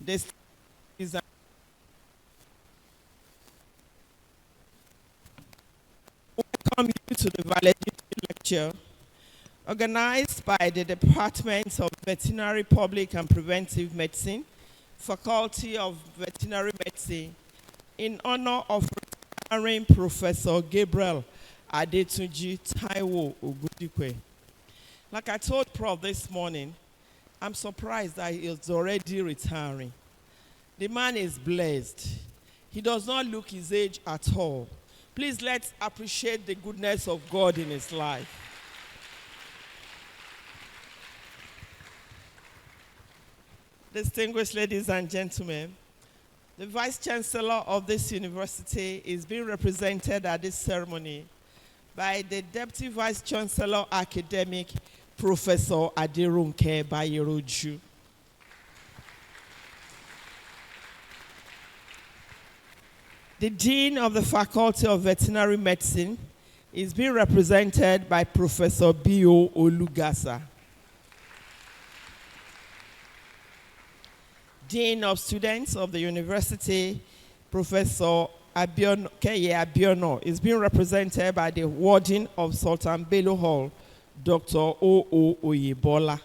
This is a welcome you to the Valedictory lecture organized by the Department of Veterinary Public and Preventive Medicine, Faculty of Veterinary Medicine, in honor of retiring Professor Gabriel Adetunji Taiwo Ogundipe. Like I told Prof this morning, I'm surprised that he is already retiring. The man is blessed. He does not look his age at all. Please let's appreciate the goodness of God in his life. Distinguished ladies and gentlemen, the Vice Chancellor of this university is being represented at this ceremony by the Deputy Vice Chancellor Academic, Professor Adirunke Bayeroju. The Dean of the Faculty of Veterinary Medicine is being represented by Professor B.O. Olugasa. Dean of Students of the University, Professor Keye Abiono, is being represented by the Warden of Sultan Bello Hall, Dr. O.O. Oyebola.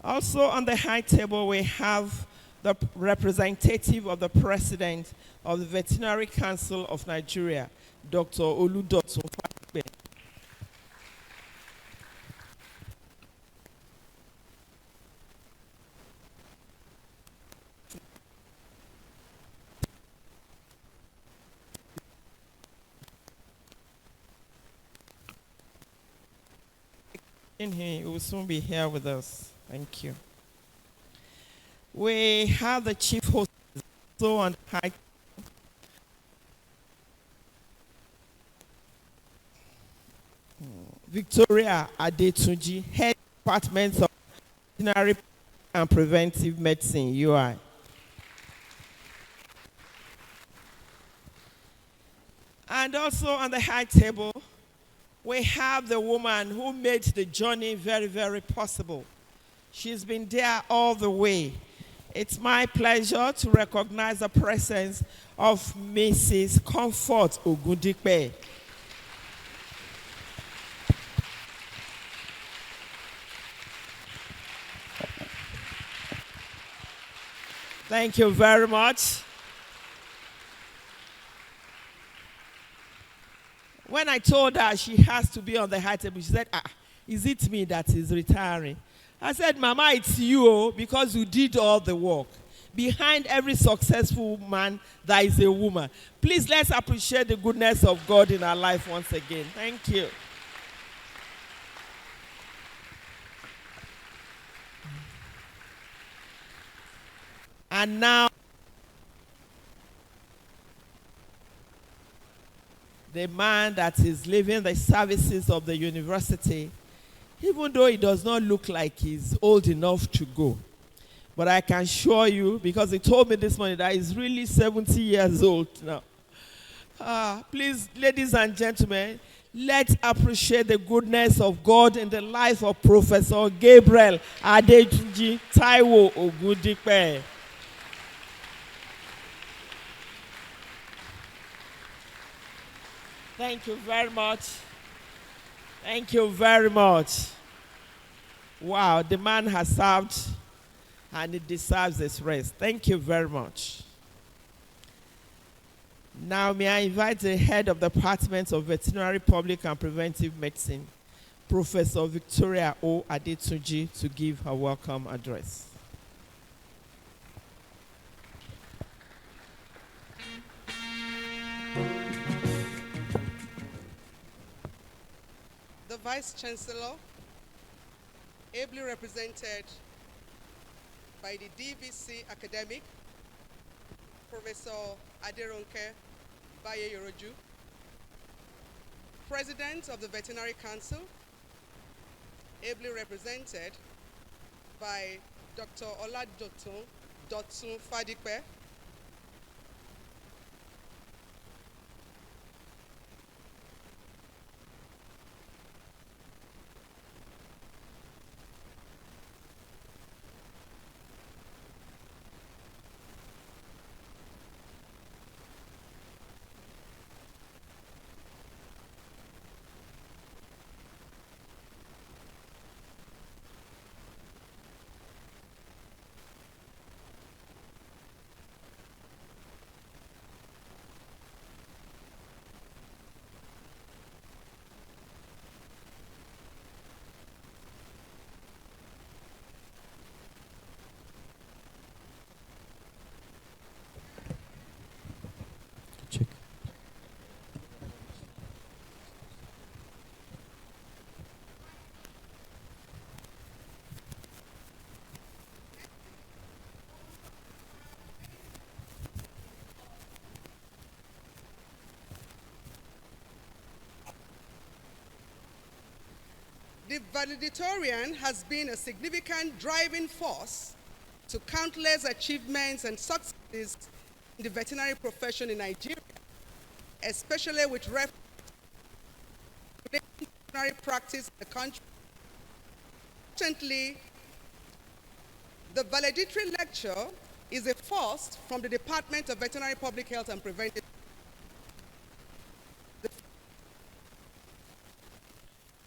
Also on the high table, we have the representative of the President of the Veterinary Council of Nigeria, Dr. Oludotun Fagbe. He will soon be here with us. Thank you. We have the chief host on high. Victoria Adetunji, Head Department of Veterinary and Preventive Medicine, UI. And also on the high table, we have the woman who made the journey very, very possible. She's been there all the way. It's my pleasure to recognize the presence of Mrs. Comfort Ogundipe. Thank you very much. When I told her she has to be on the high table, she said, is it me that is retiring? I said, Mama, it's you, because you did all the work. Behind every successful man, there is a woman. Please, let's appreciate the goodness of God in our life once again. Thank you. And now, the man that is leaving the services of the university, even though he does not look like he's old enough to go. But I can assure you, because he told me this morning that he's really 70 years old now. Please, ladies and gentlemen, let's appreciate the goodness of God in the life of Professor Gabriel Adetunji Taiwo Ogundipe. Thank you very much. Thank you very much. Wow, the man has served and he deserves his rest. Thank you very much. Now, may I invite the head of the Department of Veterinary Public and Preventive Medicine, Professor Victoria O. Adetunji, to give her welcome address. The Vice Chancellor, ably represented by the DVC academic, Professor Aderonke Baye-Yoroju, President of the Veterinary Council, ably represented by Dr. Dotun Fadipe, Check. The valedictorian has been a significant driving force to countless achievements and successes in the veterinary profession in Nigeria, especially with reference to veterinary practice in the country. Recently, the valedictory lecture is a first from the Department of Veterinary Public Health and Preventive.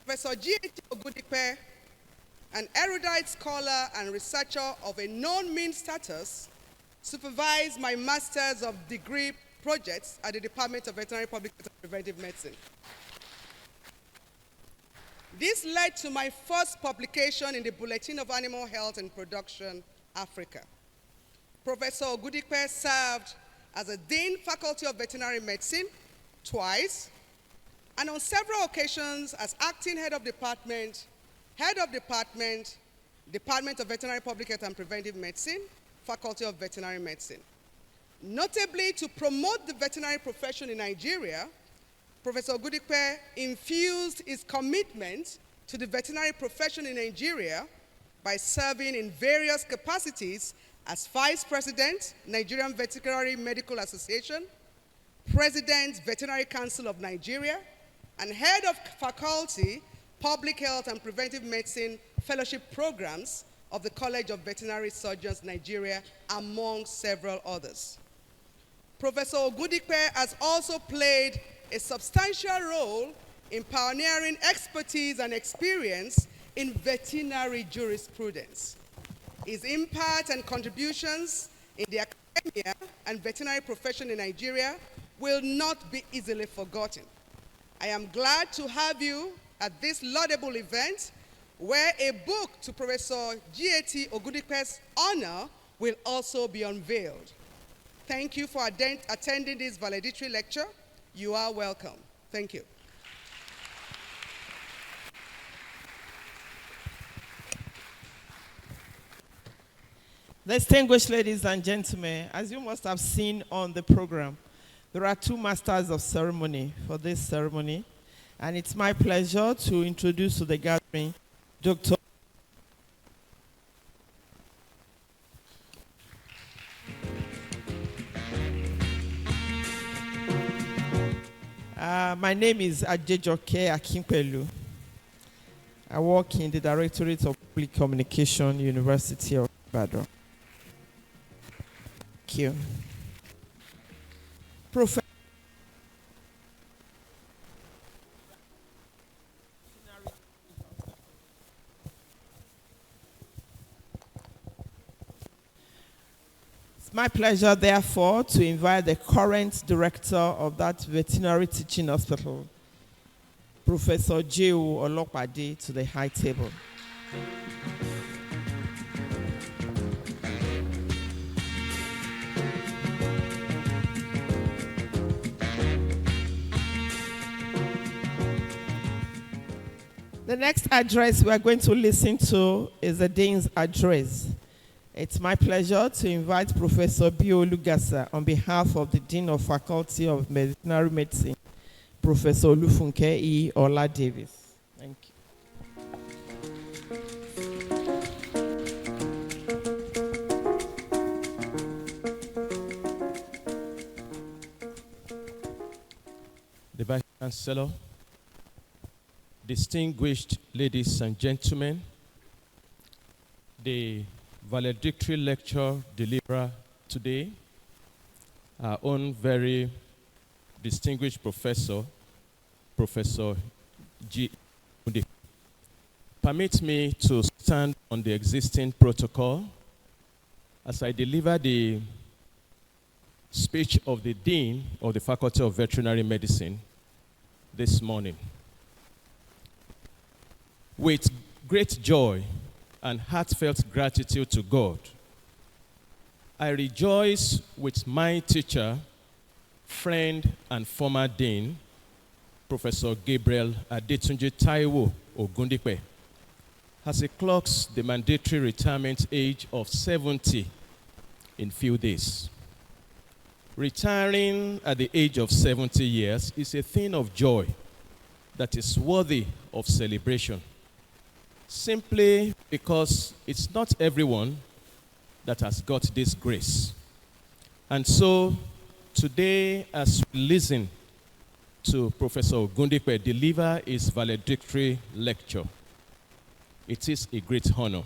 Professor G.A.T. Ogundipe, an erudite scholar and researcher of a non-mean status, supervised my Master's of Degree projects at the Department of Veterinary Public Health and Preventive Medicine. This led to my first publication in the Bulletin of Animal Health and Production, Africa. Professor Ogundipe served as a Dean Faculty of Veterinary Medicine twice, and on several occasions as acting head of department, Department of Veterinary Public Health and Preventive Medicine, Faculty of Veterinary Medicine. Notably, to promote the veterinary profession in Nigeria, Professor Ogundipe infused his commitment to the veterinary profession in Nigeria by serving in various capacities as Vice President, Nigerian Veterinary Medical Association, President, Veterinary Council of Nigeria, and Head of Faculty, Public Health and Preventive Medicine Fellowship Programs of the College of Veterinary Surgeons, Nigeria, among several others. Professor Ogundipe has also played a substantial role in pioneering expertise and experience in veterinary jurisprudence. His impact and contributions in the academia and veterinary profession in Nigeria will not be easily forgotten. I am glad to have you at this laudable event where a book to Professor G.A.T. Ogundipe's honor will also be unveiled. Thank you for attending this valedictory lecture. You are welcome. Thank you. Distinguished ladies and gentlemen, as you must have seen on the program, There are two masters of ceremony for this ceremony, and it's my pleasure to introduce to the gathering Dr. My name is Adejoke Akinpelu. I work in the Directorate of Public Communication, University of Ibadan. Thank you. Prof. It's my pleasure, therefore, to invite the current director of that veterinary teaching hospital, Professor J.A.T Olopade, to the high table. The next address we are going to listen to is the Dean's address. It's my pleasure to invite Professor B.O. Lugasa on behalf of the Dean of Faculty of Veterinary Medicine, Professor Olufunke E. Ola Davis. Thank you. The Vice Chancellor, distinguished ladies and gentlemen, the valedictory lecture deliverer today, our own very distinguished professor, Professor G.A.T. Permit me to stand on the existing protocol as I deliver the speech of the Dean of the Faculty of Veterinary Medicine this morning. With great joy and heartfelt gratitude to God, I rejoice with my teacher, friend, and former dean, Professor Gabriel Adetunji Taiwo Ogundipe, as he clocks the mandatory retirement age of 70 in few days. Retiring at the age of 70 years is a thing of joy that is worthy of celebration, simply because it's not everyone that has got this grace. And so today, as we listen to Professor Ogundipe deliver his valedictory lecture, it is a great honor.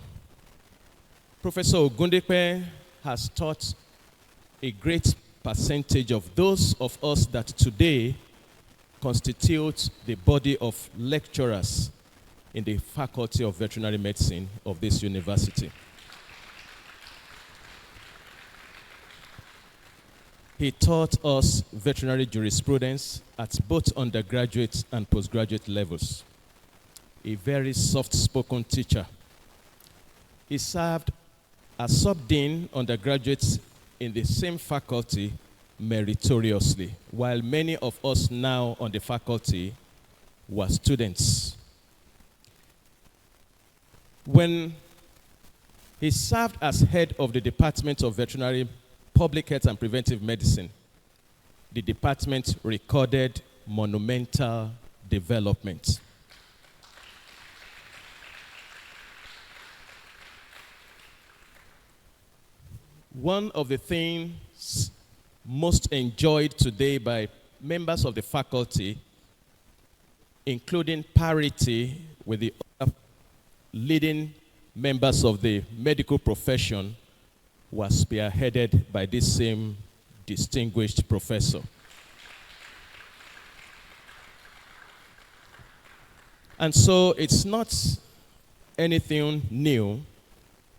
Professor Ogundipe has taught a great percentage of those of us that today constitute the body of lecturers in the Faculty of Veterinary Medicine of this university. He taught us veterinary jurisprudence at both undergraduate and postgraduate levels. A very soft-spoken teacher. He served as sub-dean undergraduates in the same faculty meritoriously, while many of us now on the faculty were students. When he served as head of the Department of Veterinary Public Health and Preventive Medicine, the department recorded monumental development. One of the things most enjoyed today by members of the faculty, including parity with the other leading members of the medical profession, was spearheaded by this same distinguished professor. And so it's not anything new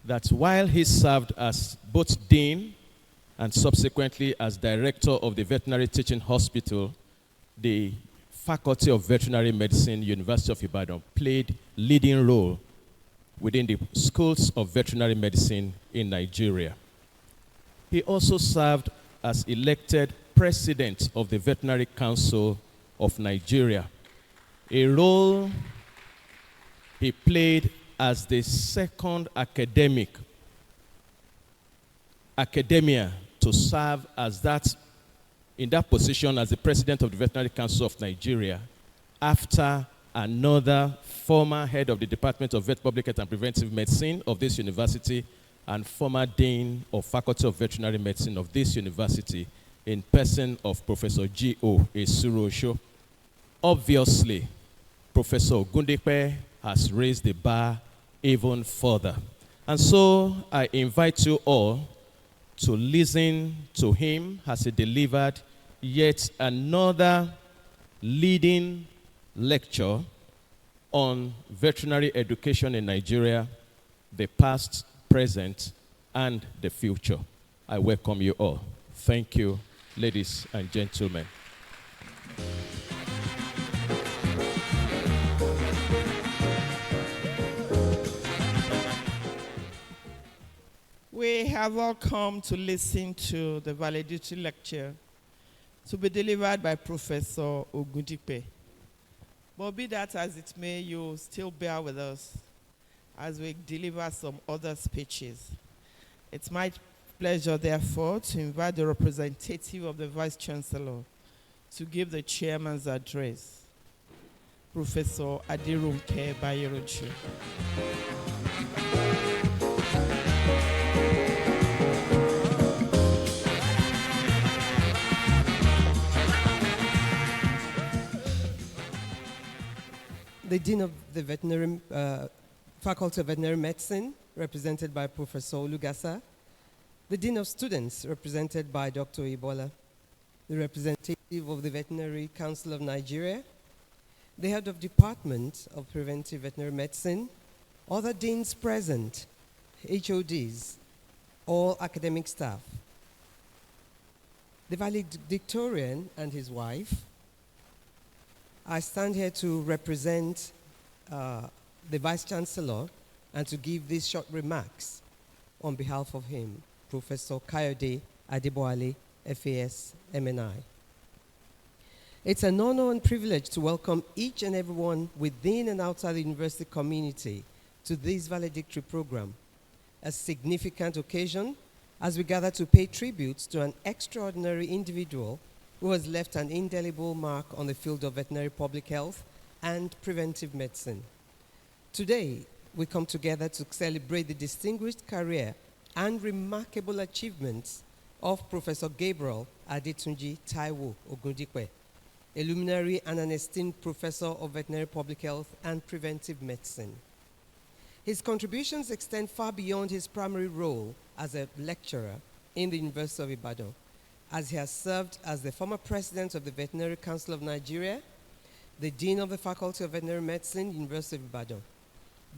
that while he served as both dean and subsequently as director of the Veterinary Teaching Hospital, the Faculty of Veterinary Medicine, University of Ibadan, played leading role within the schools of veterinary medicine in Nigeria. He also served as elected president of the Veterinary Council of Nigeria, a role he played as the second academia to serve as that in that position as the president of the Veterinary Council of Nigeria after another former head of the Department of Vet Public Health and Preventive Medicine of this university and former dean of Faculty of Veterinary Medicine of this university in person of Professor G.O. Esurosho. Obviously, Professor Ogundipe has raised the bar even further. And so I invite you all to listen to him as he delivered yet another leading lecture on veterinary education in Nigeria, the past, present, and the future. I welcome you all. Thank you, ladies and gentlemen. We have all come to listen to the valedictory lecture to be delivered by Professor Ogundipe. But be that as it may, you still bear with us as we deliver some other speeches. It's my pleasure, therefore, to invite the representative of the Vice Chancellor to give the chairman's address, Professor Adirunke Bayerochu. The Dean of the Veterinary Faculty of Veterinary Medicine, represented by Professor Olugasa, the Dean of Students, represented by Dr. Ibola, the representative of the Veterinary Council of Nigeria, the head of Department of Preventive Veterinary Medicine, other deans present, HODs, all academic staff, the valedictorian and his wife. I stand here to represent the Vice Chancellor and to give these short remarks on behalf of him, Professor Kayode Adeboale, FAS, MNI. It's an honor and privilege to welcome each and everyone within and outside the university community to this valedictory program, a significant occasion as we gather to pay tribute to an extraordinary individual who has left an indelible mark on the field of veterinary public health and preventive medicine. Today, we come together to celebrate the distinguished career and remarkable achievements of Professor Gabriel Adetunji Taiwo Ogundipe, a luminary and an esteemed professor of veterinary public health and preventive medicine. His contributions extend far beyond his primary role as a lecturer in the University of Ibadan, as he has served as the former president of the Veterinary Council of Nigeria, the dean of the Faculty of Veterinary Medicine, University of Ibadan,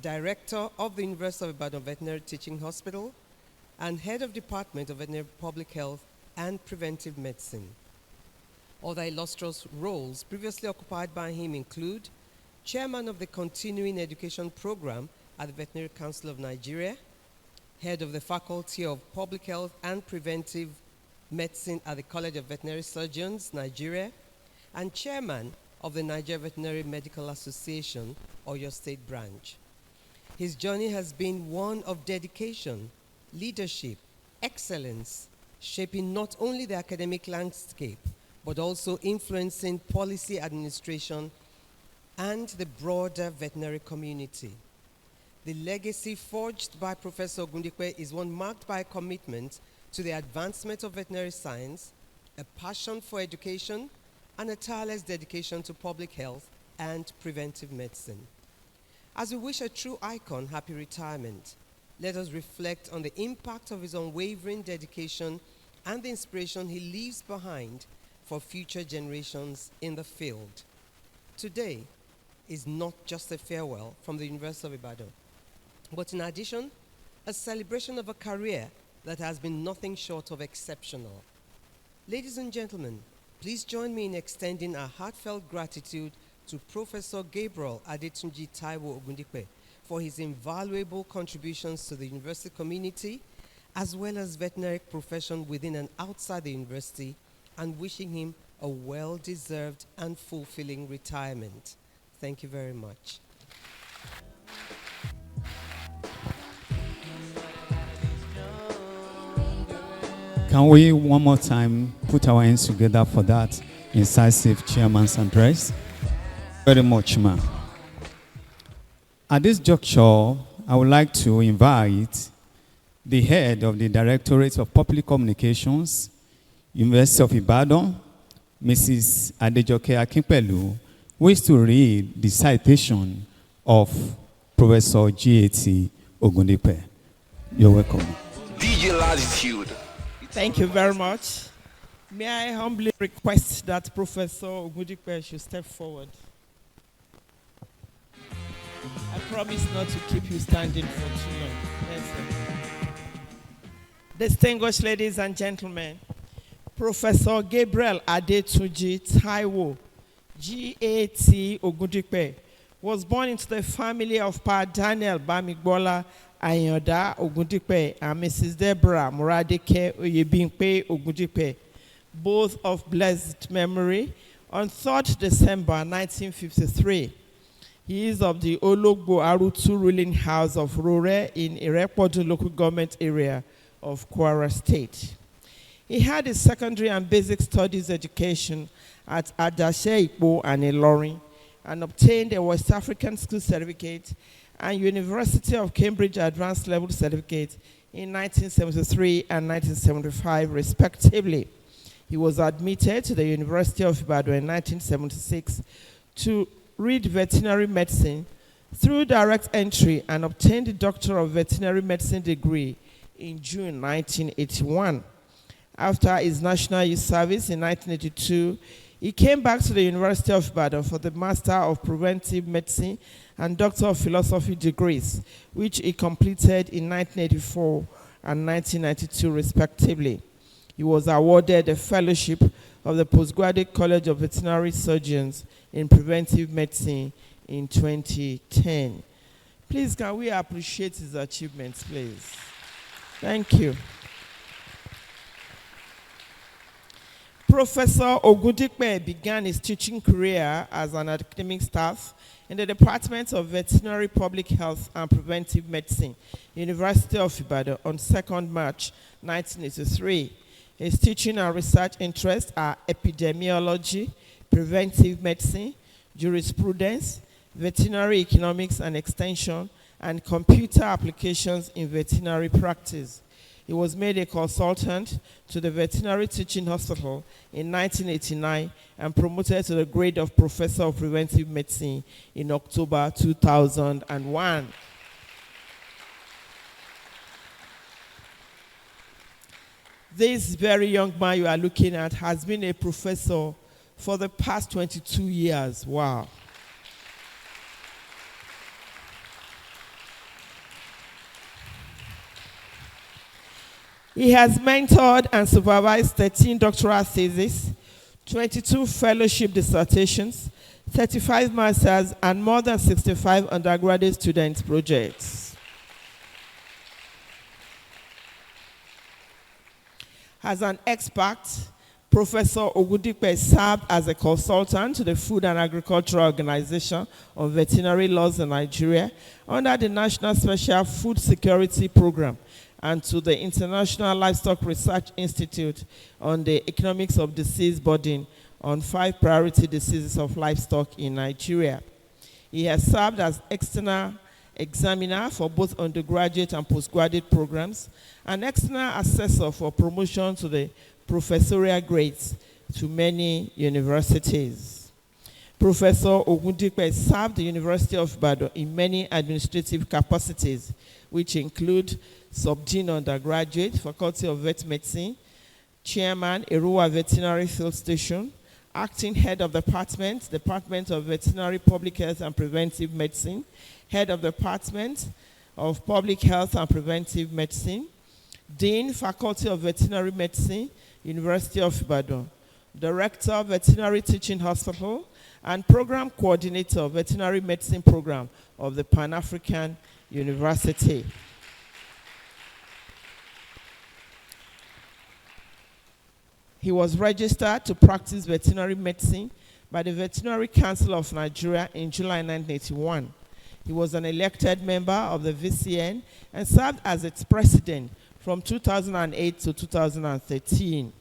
director of the University of Ibadan Veterinary Teaching Hospital, and head of Department of Veterinary Public Health and Preventive Medicine. Other illustrious roles previously occupied by him include chairman of the Continuing Education Program at the Veterinary Council of Nigeria, head of the Faculty of Public Health and Preventive Medicine at the College of Veterinary Surgeons, Nigeria, and chairman of the Nigeria Veterinary Medical Association, Oyo State Branch. His journey has been one of dedication, leadership, excellence, shaping not only the academic landscape, but also influencing policy administration and the broader veterinary community. The legacy forged by Professor Ogundipe is one marked by a commitment to the advancement of veterinary science, a passion for education, and a tireless dedication to public health and preventive medicine. As we wish a true icon happy retirement, let us reflect on the impact of his unwavering dedication and the inspiration he leaves behind for future generations in the field. Today is not just a farewell from the University of Ibadan, but in addition, a celebration of a career that has been nothing short of exceptional. Ladies and gentlemen, please join me in extending our heartfelt gratitude to Professor Gabriel Adetunji Taiwo Ogundipe for his invaluable contributions to the university community, as well as veterinary profession within and outside the university, and wishing him a well-deserved and fulfilling retirement. Thank you very much. Can we one more time put our hands together for that incisive chairman's address? Very much, ma'am. At this juncture, I would like to invite the head of the Directorate of Public Communications, University of Ibadan, Mrs. Adejoke Akinpelu, who is to read the citation of Professor G.A.T. Ogundipe. You're welcome. DJ Latitude. Thank you very much. May I humbly request that Professor Ogundipe should step forward. I promise not to keep you standing for too long. Yes, sir. Distinguished ladies and gentlemen, Professor Gabriel Adetunji Taiwo, G.A.T. Ogundipe, was born into the family of Pa Daniel Bamigbola Ayoda Ogundipe and Mrs. Deborah Moradeke Oyebimpe Ogundipe, both of blessed memory, on 3rd December 1953. He is of the Ologbo Arutu ruling house of Rore in Irepodu local government area of Kwara State. He had his secondary and basic studies education at Adashe Ikpo and Ilorin, and obtained a West African School Certificate and University of Cambridge Advanced Level Certificate in 1973 and 1975, respectively. He was admitted to the University of Ibadan in 1976 to read veterinary medicine through direct entry and obtained the Doctor of Veterinary Medicine degree in June 1981. After his National Youth Service in 1982, he came back to the University of Ibadan for the Master of Preventive Medicine and Doctor of Philosophy degrees, which he completed in 1984 and 1992, respectively. He was awarded a fellowship of the Postgraduate College of Veterinary Surgeons in Preventive Medicine in 2010. Please, can we appreciate his achievements, please? Thank you. Professor Ogundipe began his teaching career as an academic staff in the Department of Veterinary Public Health and Preventive Medicine, University of Ibadan, on 2nd March 1983. His teaching and research interests are epidemiology, preventive medicine, jurisprudence, veterinary economics and extension, and computer applications in veterinary practice. He was made a consultant to the Veterinary Teaching Hospital in 1989 and promoted to the grade of Professor of Preventive Medicine in October 2001. This very young man you are looking at has been a professor for the past 22 years. Wow. He has mentored and supervised 13 doctoral theses, 22 fellowship dissertations, 35 masters, and more than 65 undergraduate student projects. As an expert, Professor Ogundipe served as a consultant to the Food and Agricultural Organization on veterinary laws in Nigeria under the National Special Food Security Program and to the International Livestock Research Institute on the economics of disease burden on 5 priority diseases of livestock in Nigeria. He has served as external examiner for both undergraduate and postgraduate programs, and external assessor for promotion to the professorial grades to many universities. Professor Ogundipe served the University of Ibadan in many administrative capacities, which include Subdean undergraduate, Faculty of Vet Medicine, Chairman, Erua Veterinary Field Station, Acting Head of Department, Department of Veterinary Public Health and Preventive Medicine, Head of Department of Public Health and Preventive Medicine, Dean, Faculty of Veterinary Medicine, University of Ibadan, Director, Veterinary Teaching Hospital, and Program Coordinator, Veterinary Medicine Program of the Pan-African University. He was registered to practice veterinary medicine by the Veterinary Council of Nigeria in July 1981. He was an elected member of the VCN and served as its president from 2008 to 2013.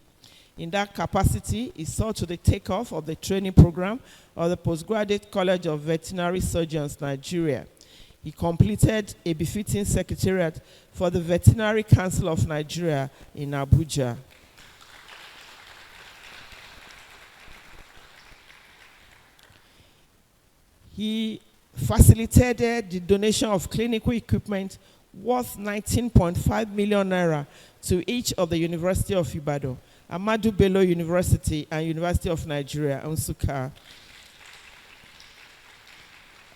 In that capacity, he saw to the takeoff of the training program of the Postgraduate College of Veterinary Surgeons, Nigeria. He completed a befitting secretariat for the Veterinary Council of Nigeria in Abuja. He facilitated the donation of clinical equipment worth 19.5 million naira to each of the University of Ibadan, Ahmadu Bello University, and University of Nigeria, Nsukka.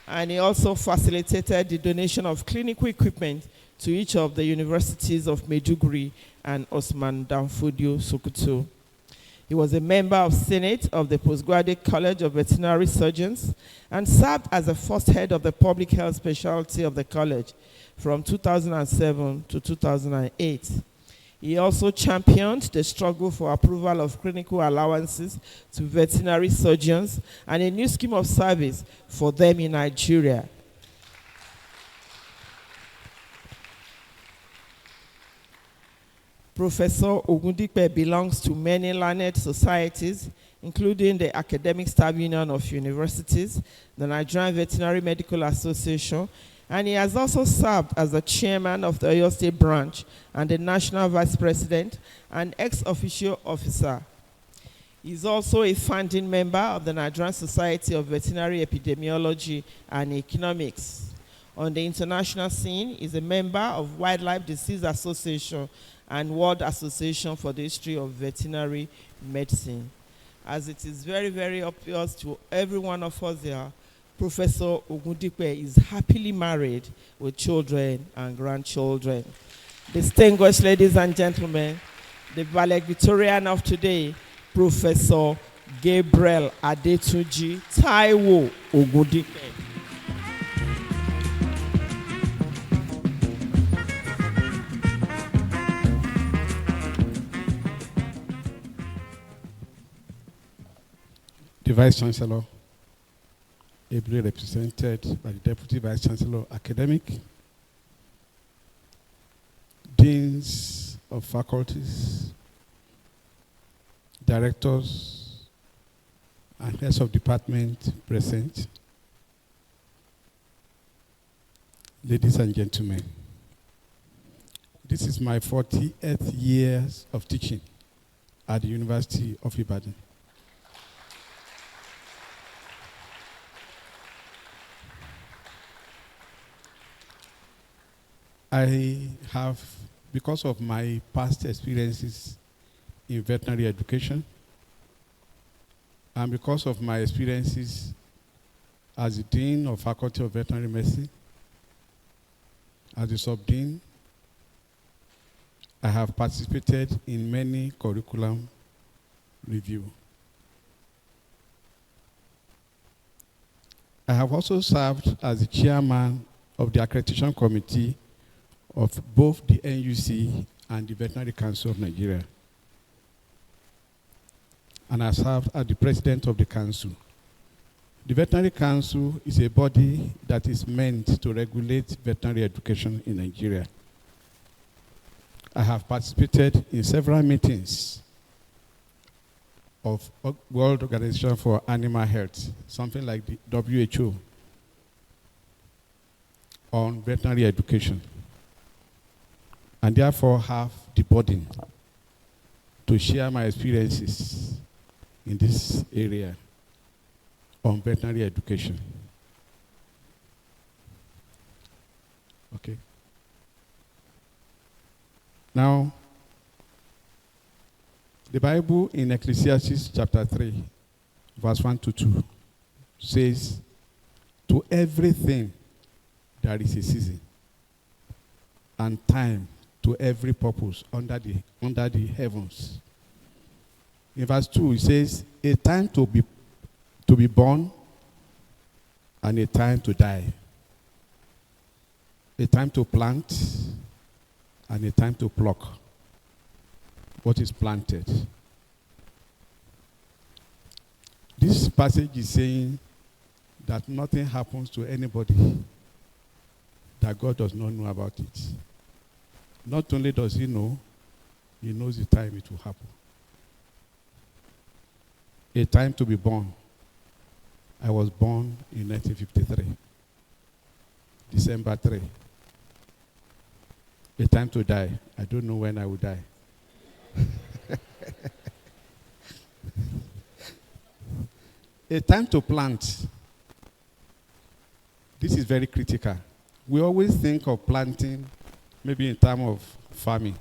And he also facilitated the donation of clinical equipment to each of the universities of Maiduguri and Osman Danfodio, Sokoto. He was a member of Senate of the Postgraduate College of Veterinary Surgeons and served as the first head of the public health specialty of the college from 2007 to 2008. He also championed the struggle for approval of clinical allowances to veterinary surgeons and a new scheme of service for them in Nigeria. Professor Ogundipe belongs to many learned societies, including the Academic Staff Union of Universities, the Nigerian Veterinary Medical Association, and he has also served as the chairman of the Oyo State branch and the national vice president and ex-officio officer. He is also a founding member of the Nigerian Society of Veterinary Epidemiology and Economics. On the international scene, he is a member of Wildlife Disease Association and World Association for the History of Veterinary Medicine. As it is very, very obvious to every one of us here, Professor Ogundipe is happily married with children and grandchildren. Distinguished ladies and gentlemen, the valedictorian of today, Professor Gabriel Adetunji Taiwo Ogundipe. The Vice Chancellor, ably represented by the Deputy Vice Chancellor Academic, Deans of Faculties, Directors, and Heads of Department present, ladies and gentlemen. This is my 40th year of teaching at the University of Ibadan. I have, because of my past experiences in veterinary education, and because of my experiences as the Dean of Faculty of Veterinary Medicine, as a Sub-Dean, I have participated in many curriculum review. I have also served as the Chairman of the Accreditation Committee of both the NUC and the Veterinary Council of Nigeria. And I served as the President of the Council. The Veterinary Council is a body that is meant to regulate veterinary education in Nigeria. I have participated in several meetings of World Organization for Animal Health, something like the WHO, on veterinary education, and therefore have the burden to share my experiences in this area on veterinary education. Okay. Now, the Bible in Ecclesiastes chapter 3, verse 1 to 2 says, "To everything there is a season and time to every purpose under the heavens." In verse 2, it says, "A time to be born and a time to die. A time to plant and a time to pluck what is planted." This passage is saying that nothing happens to anybody that God does not know about it. Not only does he know, he knows the time it will happen. A time to be born. I was born in 1953, December 3. A time to die. I don't know when I will die. A time to plant. This is very critical. We always think of planting maybe in terms of farming.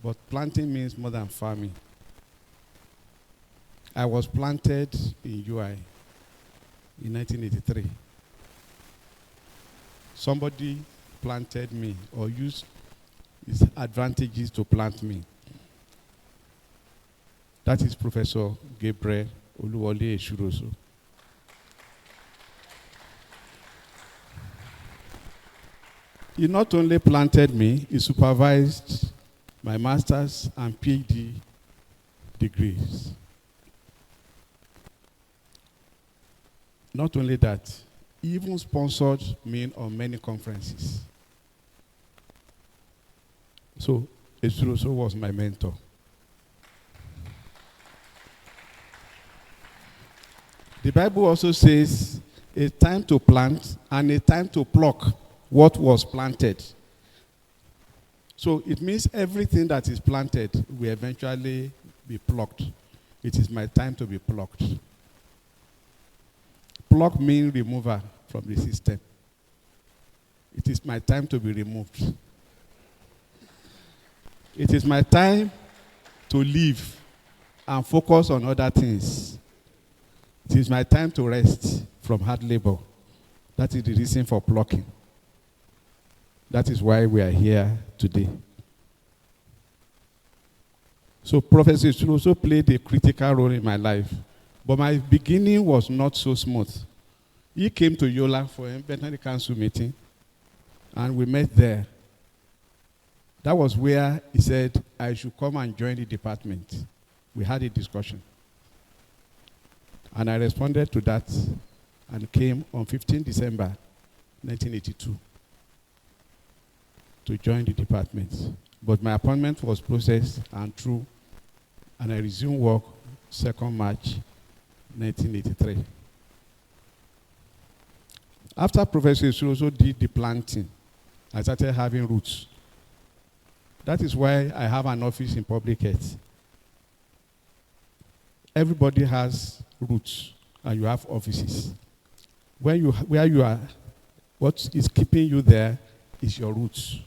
But planting means more than farming. I was planted in UI in 1983. Somebody planted me or used his advantages to plant me. That is Professor Gabriel Oluwole Eshuroso. He not only planted me, he supervised my master's and PhD degrees. Not only that, he even sponsored me on many conferences. So, Eshuroso was my mentor. The Bible also says a time to plant and a time to pluck what was planted. So it means everything that is planted will eventually be plucked. It is my time to be plucked. Pluck means remover from the system. It is my time to be removed. It is my time to leave and focus on other things. It is my time to rest from hard labor. That is the reason for plucking. That is why we are here today. So Professor Eshuroso played a critical role in my life. But my beginning was not so smooth. He came to Yola for a Veterinary Council meeting, and we met there. That was where he said I should come and join the department. We had a discussion. And I responded to that and came on 15 December 1982 to join the department. But my appointment was processed and through, and I resumed work 2nd March 1983. After Professor Eshuroso did the planting, I started having roots. That is why I have an office in public health. Everybody has roots, and you have offices. Where you are, what is keeping you there is your roots.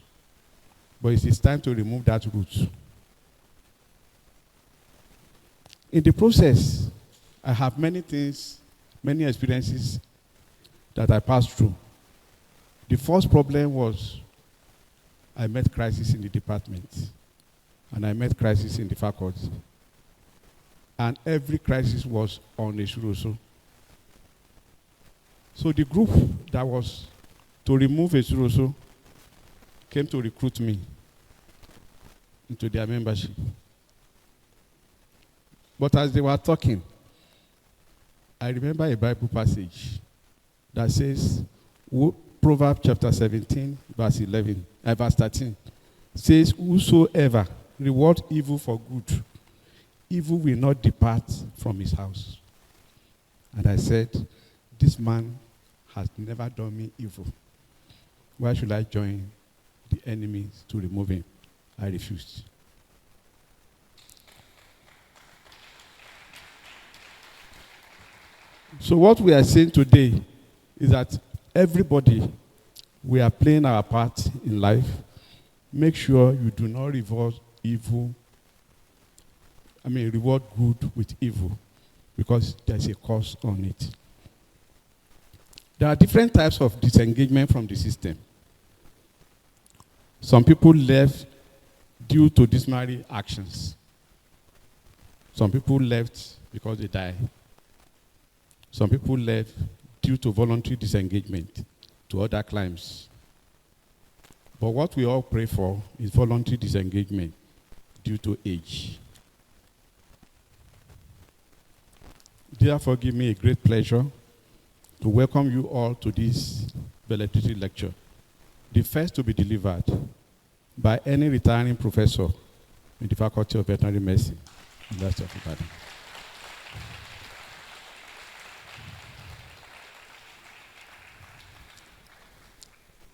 But it is time to remove that root. In the process, I have many things, many experiences that I passed through. The first problem was I met crisis in the department, and I met crisis in the faculty. And every crisis was on Eshuroso. So the group that was to remove Eshuroso came to recruit me into their membership. But as they were talking, I remember a Bible passage that says, Proverbs chapter 17, verse 13, says, whosoever reward evil for good, evil will not depart from his house. And I said, this man has never done me evil. Why should I join the enemies to remove him? I refused. So what we are saying today is that everybody, we are playing our part in life. Make sure you do not reward good with evil, because there's a cost on it. There are different types of disengagement from the system. Some people left due to disciplinary actions. Some people left because they died. Some people left due to voluntary disengagement to other climes. But what we all pray for is voluntary disengagement due to age. Therefore, give me a great pleasure to welcome you all to this valedictory lecture, the first to be delivered by any retiring professor in the Faculty of Veterinary Medicine, University of Ibadan.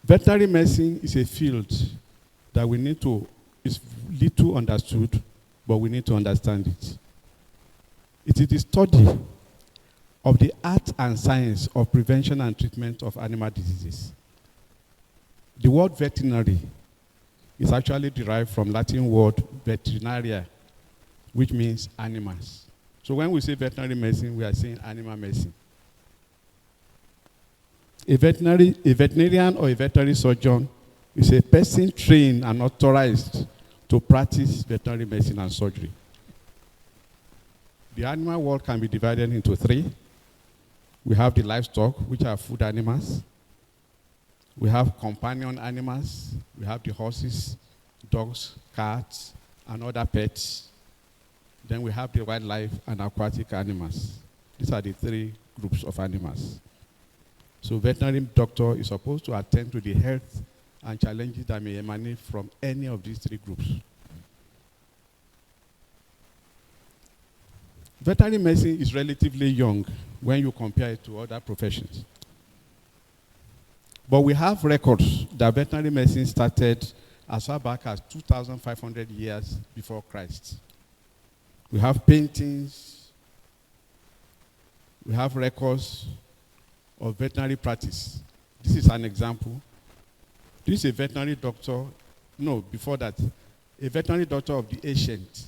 Veterinary medicine is a field that we need to, is little understood, but we need to understand it. It is the study of the art and science of prevention and treatment of animal diseases. The word veterinary is actually derived from Latin word veterinaria, which means animals. So when we say veterinary medicine, we are saying animal medicine. A veterinarian or a veterinary surgeon is a person trained and authorized to practice veterinary medicine and surgery. The animal world can be divided into three. We have the livestock, which are food animals. We have companion animals. We have the horses, dogs, cats, and other pets. Then we have the wildlife and aquatic animals. These are the three groups of animals. So veterinary doctor is supposed to attend to the health and challenges that may emanate from any of these three groups. Veterinary medicine is relatively young when you compare it to other professions. But we have records that veterinary medicine started as far back as 2,500 years before Christ. We have paintings, we have records of veterinary practice. This is an example. This is a veterinary doctor, no, before that, a veterinary doctor of the ancient,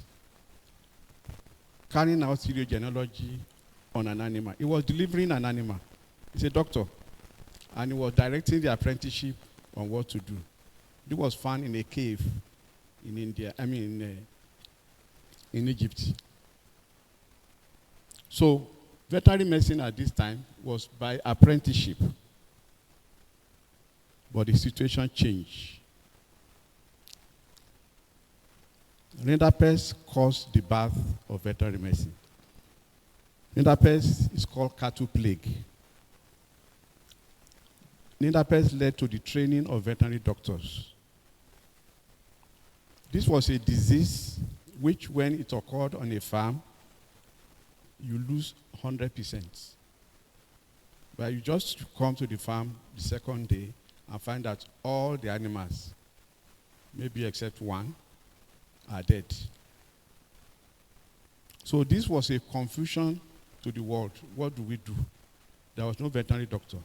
carrying out stereogenealogy on an animal. He was delivering an animal. He's a doctor. And he was directing the apprenticeship on what to do. It was found in a cave in India, in Egypt. So, veterinary medicine at this time was by apprenticeship. But the situation changed. Rinderpest caused the birth of veterinary medicine. Rinderpest is called cattle plague. Rinderpest led to the training of veterinary doctors. This was a disease which, when it occurred on a farm, you lose 100%. But you just come to the farm the second day and find that all the animals, maybe except one, are dead. So this was a confusion to the world. What do we do? There was no veterinary doctor.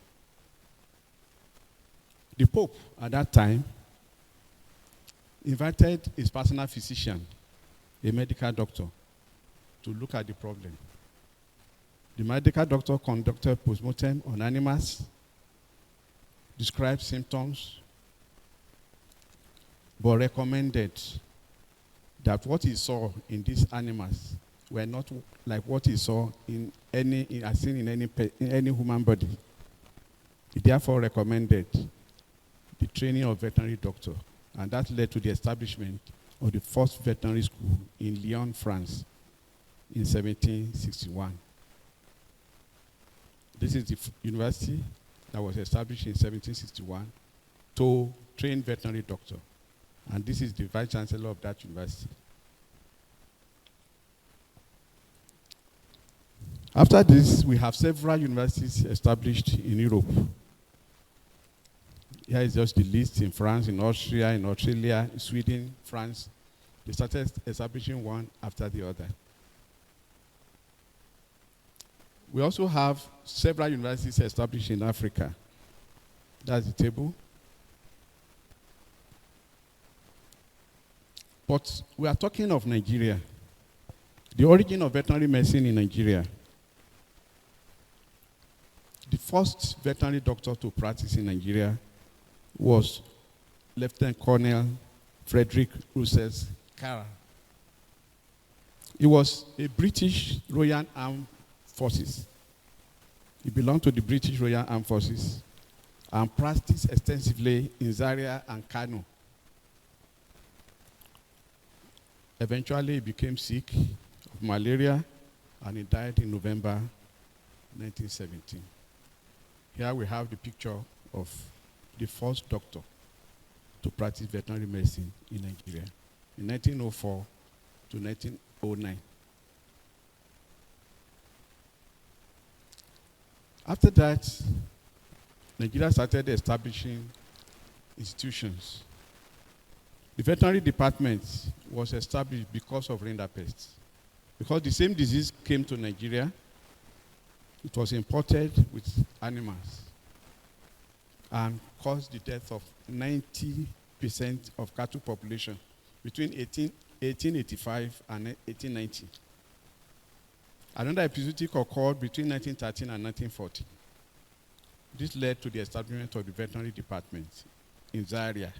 The Pope at that time invited his personal physician, a medical doctor, to look at the problem. The medical doctor conducted postmortem on animals, described symptoms, but recommended that what he saw in these animals were not like what he saw in any human body. He therefore recommended the training of veterinary doctor, and that led to the establishment of the first veterinary school in Lyon, France, in 1761. This is the university that was established in 1761 to train veterinary doctor. And this is the vice chancellor of that university. After this, we have several universities established in Europe. Here is just the list: in France, in Austria, in Australia, Sweden, France. They started establishing one after the other. We also have several universities established in Africa. That's the table. But we are talking of Nigeria. The origin of veterinary medicine in Nigeria. The first veterinary doctor to practice in Nigeria was Lieutenant Colonel Frederick Russell Carroll. He was a British Royal Armed Forces. He belonged to the British Royal Armed Forces and practiced extensively in Zaria and Kano. Eventually, he became sick of malaria and he died in November 1917. Here we have the picture of the first doctor to practice veterinary medicine in Nigeria in 1904 to 1909. After that, Nigeria started establishing institutions. The veterinary department was established because of rinderpest. Because the same disease came to Nigeria, it was imported with animals and caused the death of 90% of cattle population between 1885 and 1890. Another epizootic occurred between 1913 and 1940. This led to the establishment of the veterinary department in Zaria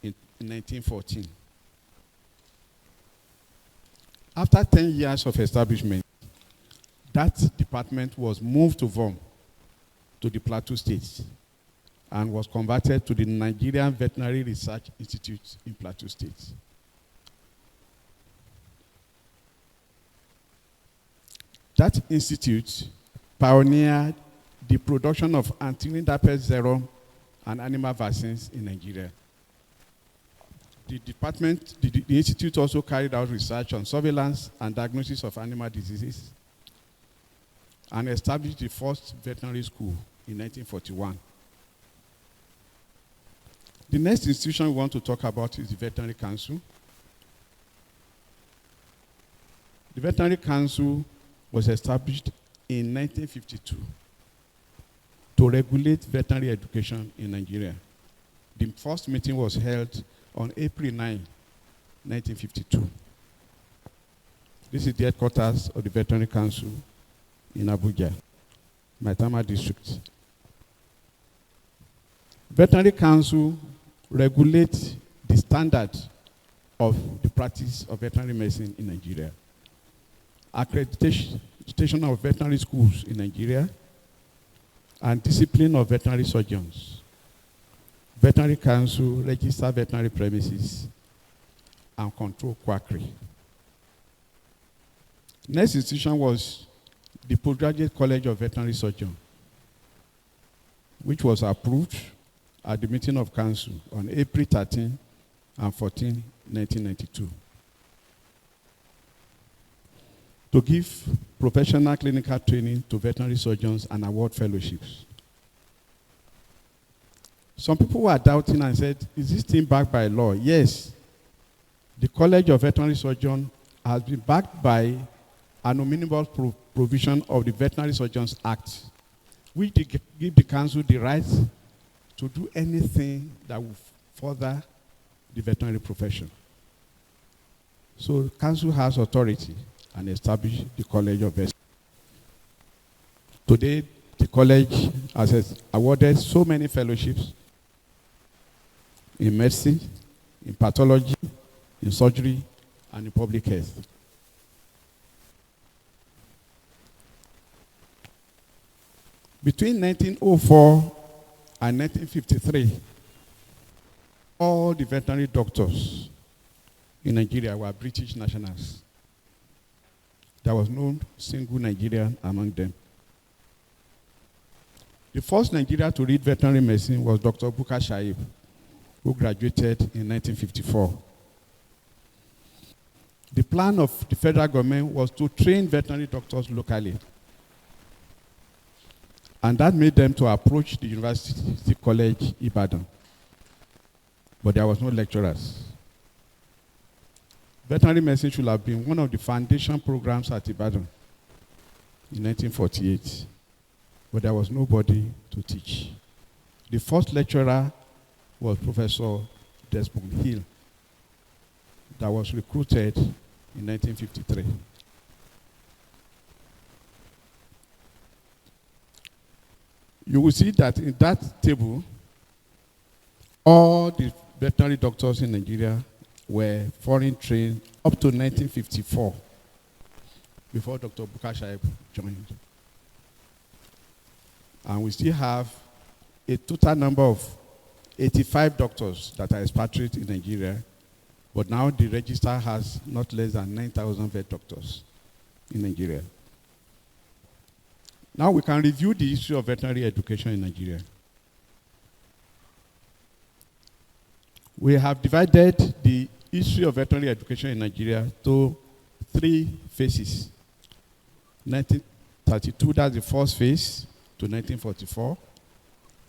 in 1914. After 10 years of establishment, that department was moved to VOM, to the Plateau State, and was converted to the Nigerian Veterinary Research Institute in Plateau State. That institute pioneered the production of anti-rinderpest serum and animal vaccines in Nigeria. The institute also carried out research on surveillance and diagnosis of animal diseases and established the first veterinary school in 1941. The next institution we want to talk about is the Veterinary Council. The Veterinary Council was established in 1952 to regulate veterinary education in Nigeria. The first meeting was held on April 9, 1952. This is the headquarters of the Veterinary Council in Abuja, Maitama District. Veterinary Council regulates the standard of the practice of veterinary medicine in Nigeria. Accreditation of veterinary schools in Nigeria, and discipline of veterinary surgeons. Veterinary Council register veterinary premises and control quackery. Next institution was the Postgraduate College of Veterinary Surgeons, which was approved at the meeting of council on April 13 and 14, 1992. To give professional clinical training to veterinary surgeons and award fellowships. Some people were doubting and said, is this thing backed by law? Yes. The College of Veterinary Surgeons has been backed by an omnibus provision of the Veterinary Surgeons Act, which give the council the right to do anything that will further the veterinary profession. So the council has authority and established the College of Veterinary. Today, the college has awarded so many fellowships in medicine, in pathology, in surgery, and in public health. Between 1904 and 1953, all the veterinary doctors in Nigeria were British nationals. There was no single Nigerian among them. The first Nigerian to read veterinary medicine was Dr. Bukar Shaib, who graduated in 1954. The plan of the federal government was to train veterinary doctors locally. And that made them to approach the University College Ibadan. But there was no lecturers. Veterinary medicine should have been one of the foundation programs at Ibadan in 1948. But there was nobody to teach. The first lecturer was Professor Desmond Hill, that was recruited in 1953. You will see that in that table, all the veterinary doctors in Nigeria were foreign trained up to 1954, before Dr. Bukar Shaib joined. And we still have a total number of 85 doctors that are expatriate in Nigeria, but now the register has not less than 9,000 vet doctors in Nigeria. Now we can review the history of veterinary education in Nigeria. We have divided the history of veterinary education in Nigeria to 3 phases. 1932, that's the first phase, to 1944.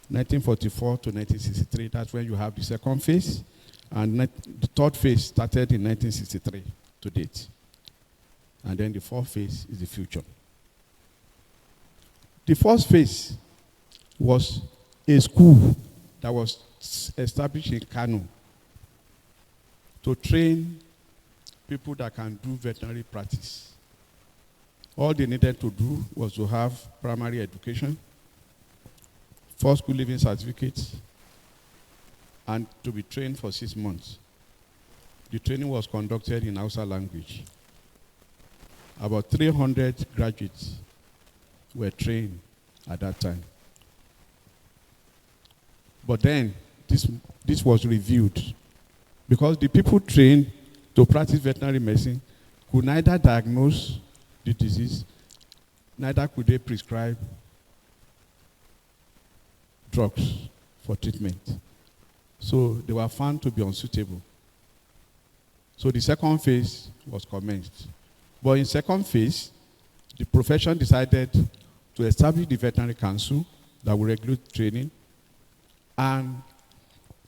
1944 to 1963, that's when you have the second phase. And the third phase started in 1963 to date. And then the fourth phase is the future. The first phase was a school that was established in Kano to train people that can do veterinary practice. All they needed to do was to have primary education, first school living certificate, and to be trained for 6 months. The training was conducted in Hausa language. About 300 graduates were trained at that time. But then, this was reviewed because the people trained to practice veterinary medicine could neither diagnose the disease, neither could they prescribe drugs for treatment. So they were found to be unsuitable. So the second phase was commenced. But in second phase, the profession decided to establish the veterinary council that will regulate training, and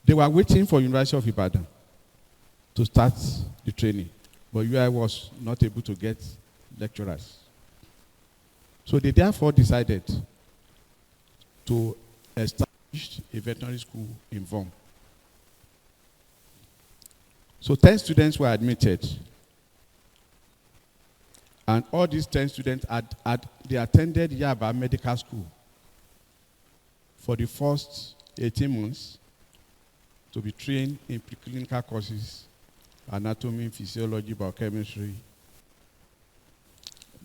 they were waiting for University of Ibadan to start the training. But UI was not able to get lecturers. So they therefore decided to establish a veterinary school in VOM. So 10 students were admitted. And all these 10 students they attended Yaba Medical School for the first 18 months to be trained in preclinical courses, anatomy, physiology, biochemistry.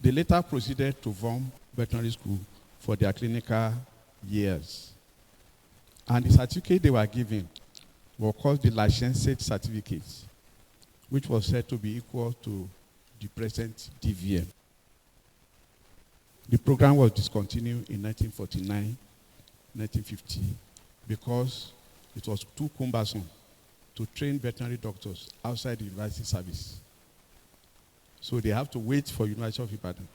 They later proceeded to VOM Veterinary School for their clinical years. And the certificate they were given was called the licensate certificate, which was said to be equal to the present DVM. The program was discontinued in 1949, 1950, because it was too cumbersome to train veterinary doctors outside the university service. So they have to wait for University of Ibadan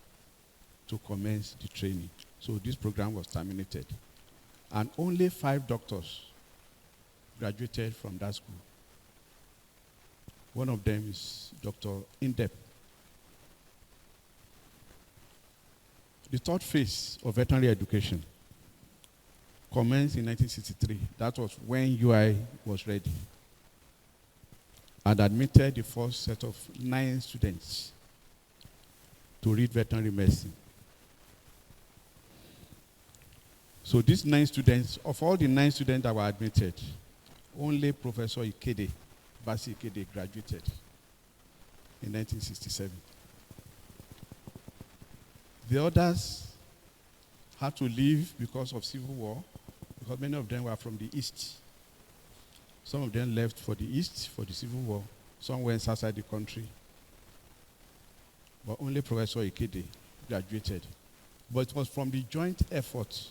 to commence the training. So this program was terminated. And only 5 doctors graduated from that school. One of them is Dr. Indep. The third phase of veterinary education commenced in 1963. That was when UI was ready and admitted the first set of 9 students to read veterinary medicine. So these 9 students, of all the 9 students that were admitted, only Professor Ikede, Basi Ikede, graduated in 1967. The others had to leave because of civil war, because many of them were from the East. Some of them left for the East for the civil war. Some went outside the country. But only Professor Ikede graduated. But it was from the joint effort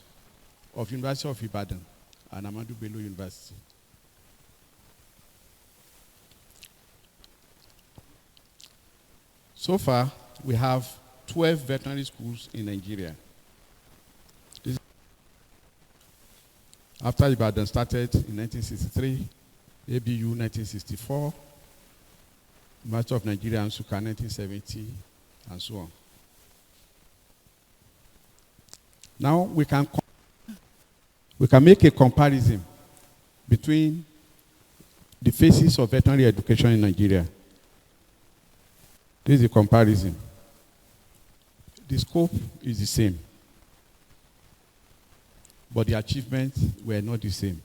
of University of Ibadan and Ahmadu Bello University. So far, we have 12 veterinary schools in Nigeria. After Ibadan started in 1963, ABU 1964, Master of Nigeria and Suka 1970, and so on. Now we can make a comparison between the phases of veterinary education in Nigeria. This is a comparison. The scope is the same, but the achievements were not the same.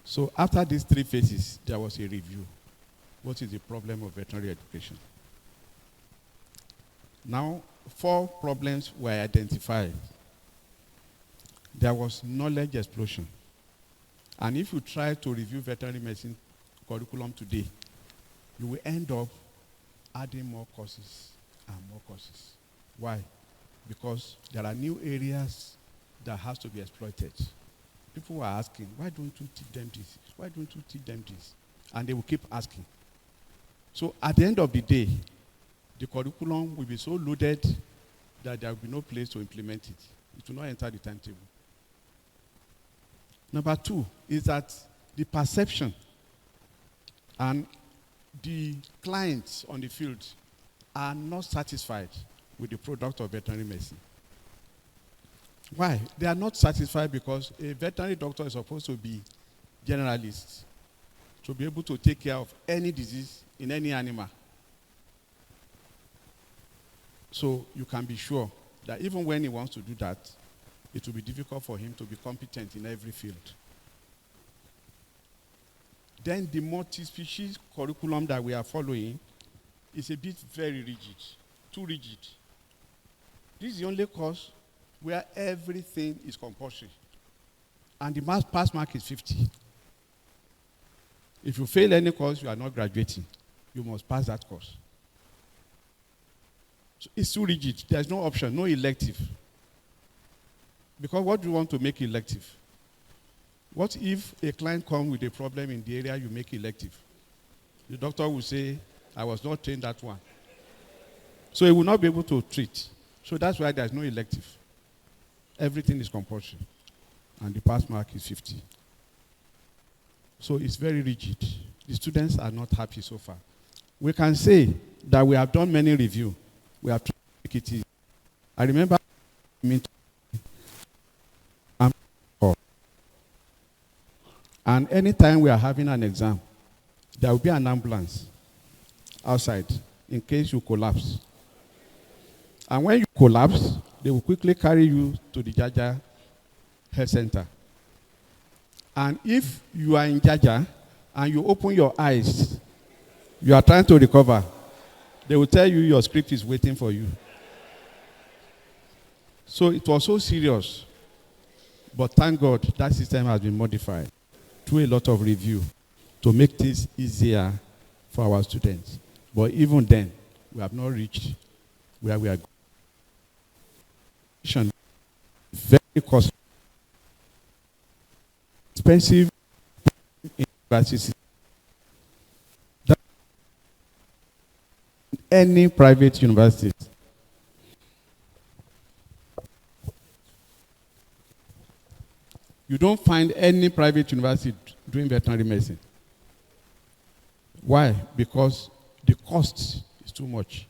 So after these 3 phases, there was a review. What is the problem of veterinary education? Now, 4 problems were identified. There was knowledge explosion. And if you try to review veterinary medicine curriculum today, you will end up adding more courses and more courses. Why? Because there are new areas that has to be exploited. people were asking, why don't you teach them this? Why don't you teach them this? And they will keep asking. So at the end of the day, the curriculum will be so loaded that there will be no place to implement it. It will not enter the timetable. Number two is that the perception and the clients on the field are not satisfied with the product of veterinary medicine. Why? They are not satisfied because a veterinary doctor is supposed to be generalist, to be able to take care of any disease in any animal. So you can be sure that even when he wants to do that, it will be difficult for him to be competent in every field. Then the multi-species curriculum that we are following is a bit very rigid, too rigid. This is the only course where everything is compulsory. And the pass mark is 50. If you fail any course, you are not graduating. You must pass that course. So it's too rigid. There's no option, no elective. Because what do you want to make elective? What if a client comes with a problem in the area you make elective? The doctor will say, I was not trained that one. So he will not be able to treat. So that's why there's no elective. Everything is compulsory. And the pass mark is 50. So it's very rigid. The students are not happy so far. We can say that we have done many reviews. We have tried to make it easy. I remember and anytime we are having an exam, there will be an ambulance outside in case you collapse. And when you collapse, they will quickly carry you to the Jaja Health Center. And if you are in Jaja and you open your eyes, you are trying to recover, they will tell you your script is waiting for you. So it was so serious. But thank God that system has been modified through a lot of review to make things easier for our students. But even then, we have not reached where we are going. Very costly, expensive universities. Any private university. You don't find any private university doing veterinary medicine. Why? Because the cost is too much.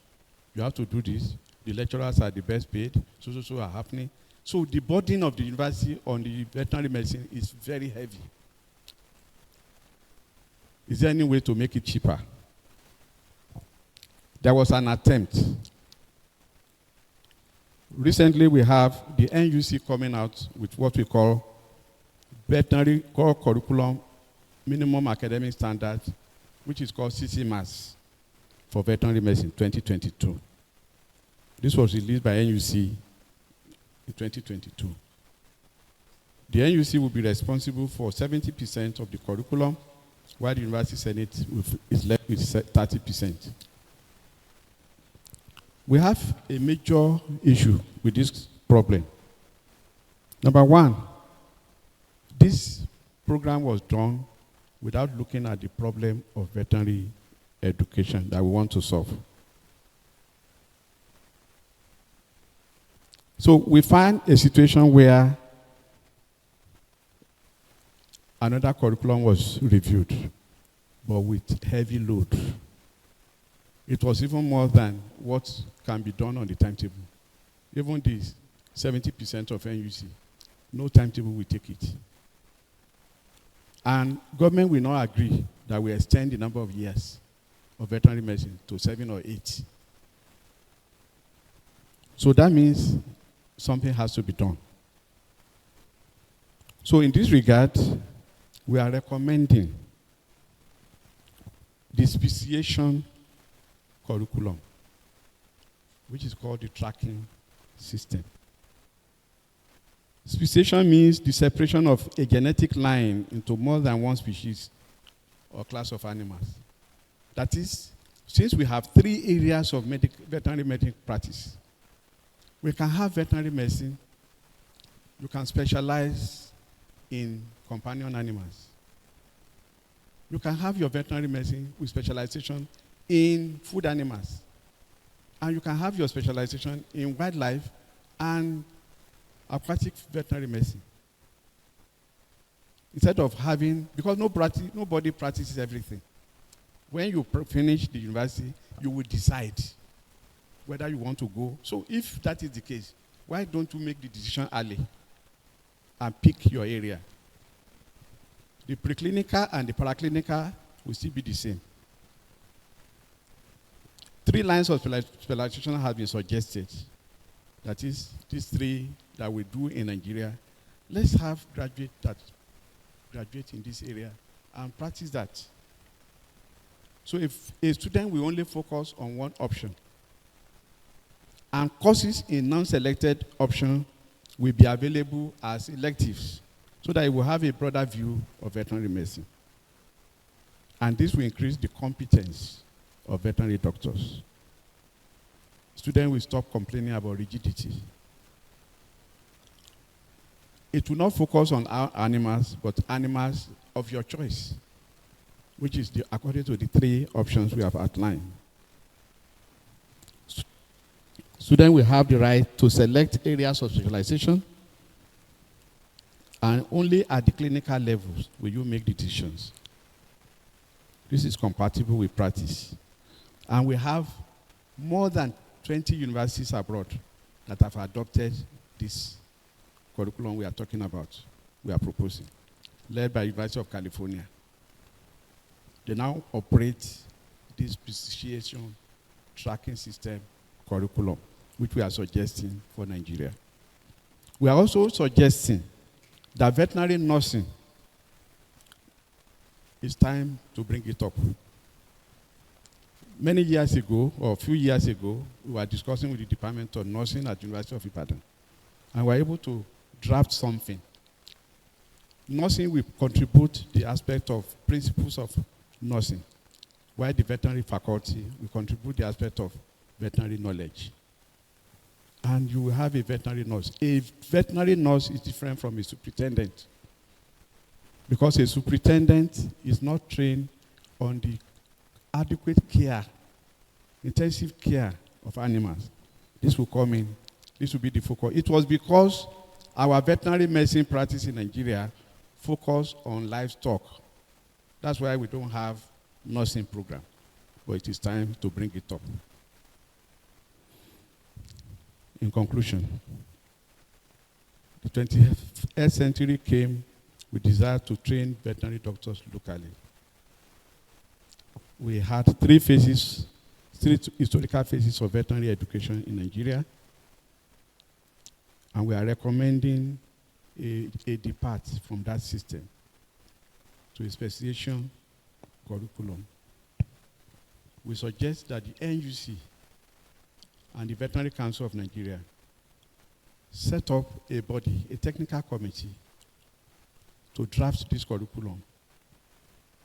You have to do this. The lecturers are the best paid. So are happening. So the burden of the university on the veterinary medicine is very heavy. Is there any way to make it cheaper? There was an attempt. Recently, we have the NUC coming out with what we call Veterinary Core Curriculum Minimum Academic Standard, which is called CCMAS for Veterinary Medicine 2022. This was released by NUC in 2022. The NUC will be responsible for 70% of the curriculum, while the University Senate is left with 30%. We have a major issue with this problem. Number one, this program was done without looking at the problem of veterinary education that we want to solve. So we find a situation where another curriculum was reviewed, but with heavy load. It was even more than what can be done on the timetable. Even this, 70% of NUC, no timetable will take it. And government will not agree that we extend the number of years of veterinary medicine to 7 or 8. So that means something has to be done. So in this regard, we are recommending the speciation curriculum, which is called the tracking system. Speciation means the separation of a genetic line into more than one species or class of animals. That is, since we have 3 areas of veterinary medicine practice, we can have veterinary medicine, you can specialize in companion animals. You can have your veterinary medicine with specialization in food animals. And you can have your specialization in wildlife and aquatic veterinary medicine. Instead of having, because nobody practices everything. When you finish the university, you will decide whether you want to go. So if that is the case, why don't you make the decision early and pick your area? The preclinical and the paraclinical will still be the same. 3 lines of specialization have been suggested. That is, these 3 that we do in Nigeria. Let's have graduates that graduate in this area and practice that. So if a student will only focus on one option, and courses in non-selected option will be available as electives, so that it will have a broader view of veterinary medicine. And this will increase the competence of veterinary doctors. Students will stop complaining about rigidity. It will not focus on our animals, but animals of your choice, which is according to the 3 options we have outlined. Students will have the right to select areas of specialization, and only at the clinical levels will you make the decisions. This is compatible with practice. And we have more than 20 universities abroad that have adopted this curriculum we are talking about, we are proposing, led by University of California. They now operate this specialization tracking system curriculum, which we are suggesting for Nigeria. We are also suggesting that veterinary nursing, it's time to bring it up. Many years ago, or a few years ago, we were discussing with the Department of Nursing at the University of Ibadan, and we were able to draft something. Nursing will contribute the aspect of principles of nursing, while the veterinary faculty will contribute the aspect of veterinary knowledge. And you will have a veterinary nurse. A veterinary nurse is different from a superintendent, because a superintendent is not trained on the adequate care, intensive care of animals. This will come in. This will be the focus. It was because our veterinary medicine practice in Nigeria focused on livestock. That's why we don't have nursing program. But it is time to bring it up. In conclusion, the 20th century came with desire to train veterinary doctors locally. We had 3 phases, 3 historical phases of veterinary education in Nigeria, and we are recommending a depart from that system to a specialization curriculum. We suggest that the NUC and the Veterinary Council of Nigeria set up a body, a technical committee, to draft this curriculum,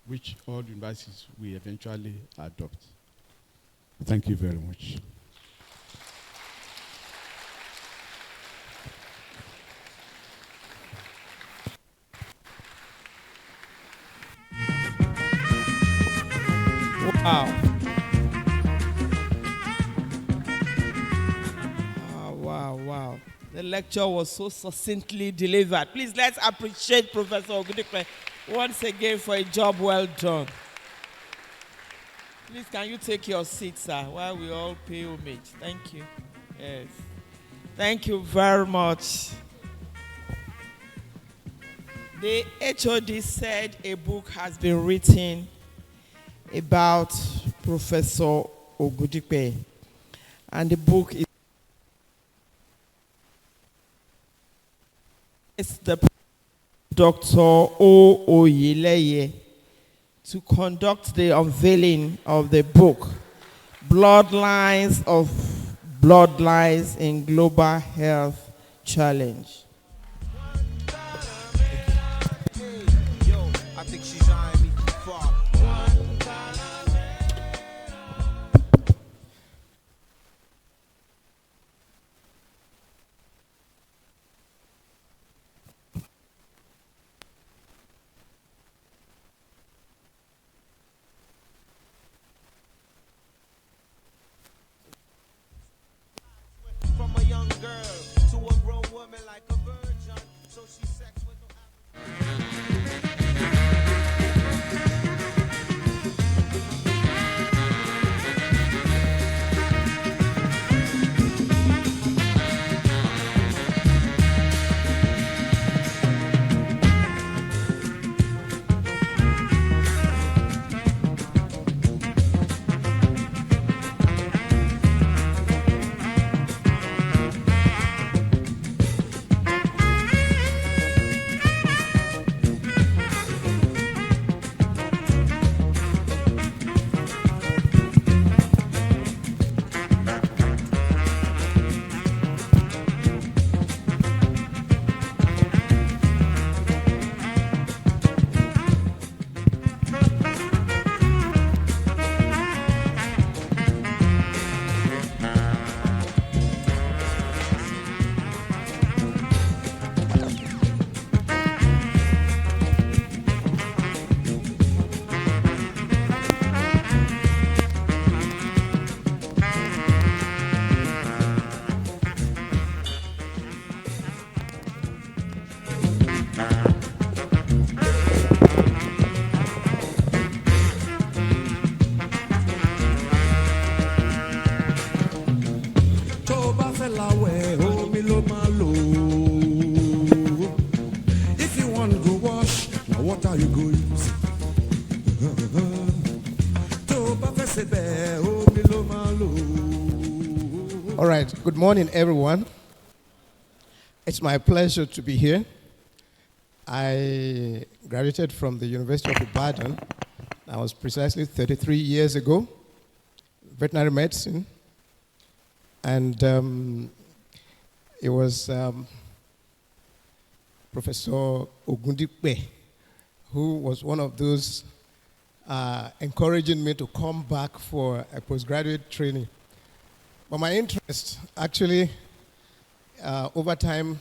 which all universities will eventually adopt. Thank you very much. Wow. Wow, wow. The lecture was so succinctly delivered. Please, let's appreciate Professor Ogundipe once again for a job well done. Please, can you take your seat, sir, while we all pay homage? Thank you. Yes. Thank you very much. The HOD said a book has been written about Professor Ogundipe, and the book is the Dr. O. Oyeleye to conduct the unveiling of the book, Bloodlines of Bloodlines in Global Health Challenge. If you want to go wash, now what are you going to use? All right, good morning, everyone. It's my pleasure to be here. I graduated from the University of Ibadan. That was precisely 33 years ago, veterinary medicine. And it was Professor Ogundipe who was one of those encouraging me to come back for a postgraduate training. But my interest actually, over time,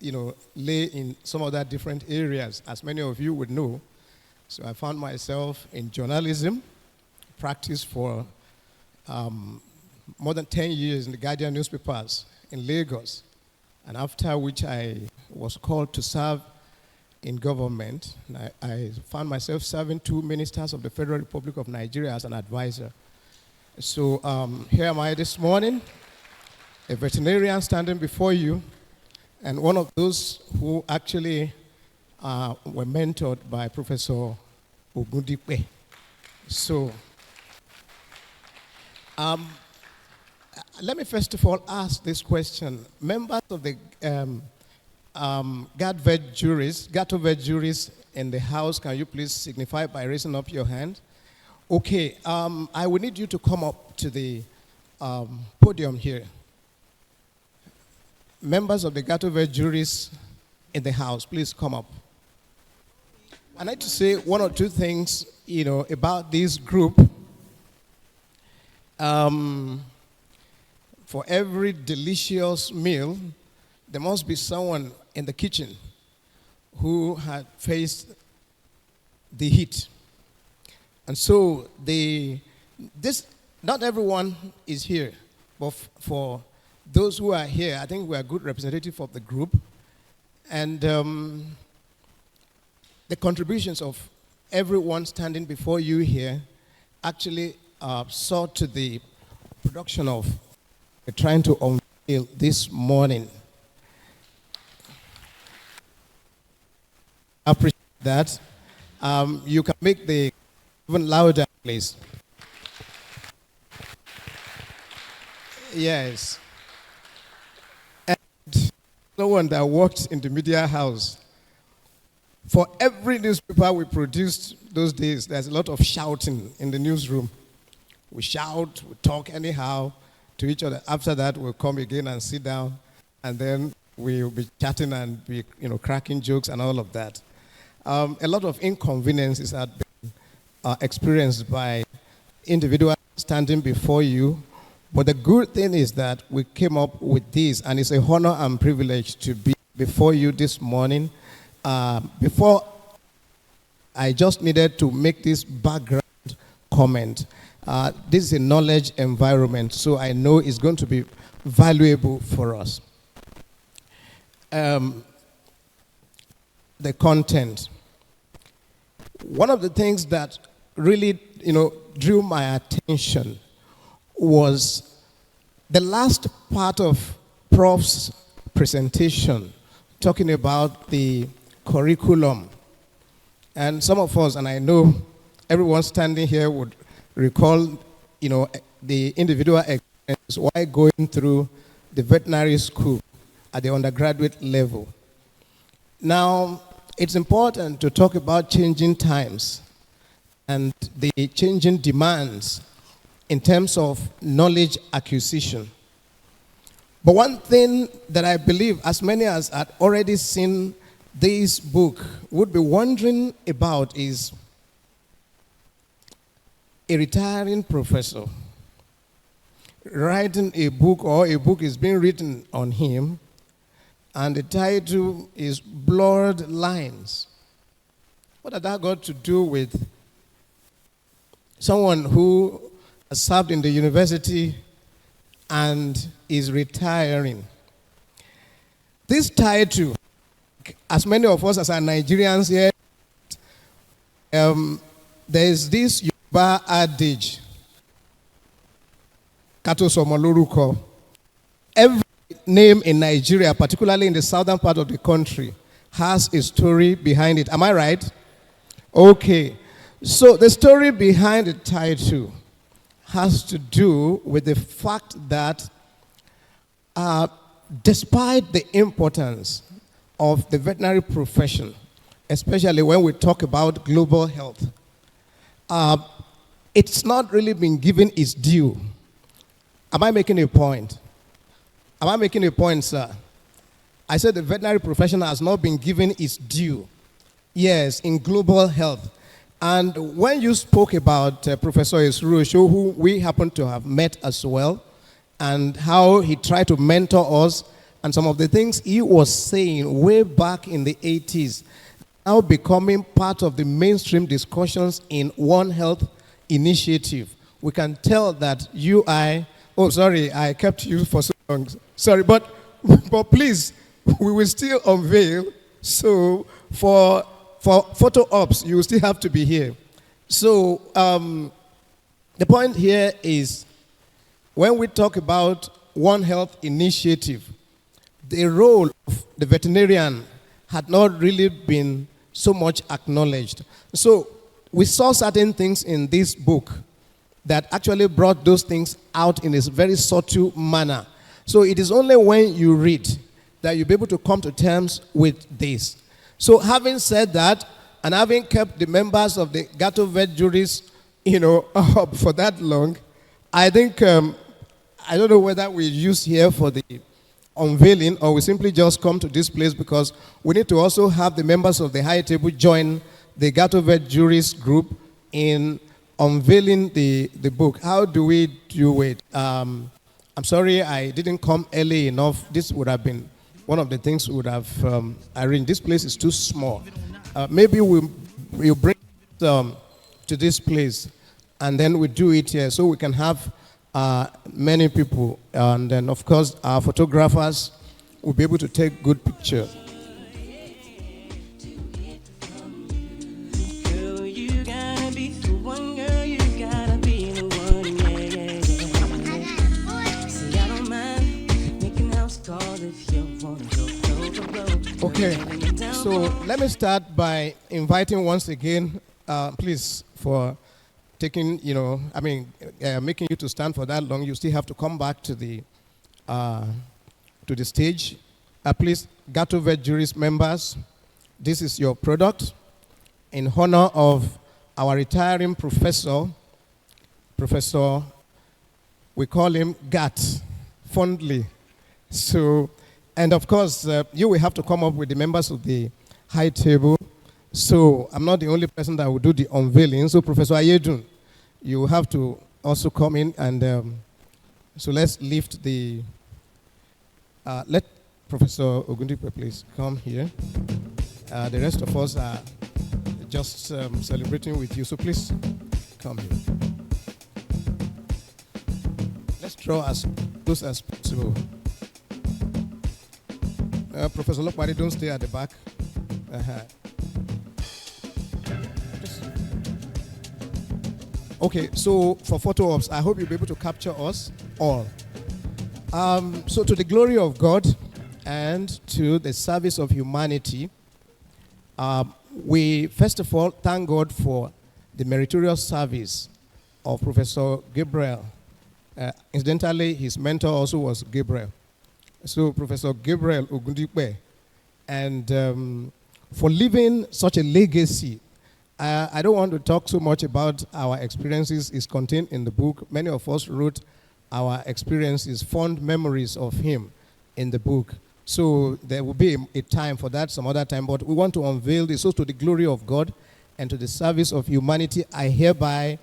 lay in some other different areas, as many of you would know. So I found myself in journalism, practiced for more than 10 years in the Guardian newspapers in Lagos, and after which I was called to serve in government. I found myself serving 2 ministers of the Federal Republic of Nigeria as an advisor. So here am I this morning, a veterinarian standing before you, and one of those who actually were mentored by Professor Ogundipe. So let me first of all ask this question. Members of the G.A.T vet juries in the house, can you please signify by raising up your hand? Okay, I will need you to come up to the podium here. Members of the G.A.T vet juries in the house, please come up. I'd like to say one or two things, about this group. For every delicious meal, there must be someone in the kitchen who had faced the heat. And so not everyone is here, but for those who are here, I think we are good representative of the group. And the contributions of everyone standing before you here actually saw to the production of trying to unveil this morning. I appreciate that. You can make the even louder, please. Yes. And someone that worked in the media house. For every newspaper we produced those days, there's a lot of shouting in the newsroom. We shout, we talk anyhow to each other. After that, we'll come again and sit down, and then we'll be chatting and be, cracking jokes and all of that. A lot of inconveniences had been experienced by individuals standing before you, but the good thing is that we came up with this, and it's a honor and privilege to be before you this morning. Before, I just needed to make this background comment. This is a knowledge environment, so I know it's going to be valuable for us. the content, one of the things that really, drew my attention was the last part of Prof's presentation, talking about the curriculum. And some of us, and I know everyone standing here would recall, the individual experience while going through the veterinary school at the undergraduate level. Now, it's important to talk about changing times and the changing demands in terms of knowledge acquisition. But one thing that I believe, as many as had already seen this book would be wondering about, is a retiring professor writing a book, or a book is being written on him, and the title is Blurred Lines. What has that got to do with someone who has served in the university and is retiring? This title, as many of us as are Nigerians here, there's this Yoruba adage, Kato Somoloruko. Every name in Nigeria, particularly in the southern part of the country, has a story behind it. Am I right? Okay. So the story behind the title has to do with the fact that despite the importance of the veterinary profession, especially when we talk about global health, it's not really been given its due. Am I making a point? Am I making a point, sir? I said the veterinary profession has not been given its due. Yes, in global health. And when you spoke about Professor Esrusho, who we happen to have met as well, and how he tried to mentor us, and some of the things he was saying way back in the 80s, now becoming part of the mainstream discussions in One Health initiative, we can tell that I kept you for so long. Sorry, but please, we will still unveil. So for photo ops, you will still have to be here. So the point here is, when we talk about One Health initiative, the role of the veterinarian had not really been so much acknowledged. So we saw certain things in this book that actually brought those things out in a very subtle manner. So it is only when you read that you'll be able to come to terms with this. So having said that, and having kept the members of the G.A.T vet juries, up for that long, I think, I don't know whether we use here for the unveiling or we simply just come to this place, because we need to also have the members of the high table join the G.A.T vet juries group in unveiling the book. How do we do it? I'm sorry I didn't come early enough. This would have been one of the things we would have arranged. This place is too small. Maybe we'll bring it to this place and then we do it here so we can have many people. And then, of course, our photographers will be able to take good pictures. Okay, so let me start by inviting once again, please, for taking, making you to stand for that long. You still have to come back to the stage. Please, G.A.T vet juries members, this is your product in honor of our retiring professor, we call him G.A.T, fondly. So, and of course, you will have to come up with the members of the high table. So I'm not the only person that will do the unveiling. So Professor Ayedun, you have to also come in, and so let's lift the, let Professor Ogundipe please come here. The rest of us are just celebrating with you. So please come here. Let's draw as close as possible. Professor Lokpari, don't stay at the back. Uh-huh. Okay, so for photo ops, I hope you'll be able to capture us all. So to the glory of God and to the service of humanity, we first of all thank God for the meritorious service of Professor Gabriel. Incidentally, his mentor also was Gabriel. So Professor Gabriel Ogundipe, and for leaving such a legacy. I don't want to talk so much about our experiences. It's contained in the book. Many of us wrote our experiences, fond memories of him in the book. So there will be a time for that some other time, but we want to unveil this. So to the glory of God and to the service of humanity, I hereby,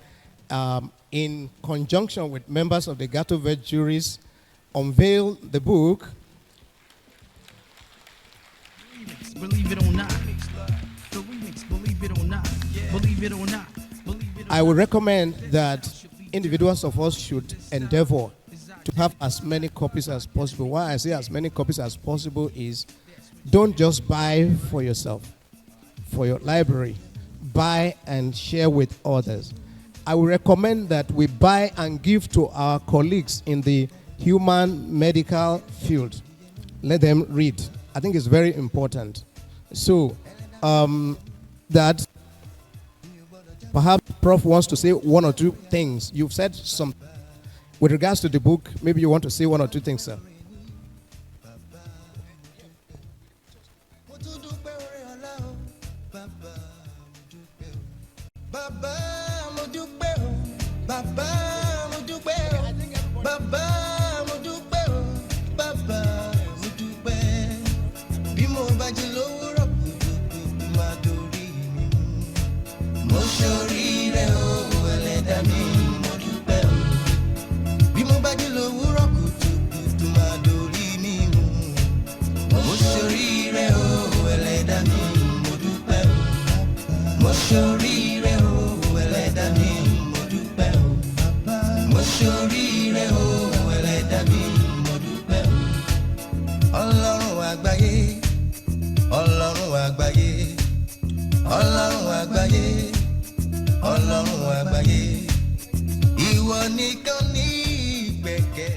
in conjunction with members of the G.A.T vet juries, unveil the book. Believe it or not. The remix, believe it or not. Believe it or not. I would recommend that individuals of us should endeavor to have as many copies as possible. Why I say as many copies as possible is don't just buy for yourself, for your library. Buy and share with others. I would recommend that we buy and give to our colleagues in the human medical field. Let them read. I think it's very important. So that perhaps Prof wants to say one or two things. You've said some with regards to the book. Maybe you want to say one or two things, sir.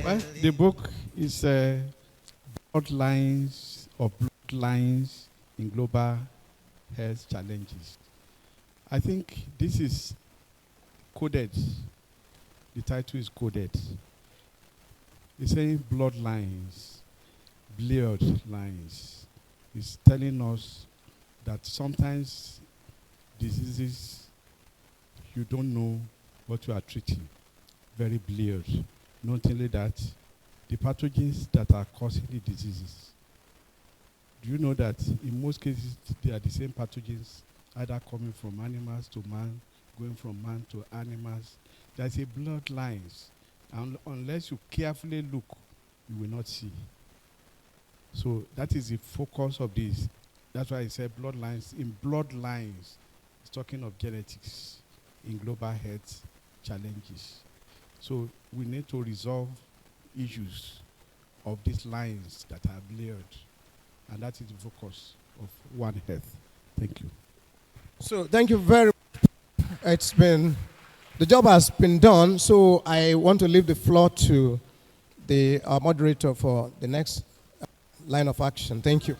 Well, the book is Bloodlines of Bloodlines in Global Health Challenges. I think this is coded. The title is coded. It's saying bloodlines, bloodlines. It's telling us that sometimes diseases, you don't know what you are treating. Very blurred. Not only that, the pathogens that are causing the diseases. Do you know that in most cases they are the same pathogens, either coming from animals to man, going from man to animals? There's a bloodlines. And unless you carefully look, you will not see. So that is the focus of this. That's why I said bloodlines. In bloodlines, it's talking of genetics in global health challenges. So we need to resolve issues of these lines that are blurred. And that is the focus of One Health. Thank you. So thank you very much. The job has been done, so I want to leave the floor to the moderator for the next line of action. Thank you.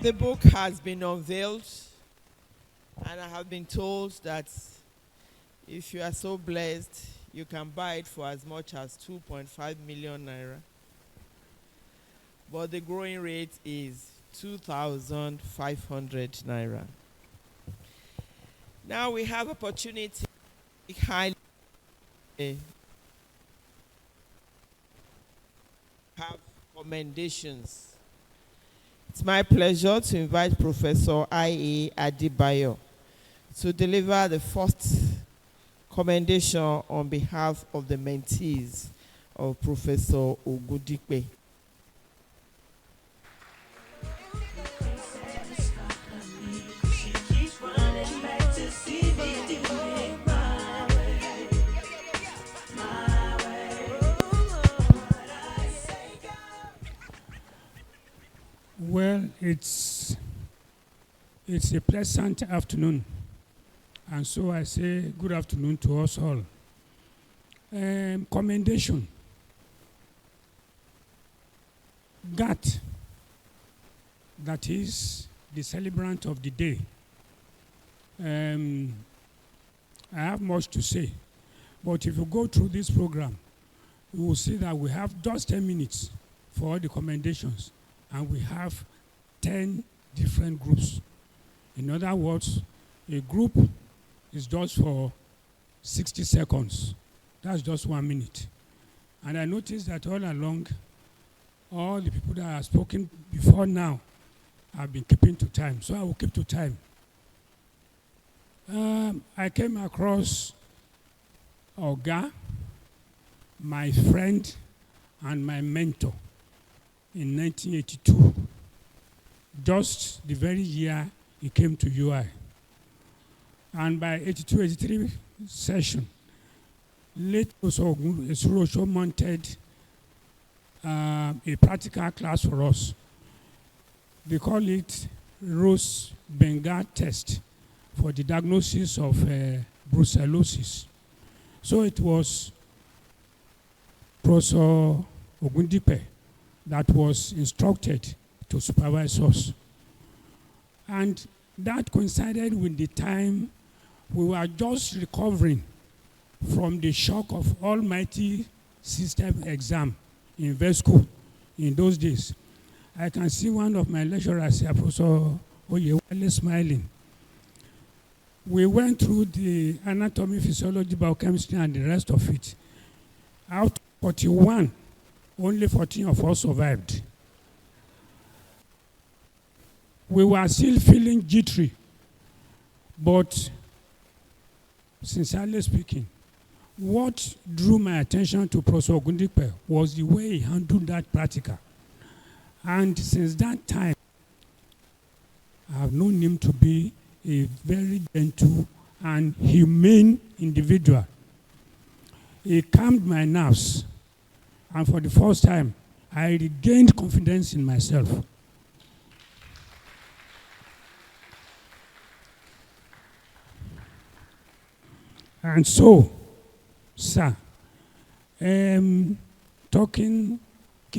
The book has been unveiled, and I have been told that if you are so blessed, you can buy it for as much as 2.5 million naira. But the growing rate is 2,500 naira. Now we have opportunity highly have commendations. It's my pleasure to invite Professor I.A. Adibayo to deliver the first commendation on behalf of the mentees of Professor Ogundipe. It's a pleasant afternoon, and so I say good afternoon to us all. Commendation. G.A.T, that is the celebrant of the day. I have much to say, but if you go through this program, you will see that we have just 10 minutes for all the commendations, and we have 10 different groups. In other words, a group is just for 60 seconds. That's just 1 minute. And I noticed that all along, all the people that have spoken before now have been keeping to time. So I will keep to time. I came across Oga, my friend and my mentor, in 1982, just the very year he came to UI. And by 82-83 session, late Osoro mounted a practical class for us. They call it Rose Bengal test for the diagnosis of brucellosis. So it was Professor Ogundipe that was instructed to supervise us. And that coincided with the time we were just recovering from the shock of almighty system exam in vet school in those days. I can see one of my lecturers here, Professor Oyewale, smiling. We went through the anatomy, physiology, biochemistry, and the rest of it. Out of 41, only 14 of us survived. We were still feeling jittery, but sincerely speaking, what drew my attention to Professor Ogundipe was the way he handled that practical. And since that time, I have known him to be a very gentle and humane individual. He calmed my nerves, and for the first time, I regained confidence in myself. And so, sir, talking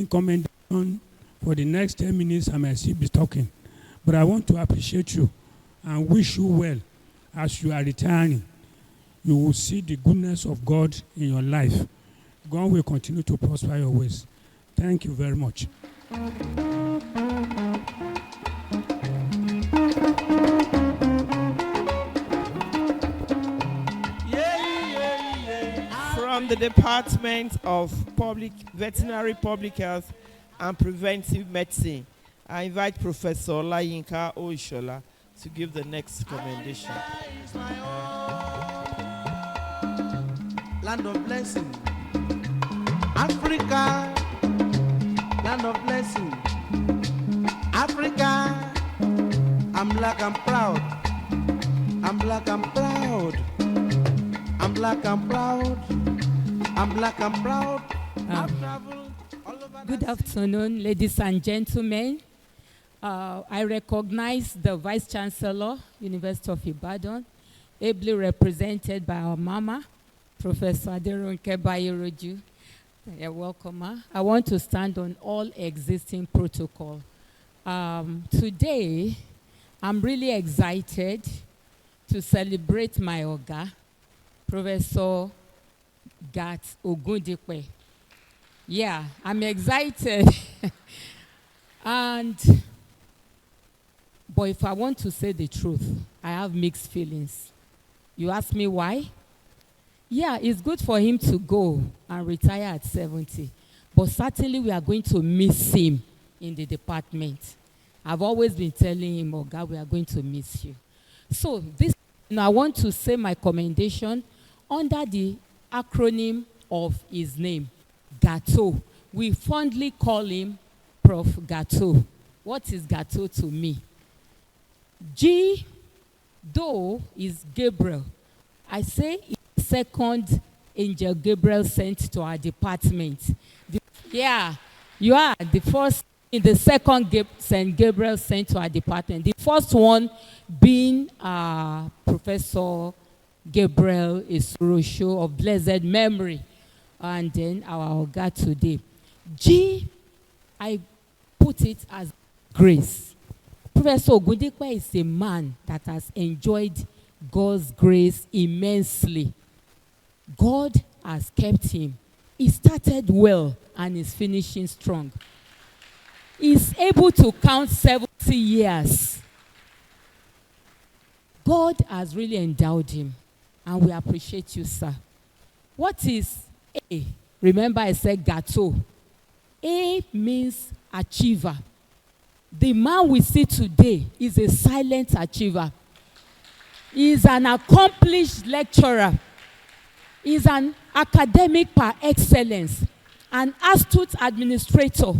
commendation for the next 10 minutes, I might still be talking. But I want to appreciate you and wish you well as you are retiring. You will see the goodness of God in your life. God will continue to prosper your ways. Thank you very much. From the Department of Veterinary Public Health and Preventive Medicine, I invite Professor Olayinka Oishola to give the next commendation. Land of blessing. Africa, land of blessing. Africa, I'm black and proud. I'm black and proud. I'm black and proud. I'm black and proud. I've traveled all over. Good afternoon, ladies and gentlemen. I recognize the Vice Chancellor, University of Ibadan, ably represented by our mama, Professor Aderonke Bayeroju. You're welcome, ma. I want to stand on all existing protocol. Today, I'm really excited to celebrate my Oga, Professor G.A.T. Ogundipe. Yeah, I'm excited. But if I want to say the truth, I have mixed feelings. You ask me why? Yeah, it's good for him to go and retire at 70. But certainly we are going to miss him in the department. I've always been telling him, oh God, we are going to miss you. So I want to say my commendation under the acronym of his name, G.A.T. We fondly call him Prof. G.A.T. What is G.A.T. to me? G, though, is Gabriel. I say it's the second angel Gabriel sent to our department. Yeah, you are. The first in the second St. Gabriel sent to our department. The first one being Professor Gabriel Isurosho of blessed memory, and then our Oga today. G, I put it as grace. Professor Ogundipe is a man that has enjoyed God's grace immensely. God has kept him. He started well and is finishing strong. He's able to count 70 years. God has really endowed him, and we appreciate you, sir. What is A? Remember I said G.A.T. A means achiever. The man we see today is a silent achiever. He is an accomplished lecturer. He is an academic par excellence, an astute administrator.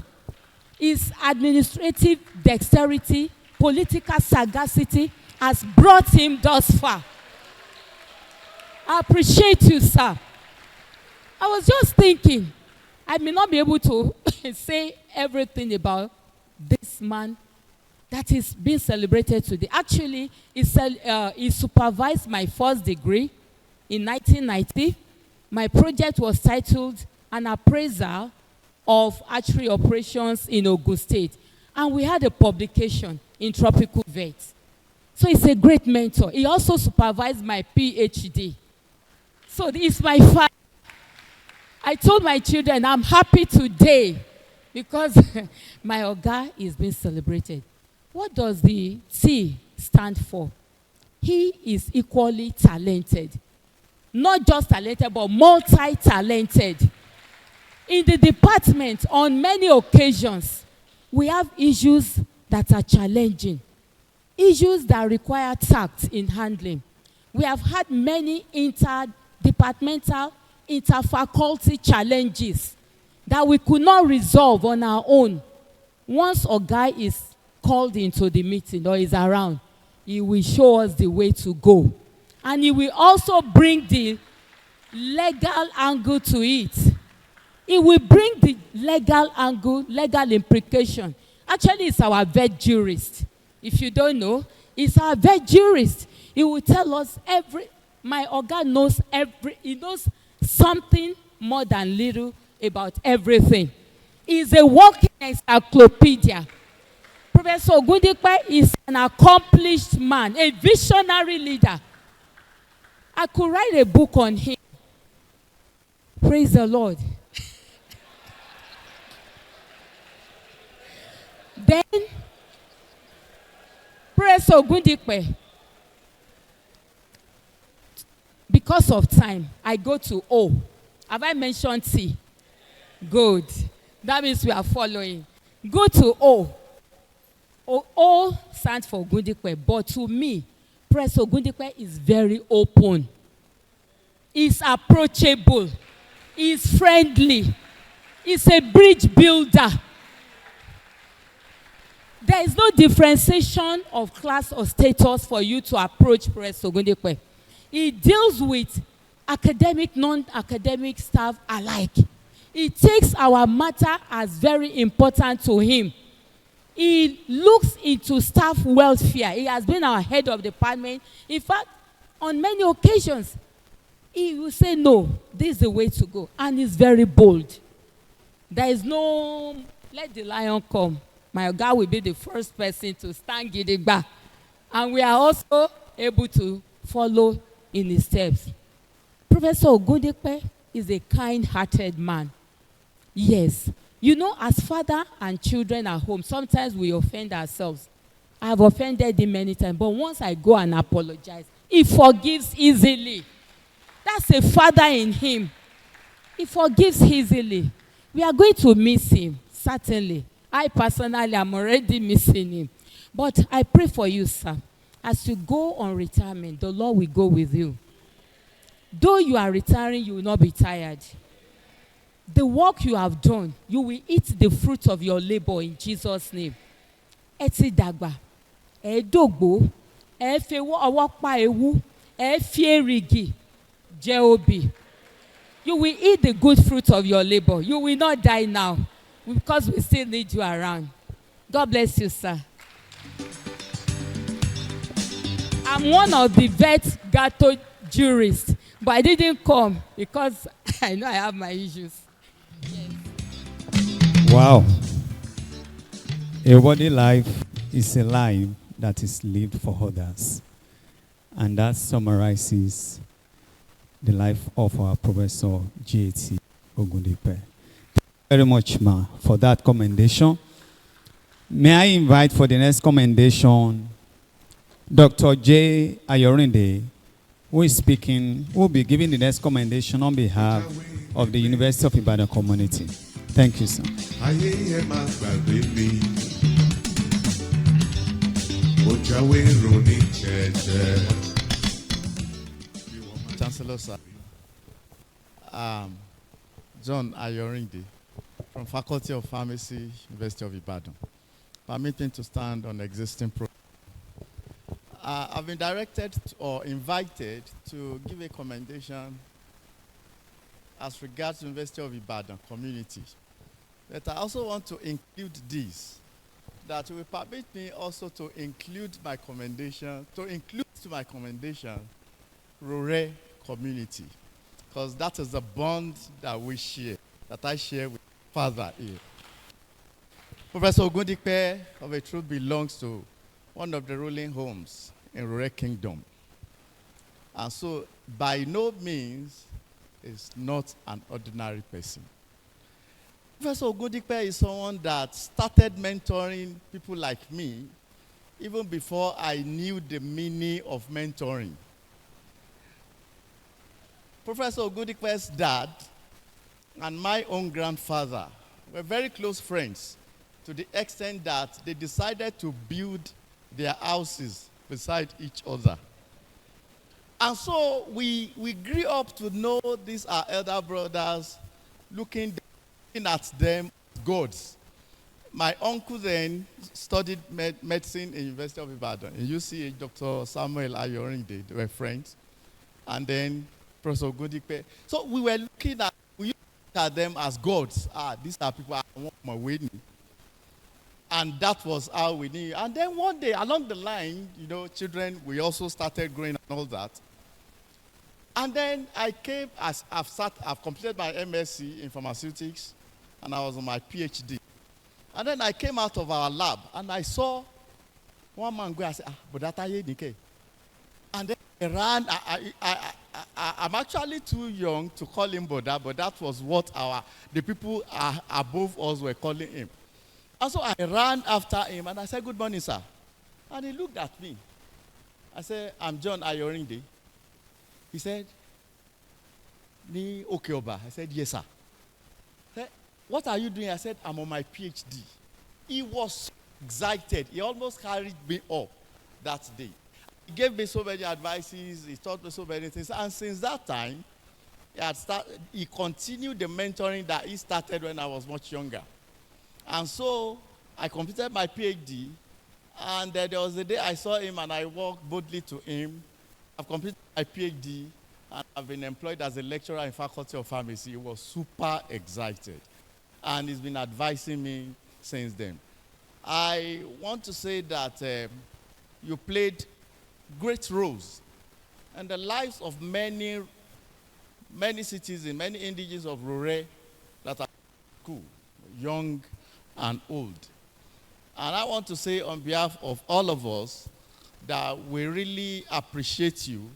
His administrative dexterity, political sagacity has brought him thus far. I appreciate you, sir. I was just thinking, I may not be able to say everything about this man that is being celebrated today. Actually, he supervised my first degree in 1990. My project was titled An Appraisal of Archery Operations in Ogun State. And we had a publication in Tropical Vet. So he's a great mentor. He also supervised my PhD. So he's my father. I told my children, I'm happy today because my Oga is being celebrated. What does the T stand for? He is equally talented. Not just talented, but multi-talented. In the department, on many occasions, we have issues that are challenging, issues that require tact in handling. We have had many interdepartmental, interfaculty challenges that we could not resolve on our own. Once a guy is called into the meeting or is around, he will show us the way to go. And he will also bring the legal angle to it. He will bring the legal angle, legal implication. Actually, it's our vet jurist. If you don't know, it's our vet jurist. He will tell us my Oga knows he knows something more than little about everything. He's a walking encyclopedia. Professor Ogundipe is an accomplished man, a visionary leader. I could write a book on him. Praise the Lord. Then, Professor Ogundipe, because of time, I go to O. Have I mentioned T? Good. That means we are following. Go to O. O stands for Ogundipe, but to me, Professor Ogundipe is very open. He's approachable. He's friendly. He's a bridge builder. There is no differentiation of class or status for you to approach Professor Ogundipe. He deals with academic, non-academic staff alike. He takes our matter as very important to him. He looks into staff welfare. He has been our head of department. In fact, on many occasions, he will say, no, this is the way to go. And he's very bold. There is no, let the lion come. My God will be the first person to stand gidigba. And we are also able to follow in his steps. Professor Ogundipe is a kind-hearted man. Yes. You know, as father and children at home, sometimes we offend ourselves. I have offended him many times, but once I go and apologize, he forgives easily. That's a father in him. He forgives easily. We are going to miss him, certainly. I personally am already missing him. But I pray for you, sir. As you go on retirement, the Lord will go with you. Though you are retiring, you will not be tired. The work you have done, you will eat the fruit of your labor in Jesus' name. Ẹ ti dàgbà, ẹ dògbó, ẹ fi ọwọ́ pa ewu, ẹ fi èrìgì jẹ obì. You will eat the good fruit of your labor. You will not die now because we still need you around. God bless you, sir. I'm one of the G.A.T jurists, but I didn't come because I know I have my issues. Wow. A worthy life is a life that is lived for others. And that summarizes the life of our Professor G.A.T. Ogundipe. Thank you very much, ma, for that commendation. May I invite for the next commendation Dr. J. Ayorinde, who is speaking, who will be giving the next commendation on behalf of the University of Ibadan community. Thank you, sir. Chancellor, sir. John Ayorinde from Faculty of Pharmacy, University of Ibadan. Permit me to stand on existing program. I've been directed or invited to give a commendation as regards to University of Ibadan community. But I also want to include this, that will permit me also to include my commendation, Rore community, because that is the bond that we share, that I share with Father here. Professor Ogundipe of a truth belongs to one of the ruling homes in Rore Kingdom. And so, by no means, is not an ordinary person. Professor Ogundipe is someone that started mentoring people like me even before I knew the meaning of mentoring. Professor Ogundipe's dad and my own grandfather were very close friends to the extent that they decided to build their houses beside each other. And so we grew up to know these are elder brothers, looking at them as gods. My uncle then studied medicine in University of Ibadan. In UCH, Dr. Samuel Ayorinde, they were friends. And then Professor Ogundipe. So we used to look at them as gods. These are people I want my wedding. And that was how we knew. And then one day, along the line, children, we also started growing and all that. And then I came, I've completed my MSc in pharmaceutics, and I was on my PhD. And then I came out of our lab, and I saw one man go and say, but that I Nike. And then I ran, I'm actually too young to call him Boda, but that was what the people above us were calling him. And so I ran after him, and I said, good morning, sir. And he looked at me. I said, I'm John Ayorinde. He said, Ni Okeoba. I said, yes, sir. He said, what are you doing? I said, I'm on my PhD. He was so excited. He almost carried me up that day. He gave me so many advices. He taught me so many things. And since that time, he continued the mentoring that he started when I was much younger. And so I completed my PhD. And there was a day I saw him and I walked boldly to him. I've completed my PhD and I've been employed as a lecturer in Faculty of Pharmacy. He was super excited. And he's been advising me since then. I want to say that you played great roles in the lives of many citizens, many indigenous of Rore that are cool, young and old. And I want to say on behalf of all of us that we really appreciate you,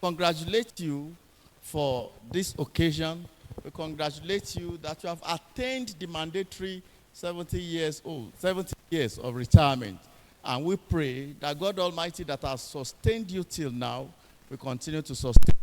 congratulate you for this occasion. We congratulate you that you have attained the mandatory 70 years of retirement. And we pray that God Almighty that has sustained you till now will continue to sustain.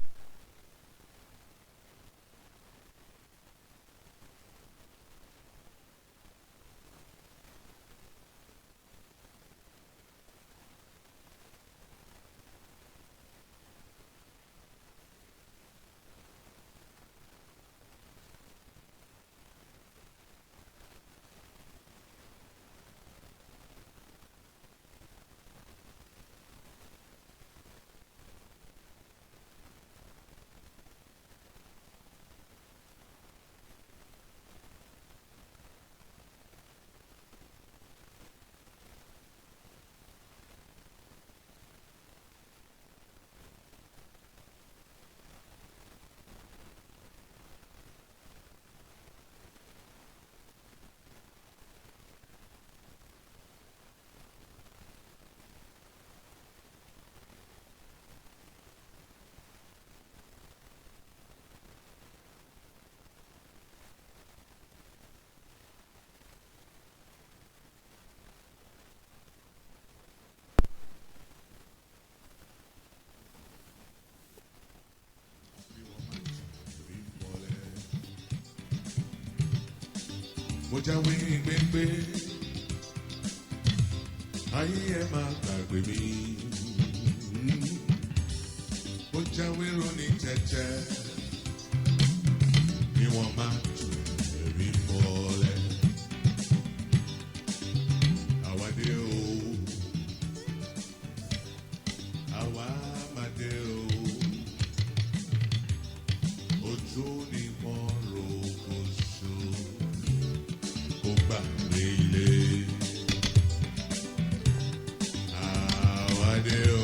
jáwé gbégbé ayé ẹ máa gbàgbé mi mo jáwé ronú jẹ́jẹ́ ni wọ́n máa tù ẹ̀rí mọ́lẹ̀ àwádé o àwa máa dé o ojú ni mo rò kó so kó gbà mí lé.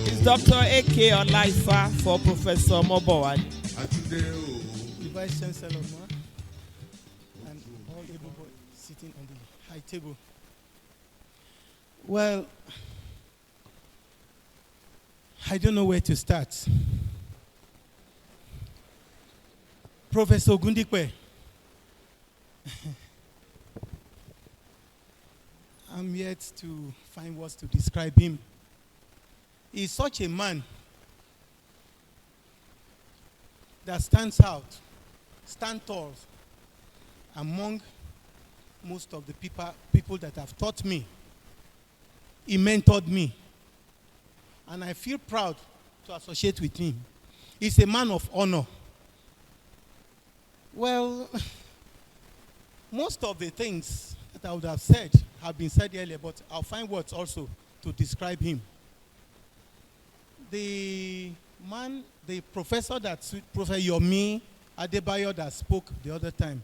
It's Dr. A.K. Olaifa for Professor Mobowad. The Vice Chancellor and all able boys sitting on the high table. Well, I don't know where to start. Professor Ogundipe. I'm yet to find words to describe him. He's such a man that stands out, stands tall among most of the people that have taught me. He mentored me. And I feel proud to associate with him. He's a man of honor. Well, most of the things that I would have said have been said earlier, but I'll find words also to describe him. The man, the professor Professor Yomi Adebayo that spoke the other time,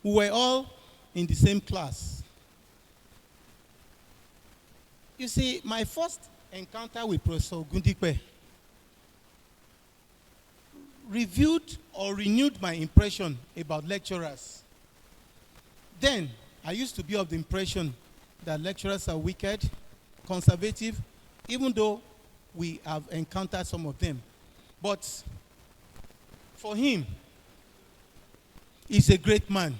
we were all in the same class. You see, my first encounter with Professor Ogundipe reviewed or renewed my impression about lecturers. Then, I used to be of the impression that lecturers are wicked, conservative, even though we have encountered some of them. But for him, he's a great man.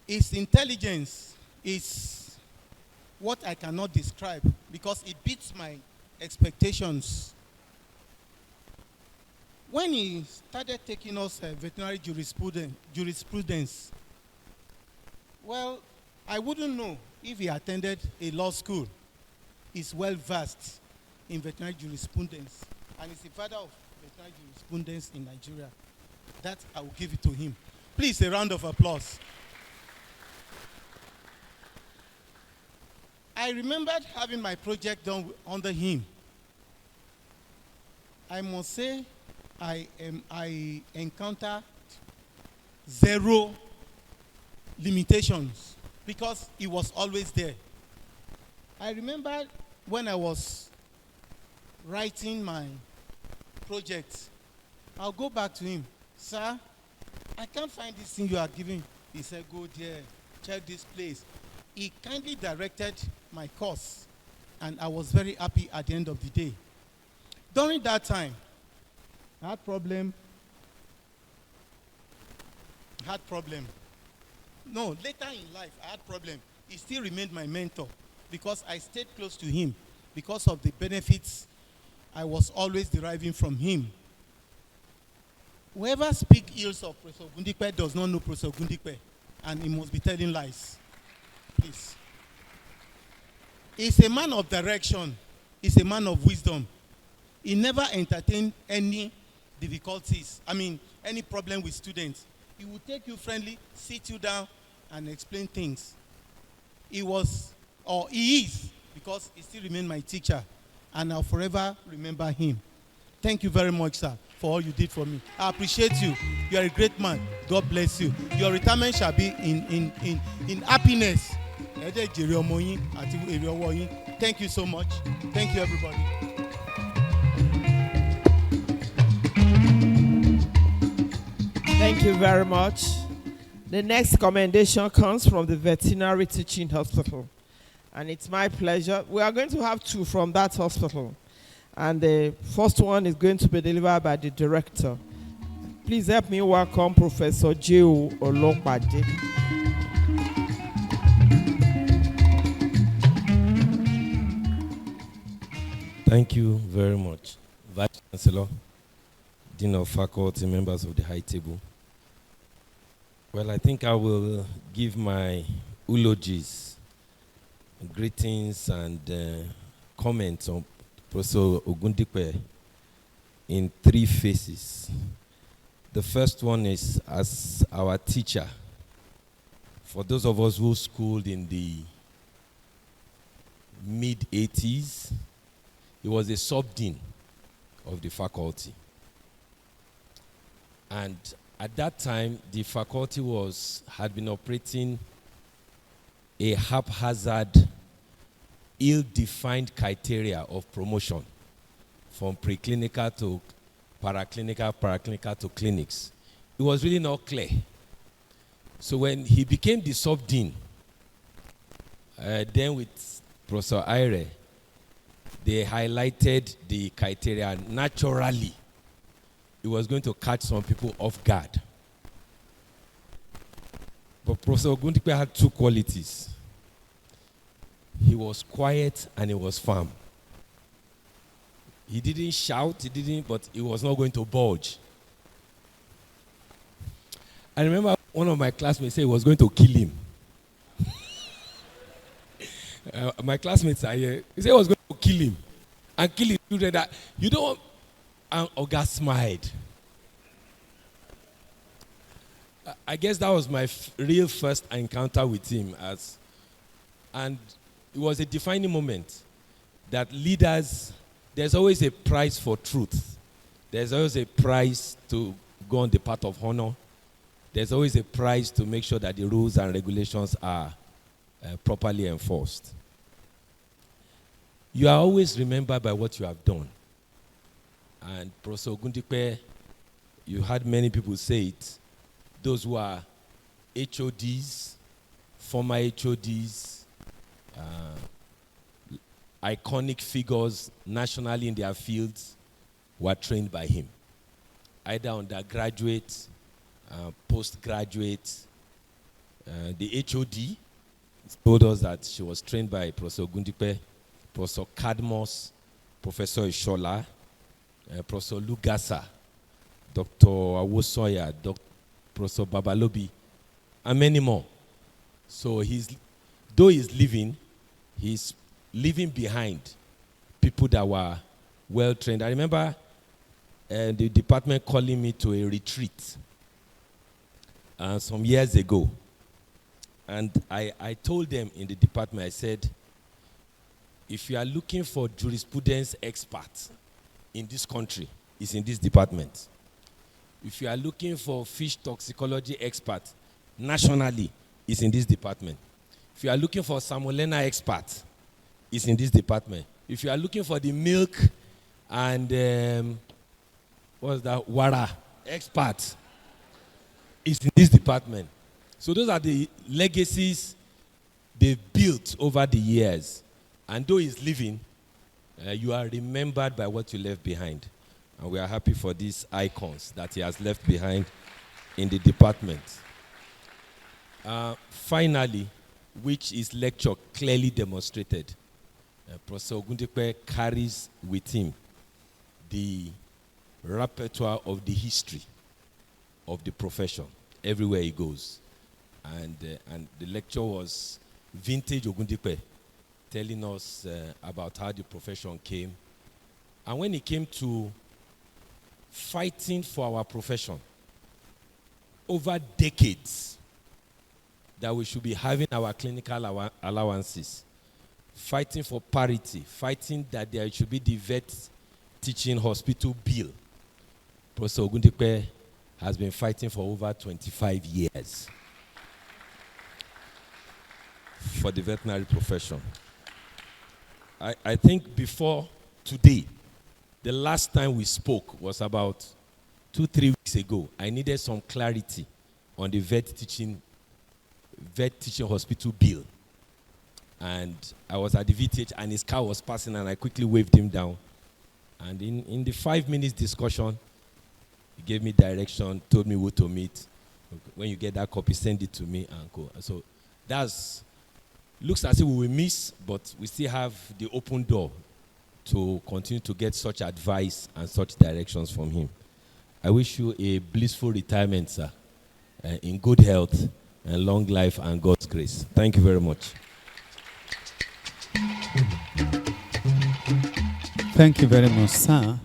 His intelligence is what I cannot describe because it beats my expectations. When he started taking us veterinary jurisprudence, well, I wouldn't know if he attended a law school. Is well versed in veterinary jurisprudence and is the father of veterinary jurisprudence in Nigeria. That I will give it to him. Please, a round of applause. I remembered having my project done under him. I must say I encountered zero limitations because he was always there. I remember when I was writing my project, I'll go back to him. Sir, I can't find this thing you are giving. He said, go there, check this place. He kindly directed my course, and I was very happy at the end of the day. During that time, I had problem. No, later in life, I had problem. He still remained my mentor because I stayed close to him because of the benefits I was always deriving from him. Whoever speaks ills of Professor Ogundipe does not know Professor Ogundipe, and he must be telling lies. Please. He's a man of direction. He's a man of wisdom. He never entertained any difficulties. Any problem with students. He would take you friendly, sit you down, and explain things. He is, because he still remains my teacher, and I'll forever remember him. Thank you very much, sir, for all you did for me. I appreciate you. You are a great man. God bless you. Your retirement shall be in happiness. Thank you so much. Thank you, everybody. Thank you very much. The next commendation comes from the Veterinary Teaching Hospital. And it's my pleasure. We are going to have two from that hospital. And the first one is going to be delivered by the director. Please help me welcome Professor J.O. Olopade. Thank you very much, Vice Chancellor, Dean of Faculty, members of the High Table, Well, I think I will give my eulogies, greetings, and comments on Professor Ogundipe in 3 phases. The first one is as our teacher. For those of us who schooled in the mid-80s, he was a sub-dean of the faculty. And at that time, the faculty had been operating a haphazard, ill-defined criteria of promotion from preclinical to paraclinical to clinics. It was really not clear. So when he became the sub-dean, then with Professor Aire, they highlighted the criteria. Naturally, it was going to catch some people off guard. But Professor Ogundipe had 2 qualities. He was quiet and he was firm. He didn't shout, but he was not going to budge. I remember one of my classmates said he was going to kill him. My classmates are here. He said he was going to kill him and kill his children. That you don't. And Oga smiled. I guess that was my real first encounter with him, and it was a defining moment. That leaders, there's always a price for truth. There's always a price to go on the path of honor. There's always a price to make sure that the rules and regulations are properly enforced. You are always remembered by what you have done. And Professor Ogundipe, you had many people say it, those who are HODs, former HODs, iconic figures nationally in their fields were trained by him. Either undergraduate, postgraduate. The HOD told us that she was trained by Professor Ogundipe, Professor Cadmus, Professor Ishola, Professor Lugasa, Dr. Awosoya, Professor Babalobi, and many more. So though he's leaving behind people that were well trained. I remember the department calling me to a retreat some years ago. And I told them in the department, I said, if you are looking for jurisprudence experts in this country, it's in this department. If you are looking for fish toxicology experts nationally, it's in this department. If you are looking for salmonella experts, it's in this department. If you are looking for the milk and wara experts, it's in this department. So those are the legacies they've built over the years. And though he's leaving, you are remembered by what you left behind. And we are happy for these icons that he has left behind in the department. Finally, which his lecture clearly demonstrated, Professor Ogundipe carries with him the repertoire of the history of the profession everywhere he goes. And the lecture was Vintage Ogundipe, telling us about how the profession came. And when it came to fighting for our profession, over decades, that we should be having our clinical allowances, fighting for parity, fighting that there should be the vet teaching hospital bill. Professor Ogundipe has been fighting for over 25 years for the veterinary profession. I think before today, the last time we spoke was about 2-3 weeks ago. I needed some clarity on the vet teaching hospital bill. And I was at the VTH and his car was passing and I quickly waved him down. And in the 5 minutes discussion, he gave me direction, told me who to meet. When you get that copy, send it to me and go. So looks as if we will miss, but we still have the open door to continue to get such advice and such directions from him. I wish you a blissful retirement, sir. in good health and long life and God's grace. Thank you very much. Thank you very much, sir.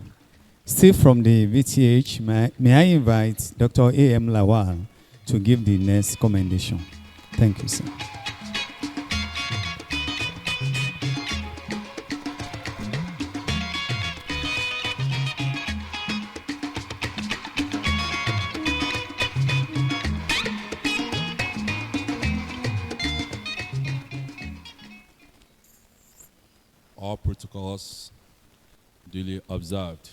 Still from the VTH, may I invite Dr. A.M. Lawal to give the next commendation. Thank you, sir. All protocols duly observed.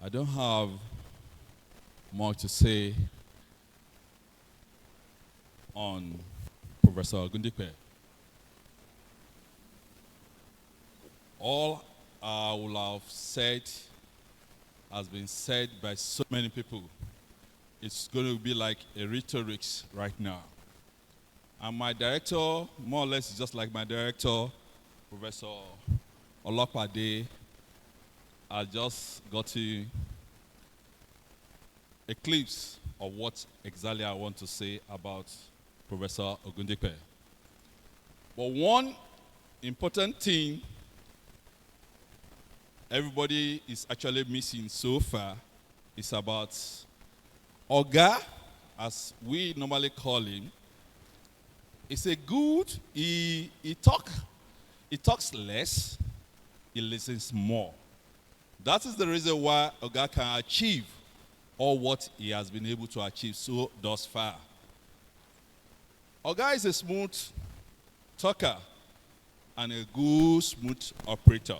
I don't have much to say on Professor Ogundipe. All I will have said has been said by so many people. It's going to be like a rhetorics right now. And my director, more or less, is just like my director, Professor Olopade. I just got a glimpse of what exactly I want to say about Professor Ogundipe. But one important thing everybody is actually missing so far is about Oga, as we normally call him. It's a good, he talks less, he listens more. That is the reason why Oga can achieve all what he has been able to achieve so thus far. Oga is a smooth talker and a good smooth operator.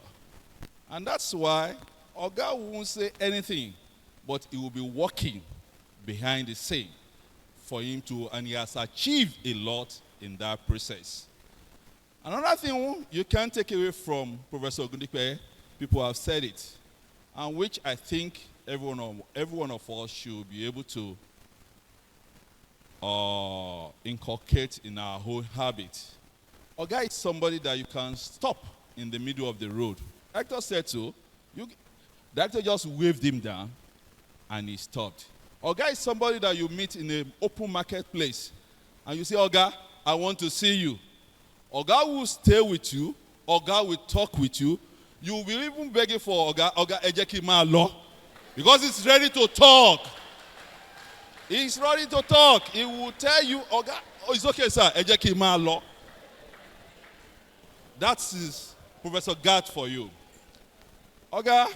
And that's why Oga won't say anything, but he will be working behind the scene for him to, and he has achieved a lot in that process. Another thing you can't take away from Professor Ogundipe, people have said it, and which I think every one of us should be able to inculcate in our whole habit. Oga is somebody that you can stop in the middle of the road. Director said so. Director just waved him down, and he stopped. Oga is somebody that you meet in an open marketplace, and you say, Oga, I want to see you. Oga will stay with you. Oga will talk with you. You will be even begging for Oga Ejeki Malo, because he's ready to talk. He's ready to talk. He will tell you, Oga, oh, it's okay, sir, Ejeki Malo. That's Professor G.A.T for you. Oga,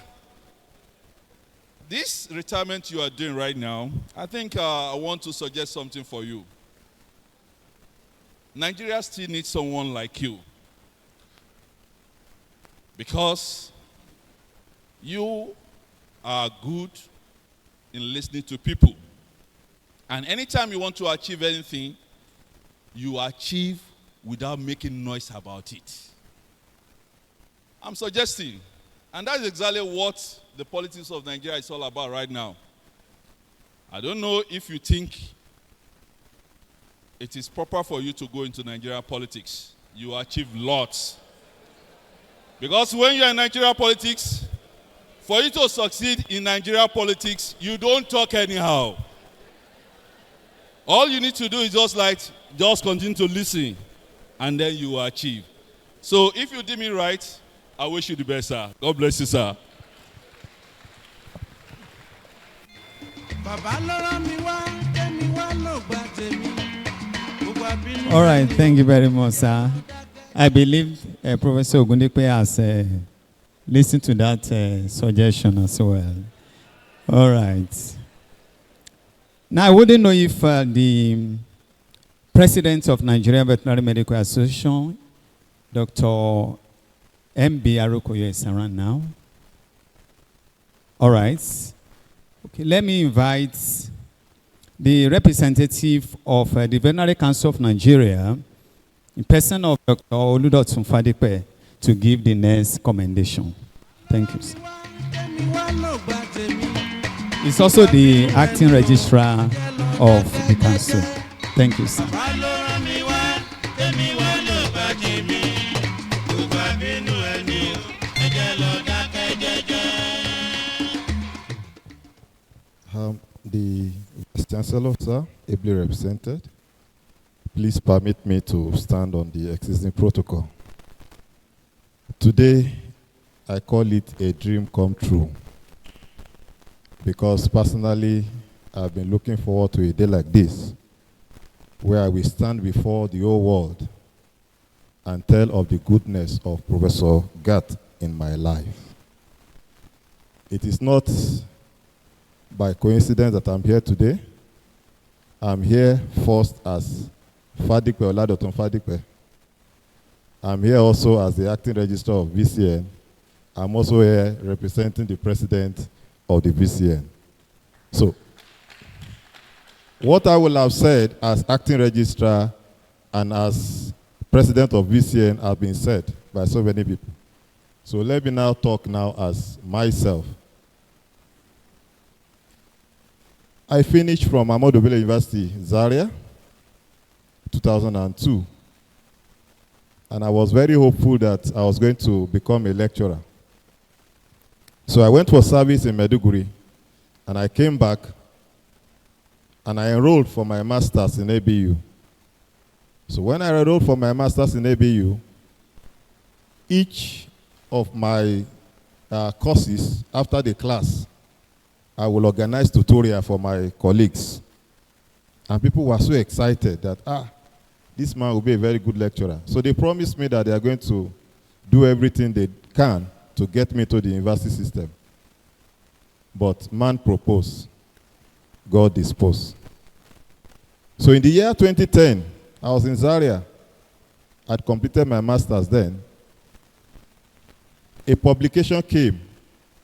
this retirement you are doing right now, I think I want to suggest something for you. Nigeria still needs someone like you, because you are good in listening to people. And anytime you want to achieve anything, you achieve without making noise about it. I'm suggesting, and that's exactly what the politics of Nigeria is all about right now. I don't know if you think it is proper for you to go into Nigeria politics. You achieve lots. Because when you're in Nigeria politics, for you to succeed in Nigeria politics, you don't talk anyhow. All you need to do is just continue to listen, and then you will achieve. So if you did me right, I wish you the best, sir. God bless you, sir. All right, thank you very much, sir. I believe Professor Ogundipe has listened to that suggestion as well. All right. Now, I wouldn't know if the president of Nigeria Veterinary Medical Association, Dr. M.B. Arokoyo, is around now. All right. Okay, let me invite the representative of the Veterinary Council of Nigeria, in person of Dr. Oludotun Fadipe, to give the next commendation. Thank you, sir. He's also the acting registrar of the council. Thank you, sir. The Chancellor, sir, ably represented. Please permit me to stand on the existing protocol. Today, I call it a dream come true because personally, I've been looking forward to a day like this where I will stand before the whole world and tell of the goodness of Professor G.A.T in my life. It is not by coincidence that I'm here today. I'm here first as Fadipe Oladoton Fadipe. I'm here also as the acting registrar of VCN. I'm also here representing the president of the VCN. So, what I will have said as acting registrar and as president of VCN has been said by so many people. So let me now talk now as myself. I finished from Ahmadu Bello University, Zaria, 2002. And I was very hopeful that I was going to become a lecturer. So I went for service in Maiduguri, and I came back, and I enrolled for my master's in ABU. So when I enrolled for my master's in ABU, each of my courses after the class, I will organize tutorial for my colleagues. And people were so excited that, this man will be a very good lecturer. So they promised me that they are going to do everything they can to get me to the university system. But man proposed, God disposed. So in the year 2010, I was in Zaria. I'd completed my master's then. A publication came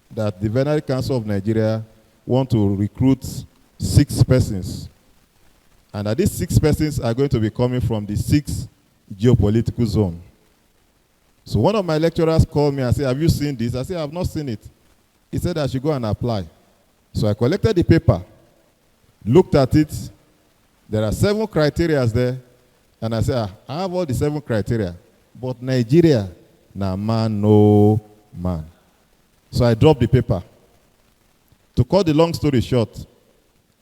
that the Veterinary Council of Nigeria want to recruit 6 persons. And that these 6 persons are going to be coming from the 6 geopolitical zone. So one of my lecturers called me and said, have you seen this? I said, I have not seen it. He said I should go and apply. So I collected the paper, looked at it. There are 7 criteria there. And I said, I have all the 7 criteria. But Nigeria, na man, no man. So I dropped the paper. To cut the long story short,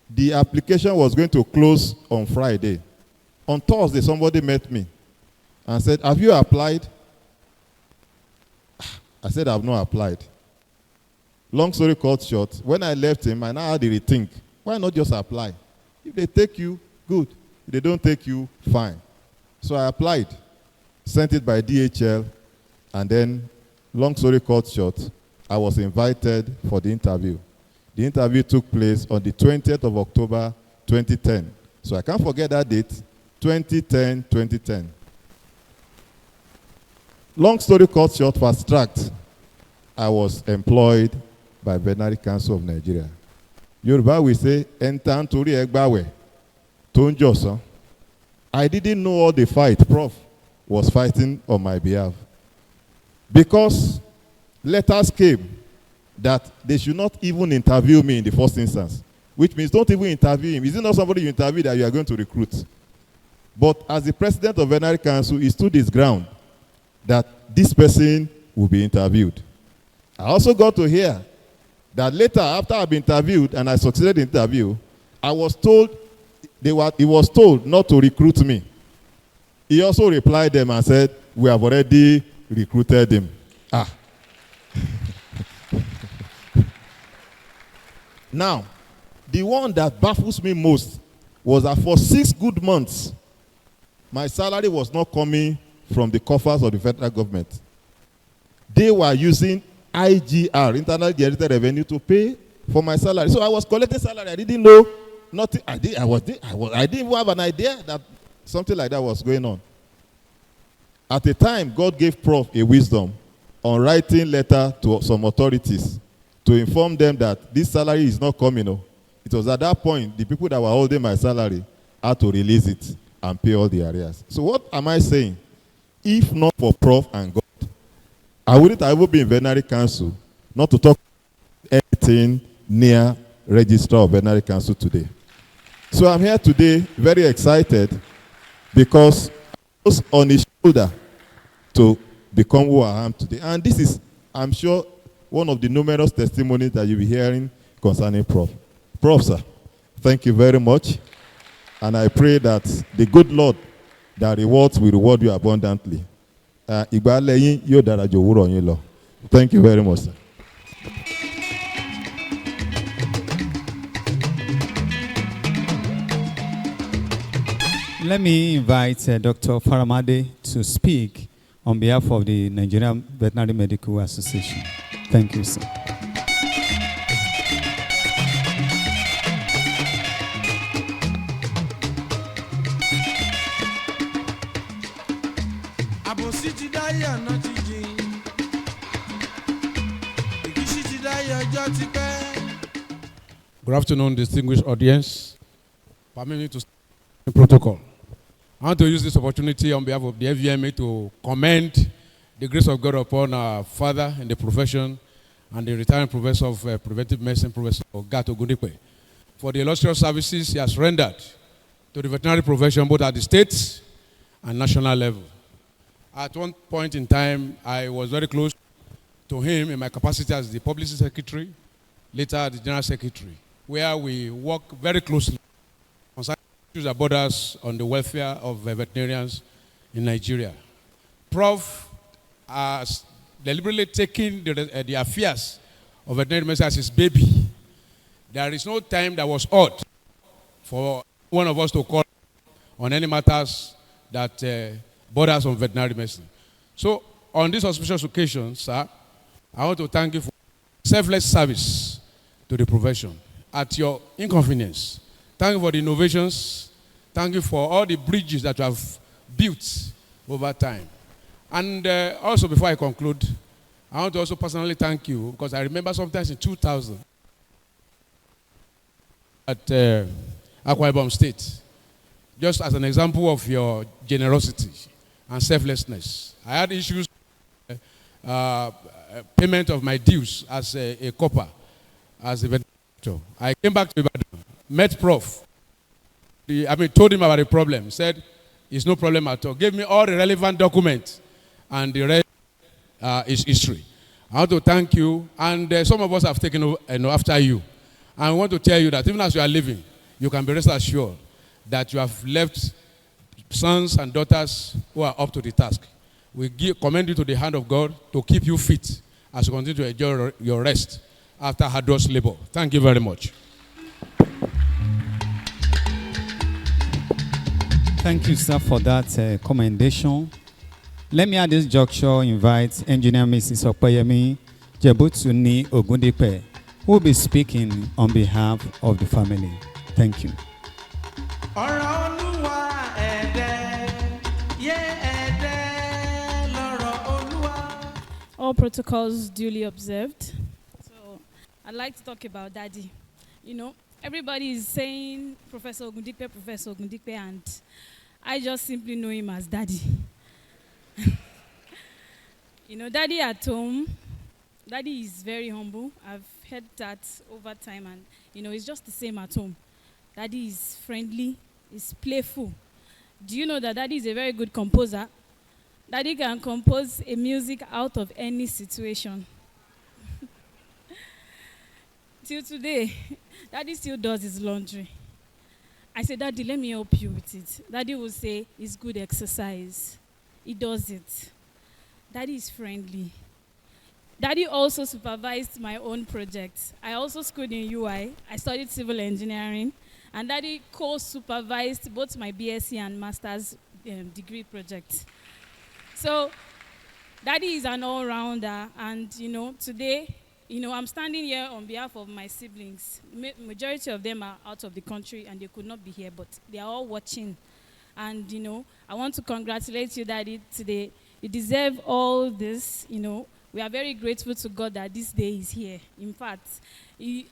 the application was going to close on Friday. On Thursday, somebody met me and said, have you applied? I said, I have not applied. Long story cut short, when I left him, I now had to rethink. Why not just apply? If they take you, good. If they don't take you, fine. So I applied, sent it by DHL, and then, long story cut short, I was invited for the interview. The interview took place on the 20th of October, 2010. So I can't forget that date, 2010. Long story cut short, fast tracked, I was employed by Veterinary Council of Nigeria. Yoruba will say, "Entan tori egbawe, tonjosan." I didn't know all the fight Prof was fighting on my behalf. Because letters came that they should not even interview me in the first instance, which means don't even interview him. Is it not somebody you interview that you are going to recruit? But as the president of Veterinary Council, he stood his ground that this person will be interviewed. I also got to hear that later, after I've been interviewed and I succeeded in the interview, I was told, he was told not to recruit me. He also replied them and said, we have already recruited him. Now, the one that baffles me most was that for 6 good months, my salary was not coming from the coffers of the federal government. They were using IGR, Internal Generated Revenue, to pay for my salary. So I was collecting salary. I didn't know nothing. I didn't even have an idea that something like that was going on. At the time, God gave Prof a wisdom on writing letter to some authorities to inform them that this salary is not coming. It was at that point, the people that were holding my salary had to release it and pay all the arrears. So what am I saying? If not for Prof and God, I wouldn't have ever been in Veterinary Council, not to talk anything near Registrar of Veterinary Council today. So I'm here today very excited because I was on his shoulder to become who I am today. And this is, I'm sure, one of the numerous testimonies that you'll be hearing concerning Prof. Prof, sir, Thank you very much. And I pray that the good Lord that rewards will reward you abundantly. Ìgbà lẹ́yìn yóò dára jù òwúrọ̀ yín lọ. Thank you very much, sir. Let me invite Dr. Faramade to speak on behalf of the Nigerian Veterinary Medical Association. Thank you, sir. Good afternoon, distinguished audience. Permit me to start the protocol. I want to use this opportunity on behalf of the FVMA to commend the grace of God upon our father in the profession and the retiring professor of preventive medicine, Professor G.A.T. Ogundipe, for the illustrious services he has rendered to the veterinary profession both at the state and national level. At one point in time, I was very close to him in my capacity as the publicity secretary, later the general secretary, where we work very closely on issues that borders on the welfare of veterinarians in Nigeria. Prof has deliberately taken the affairs of veterinary medicine as his baby. There is no time that was odd for one of us to call on any matters that borders on veterinary medicine. So on this auspicious occasion, sir, I want to thank you for selfless service to the profession at your inconvenience. Thank you for the innovations. Thank you for all the bridges that you have built over time. And also, before I conclude, I want to also personally thank you because I remember sometimes in 2000 at Akwa Ibom State, just as an example of your generosity and selflessness. I had issues, payment of my dues as a copper, as a veterinary. I came back to Ibadan, met Prof. Told him about the problem. Said, it's no problem at all. Gave me all the relevant documents, and the rest is history. I want to thank you, and some of us have taken over, after you. And I want to tell you that even as you are living, you can be rest assured that you have left sons and daughters who are up to the task. We commend you to the hand of God to keep you fit as you continue to enjoy your rest after arduous labor. Thank you very much. Thank you, sir, for that commendation. Let me at this juncture invite Engineer Mrs. Opeyemi Jebutuni Ogundipe, who will be speaking on behalf of the family. Thank you. All protocols duly observed. So I'd like to talk about Daddy. You know, everybody is saying Professor Ogundipe, and I just simply know him as Daddy. You know, Daddy at home, Daddy is very humble. I've heard that over time, and you know, it's just the same at home. Daddy is friendly, is playful. Do you know that Daddy is a very good composer? Daddy can compose a music out of any situation. Till today, Daddy still does his laundry. I say, Daddy, let me help you with it. Daddy will say, it's good exercise. He does it. Daddy is friendly. Daddy also supervised my own projects. I also schooled in UI. I studied civil engineering. And Daddy co-supervised both my BSc and master's degree projects. So, Daddy is an all-rounder. And, you know, today, you know, I'm standing here on behalf of my siblings. Majority of them are out of the country and they could not be here, but they are all watching. And, you know, I want to congratulate you, Daddy, today. You deserve all this, you know. We are very grateful to God that this day is here. In fact,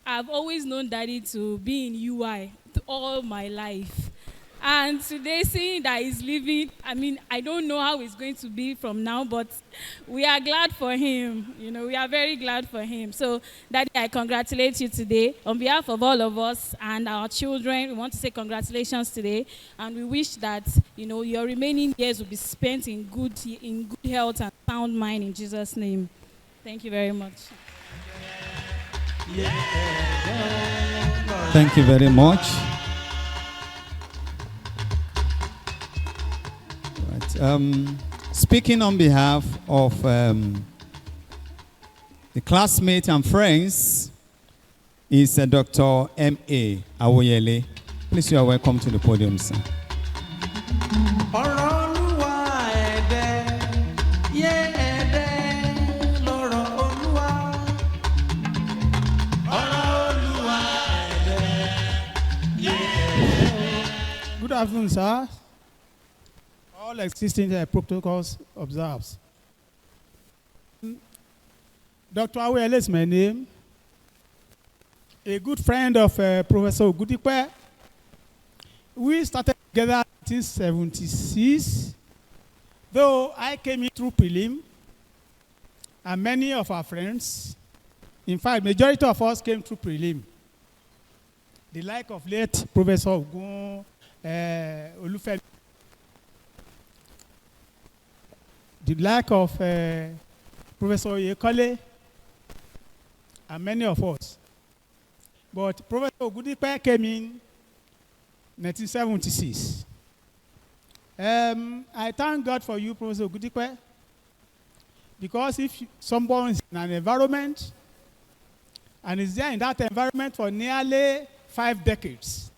I've always known Daddy to be in UI all my life. And today, seeing that he's leaving, I mean, I don't know how it's going to be from now, but we are glad for him. You know, we are very glad for him. So, Daddy, I congratulate you today. On behalf of all of us and our children, we want to say congratulations today. And we wish that, you know, your remaining years will be spent in good health and sound mind in Jesus' name. Thank you very much. Yeah. Thank you very much. Right. Speaking on behalf of the classmates and friends is Dr. M.A. Awoyele. Please, you are welcome to the podium, sir. Good afternoon, sir. All existing protocols observed. Dr. Awele is my name. A good friend of Professor Ogundipe. We started together in 1976, though I came in through prelim, and many of our friends, in fact, majority of us came through prelim. The like of late Professor Ogun, Olufemi, the like of Professor Yekole, and many of us. But Professor Ogundipe came in 1976. I thank God for you, Professor Ogundipe, because if someone is in an environment and is there in that environment for nearly 5 decades,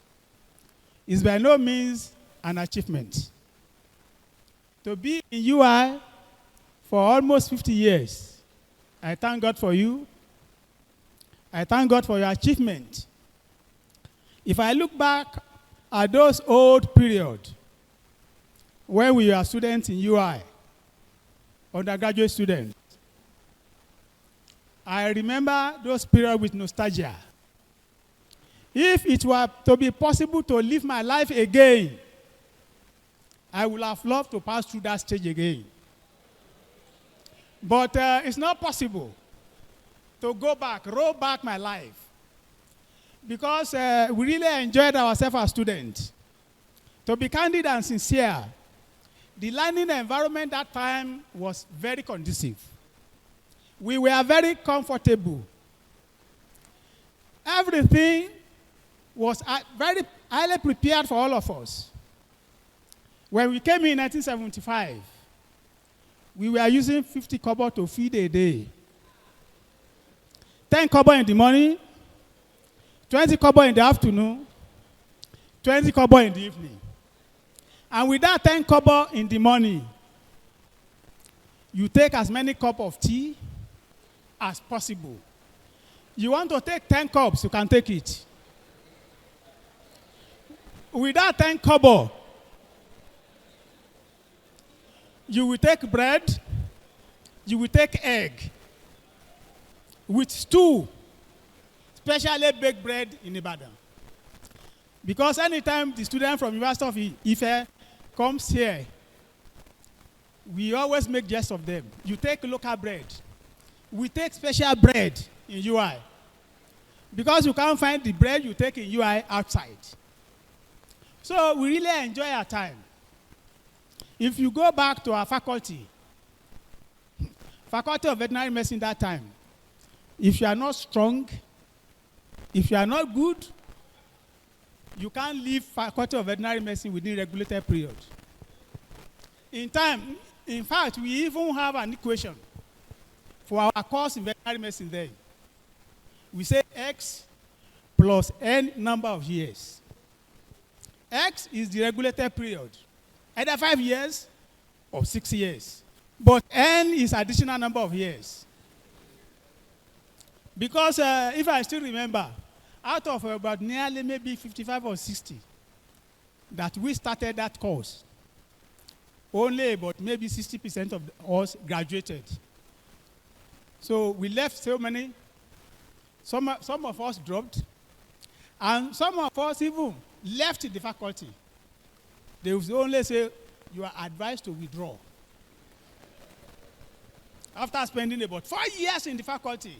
is by no means an achievement. To be in UI for almost 50 years, I thank God for you. I thank God for your achievement. If I look back at those old periods when we were students in UI, undergraduate students, I remember those periods with nostalgia. If it were to be possible to live my life again, I would have loved to pass through that stage again. But it's not possible to go back, roll back my life. Because we really enjoyed ourselves as students. To be candid and sincere, the learning environment that time was very conducive. We were very comfortable. Everything was very highly prepared for all of us. When we came in 1975, we were using 50 kobo to feed a day. 10 kobo in the morning, 20 kobo in the afternoon, 20 kobo in the evening. And with that 10 kobo in the morning, you take as many cups of tea as possible. You want to take 10 cups, you can take it. With that 10 kobo, you will take bread, you will take egg, with stew, specially baked bread in Ibadan. Because anytime the student from University of Ife comes here, we always make jest of them. You take local bread. We take special bread in UI. Because you can't find the bread you take in UI outside. So we really enjoy our time. If you go back to our faculty of veterinary medicine that time, if you are not strong, if you are not good, you can't leave faculty of veterinary medicine within regulated period. In fact, we even have an equation for our course in veterinary medicine there. We say X plus N number of years. X is the regulated period, either 5 years or 6 years. But N is additional number of years. Because if I still remember, out of about nearly maybe 55 or 60 that we started that course, only about maybe 60% of us graduated. So we left so many. Some of us dropped, and some of us even left the faculty. They would only say, you are advised to withdraw. After spending about 4 years in the faculty,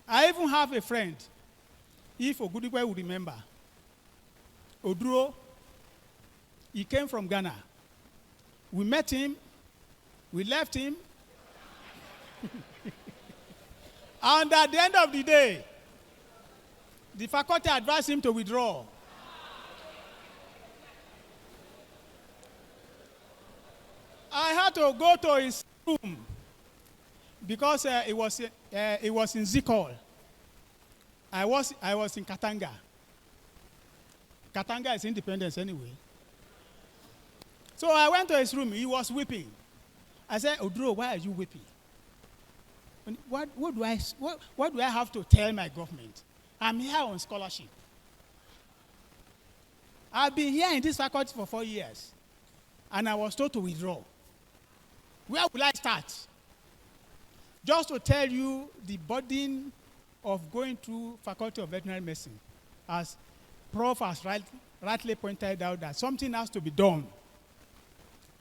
I even have a friend, if Ogundipe would remember, Oduro, he came from Ghana. We met him, we left him, and at the end of the day, The faculty advised him to withdraw. I had to go to his room because it was in Zikol. I was in Katanga. Katanga is independence anyway. So I went to his room. He was weeping. I said, Odro, why are you weeping? And what do I have to tell my government? I'm here on scholarship. I've been here in this faculty for 4 years, and I was told to withdraw. Where will I start? Just to tell you the burden of going through Faculty of Veterinary Medicine, as Prof has rightly pointed out that something has to be done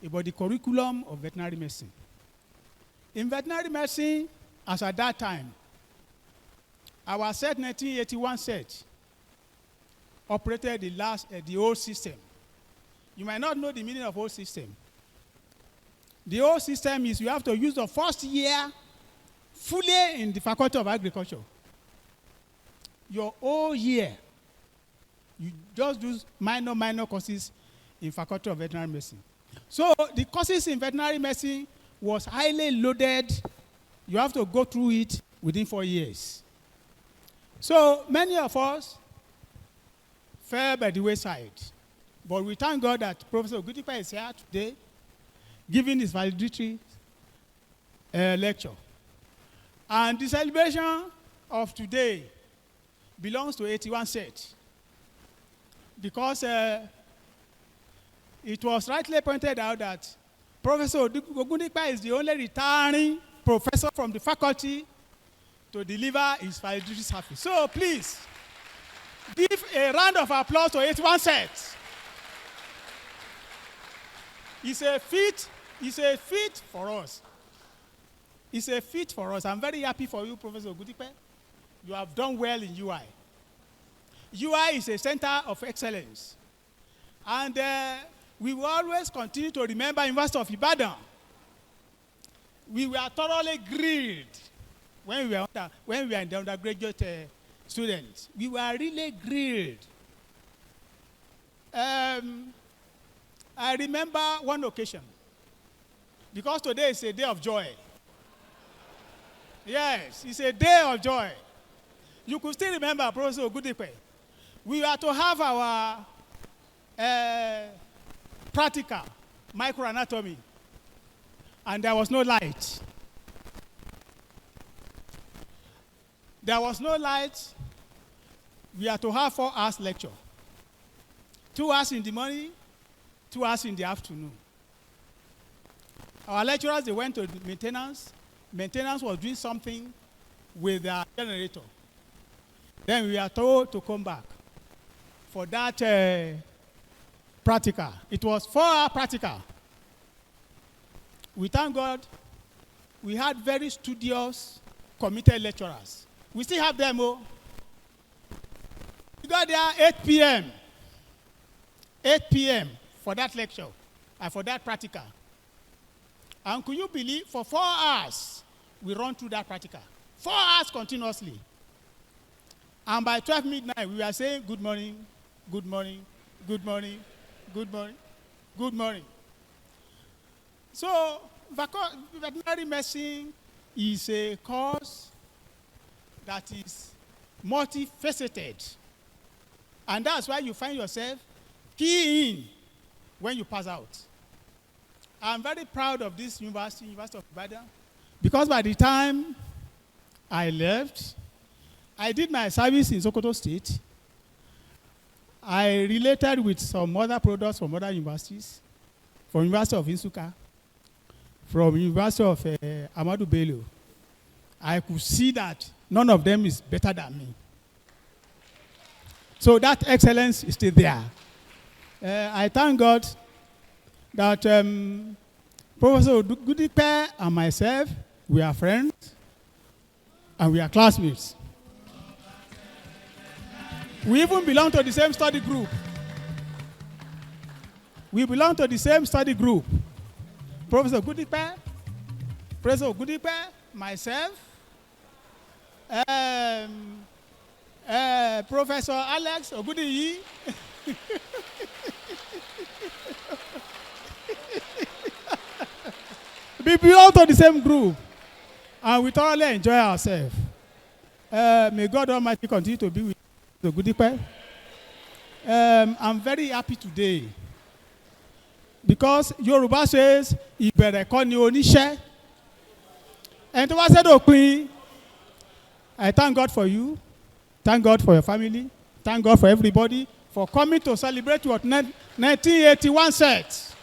about the curriculum of veterinary medicine. In veterinary medicine, as at that time, our set 1981 set operated the old system. You might not know the meaning of old system. The old system is you have to use the first year fully in the Faculty of Agriculture. Your whole year, you just do minor courses in Faculty of Veterinary Medicine. So the courses in veterinary medicine was highly loaded. You have to go through it within 4 years. So many of us fell by the wayside. But we thank God that Professor Ogundipe is here today, giving his valedictory lecture. And the celebration of today belongs to 81 set. Because it was rightly pointed out that Professor Ogundipe is the only retiring professor from the faculty to deliver his valedictory service. So please, give a round of applause to 81 set. It's a feat for us. It's a feat for us. I'm very happy for you, Professor Ogundipe. You have done well in UI. UI is a center of excellence. And we will always continue to remember University of Ibadan. We were thoroughly grilled when we were in the undergraduate students. We were really grilled. I remember one occasion, because today is a day of joy. Yes, it's a day of joy. You could still remember Professor Ogundipe. We were to have our practical microanatomy, and there was no light. There was no light. We are to have 4 hours lecture. 2 hours in the morning, 2 hours in the afternoon. Our lecturers, they went to the maintenance. Maintenance was doing something with the generator. Then we are told to come back for that practical. It was 4-hour practical. We thank God we had very studious, committed lecturers. We still have them. Oh. We got there 8 p.m. 8 p.m. for that lecture and for that practical. And could you believe, for 4 hours, we run through that practical. 4 hours continuously. And by 12 midnight, we were saying, good morning, good morning, good morning, good morning, good morning. So, veterinary medicine is a course that is multifaceted. And that's why you find yourself keying when you pass out. I'm very proud of this university, University of Ibadan, because by the time I left, I did my service in Sokoto State. I related with some other products from other universities, from University of Insuka, from University of Ahmadu Bello. I could see that none of them is better than me. So that excellence is still there. I thank God that Professor Ogundipe and myself, we are friends and we are classmates. We even belong to the same study group. We belong to the same study group. Professor Ogundipe, myself, Professor Alex Ogundipe. We belong to the same group, and we thoroughly enjoy ourselves. May God Almighty continue to be with Ogundipe. I'm very happy today because Yoruba says, "Ìbẹ̀rẹ̀ kọ́ ni oníṣẹ́." And to say dópin, I thank God for you, thank God for your family, thank God for everybody for coming to celebrate what 1981 set.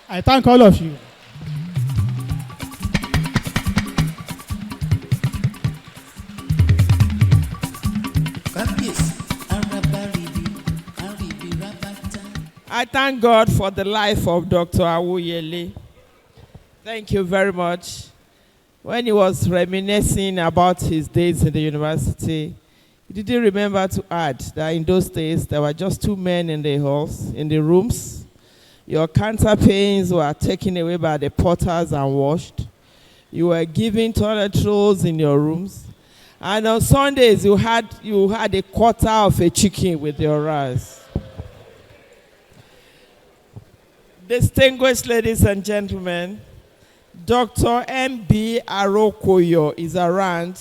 I thank all of you. I thank God for the life of Dr. Awuyele. Thank you very much. When he was reminiscing about his days in the university, he didn't remember to add that in those days there were just 2 men in the halls, in the rooms. Your counter pains were taken away by the porters and washed. You were given toilet rolls in your rooms. And on Sundays, you had a quarter of a chicken with your rice. Distinguished ladies and gentlemen, Dr. M.B. Arokoyo is around.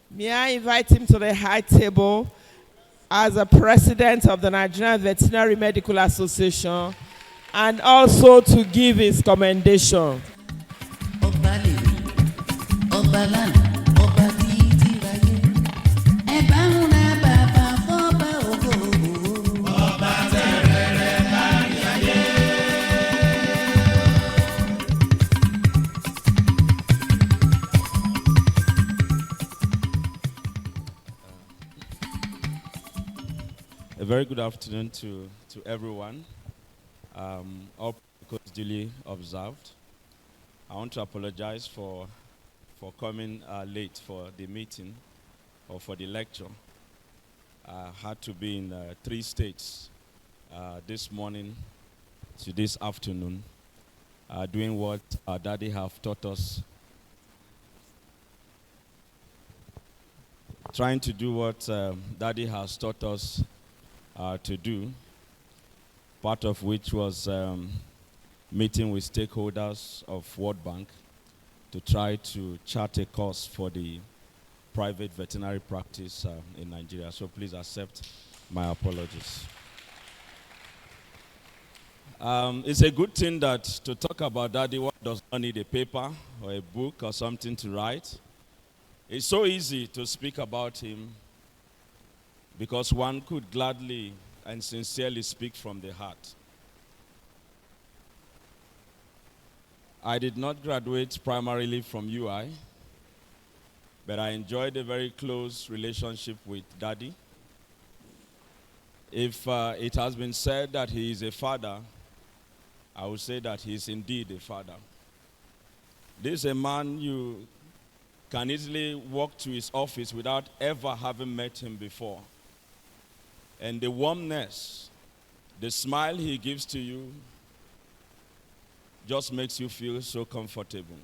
May I invite him to the high table as a president of the Nigerian Veterinary Medical Association and also to give his commendation. A very good afternoon to everyone. All protocols duly observed. I want to apologize for coming late for the meeting or for the lecture. I had to be in 3 states this morning to this afternoon, doing what our daddy have taught us. Trying to do what daddy has taught us to do, part of which was meeting with stakeholders of World Bank to try to chart a course for the private veterinary practice in Nigeria. So please accept my apologies. It's a good thing that to talk about daddy, one does not need a paper or a book or something to write. It's so easy to speak about him because one could gladly and sincerely speak from the heart. I did not graduate primarily from UI, but I enjoyed a very close relationship with Daddy. If it has been said that he is a father, I would say that he is indeed a father. This is a man you can easily walk to his office without ever having met him before. And the warmness, the smile he gives to you just makes you feel so comfortable.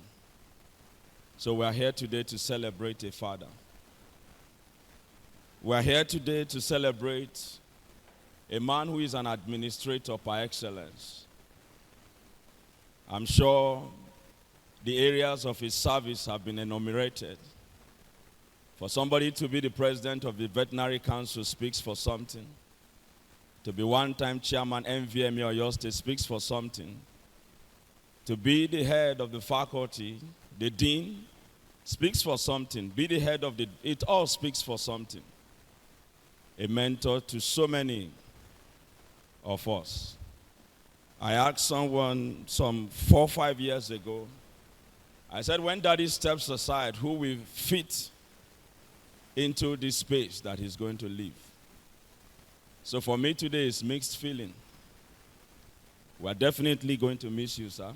So we are here today to celebrate a father. We are here today to celebrate a man who is an administrator par excellence. I'm sure the areas of his service have been enumerated. For somebody to be the president of the Veterinary Council speaks for something. To be one-time chairman MVME or your state speaks for something. To be the head of the faculty, the dean, speaks for something. Be the head of it all speaks for something. A mentor to so many of us. I asked someone some 4 or 5 years ago, I said, when Daddy steps aside, who will fit into this space that he's going to live? So for me today, it's mixed feeling. We're definitely going to miss you, sir.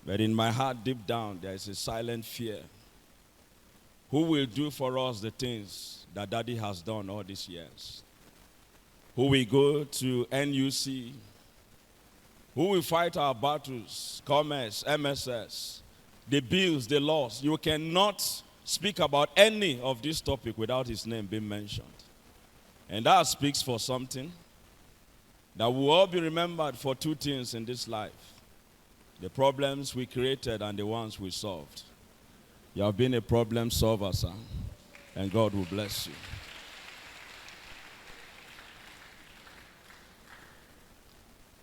But in my heart, deep down, there is a silent fear. Who will do for us the things that Daddy has done all these years? Who will go to NUC? Who will fight our battles, commerce, MSS, the bills, the laws? You cannot speak about any of this topic without his name being mentioned. And that speaks for something, that we'll all be remembered for two things in this life: the problems we created and the ones we solved. You have been a problem solver, sir, and God will bless you.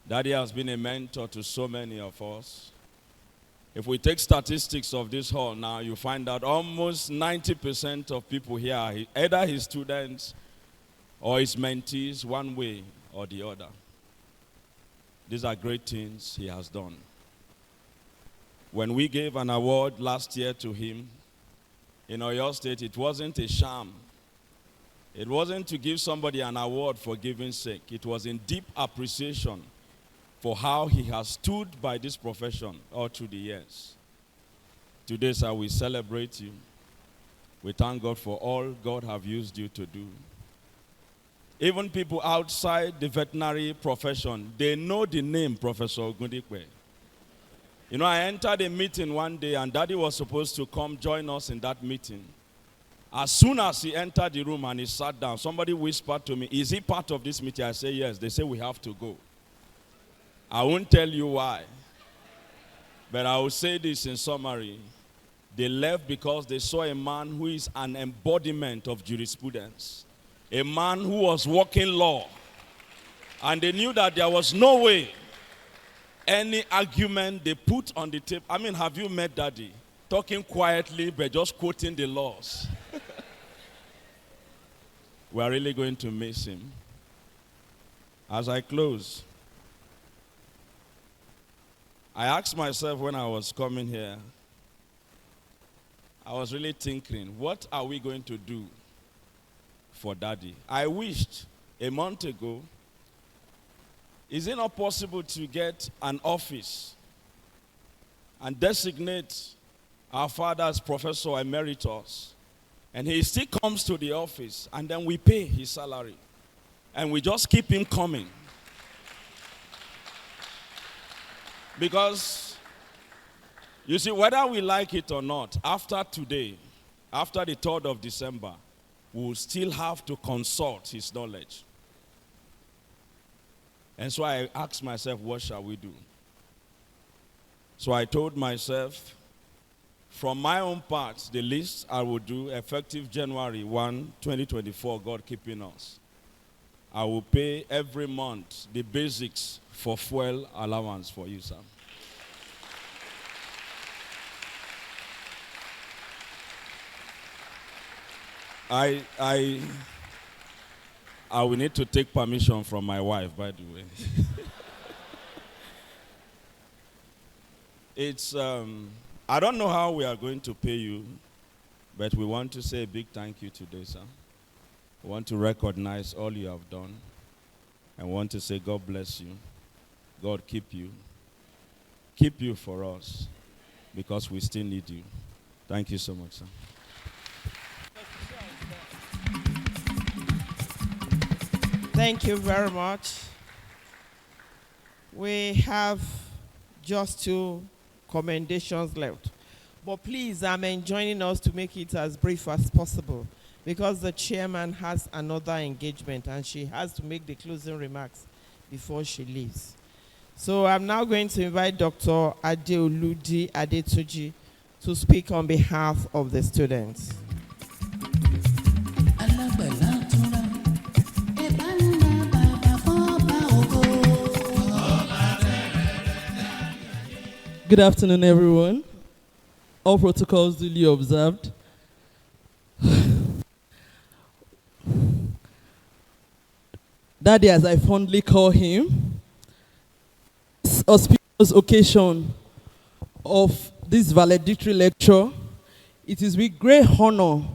Daddy has been a mentor to so many of us. If we take statistics of this hall now, you find that almost 90% of people here are either his students or his mentees, one way or the other. These are great things he has done. When we gave an award last year to him in Oyo State, it wasn't a sham. It wasn't to give somebody an award for giving's sake. It was in deep appreciation for how he has stood by this profession all through the years. Today, sir, we celebrate you. We thank God for all God have used you to do. Even people outside the veterinary profession, they know the name Professor Ogundipe. You know, I entered a meeting one day, and Daddy was supposed to come join us in that meeting. As soon as he entered the room and he sat down, somebody whispered to me, "Is he part of this meeting?" I say, "Yes." They say, "We have to go." I won't tell you why, but I will say this in summary. They left because they saw a man who is an embodiment of jurisprudence, a man who was walking law, and they knew that there was no way any argument they put on the table. I mean, have you met Daddy? Talking quietly, but just quoting the laws. We are really going to miss him. As I close, I asked myself when I was coming here, I was really thinking, what are we going to do for Daddy? I wished a month ago, is it not possible to get an office and designate our father as Professor Emeritus, and he still comes to the office, and then we pay his salary, and we just keep him coming? Because, you see, whether we like it or not, after today, after the 3rd of December, we will still have to consult his knowledge. And so I asked myself, what shall we do? So I told myself, from my own part, the least I will do, effective January 1, 2024, God keeping us, I will pay every month the basics for fuel allowance for you, sir. I will need to take permission from my wife, by the way. It's, I don't know how we are going to pay you, but we want to say a big thank you today, sir. We want to recognize all you have done, and want to say God bless you. God keep you. Keep you for us, because we still need you. Thank you so much, sir. Thank you very much. We have just 2 commendations left. But please, joining us to make it as brief as possible, because the chairman has another engagement and she has to make the closing remarks before she leaves. So I'm now going to invite Dr. Adeoludi Adetuji to speak on behalf of the students. Good afternoon, everyone. All protocols duly observed. Daddy, as I fondly call him, this auspicious occasion of this valedictory lecture, it is with great honor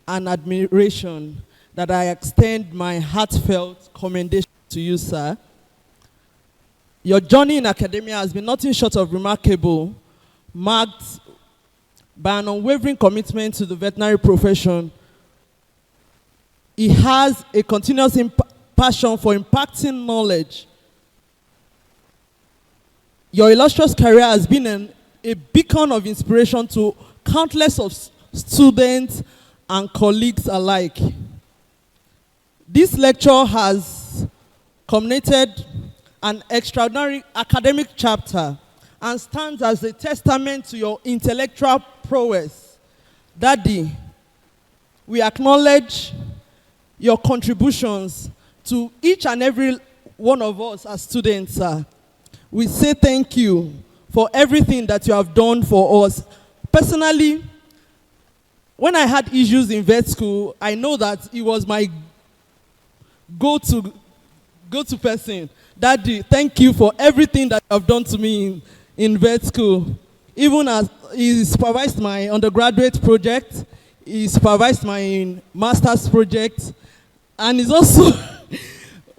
and admiration that I extend my heartfelt commendation to you, sir. Your journey in academia has been nothing short of remarkable, marked by an unwavering commitment to the veterinary profession. He has a continuous passion for impacting knowledge. Your illustrious career has been a beacon of inspiration to countless of students, and colleagues alike. This lecture has culminated an extraordinary academic chapter and stands as a testament to your intellectual prowess. Daddy, we acknowledge your contributions to each and every one of us as students. We say thank you for everything that you have done for us. Personally, when I had issues in vet school, I know that it was my go-to person. Daddy, thank you for everything that you have done to me in vet school. Even as he supervised my undergraduate project, he supervised my master's project, and he's also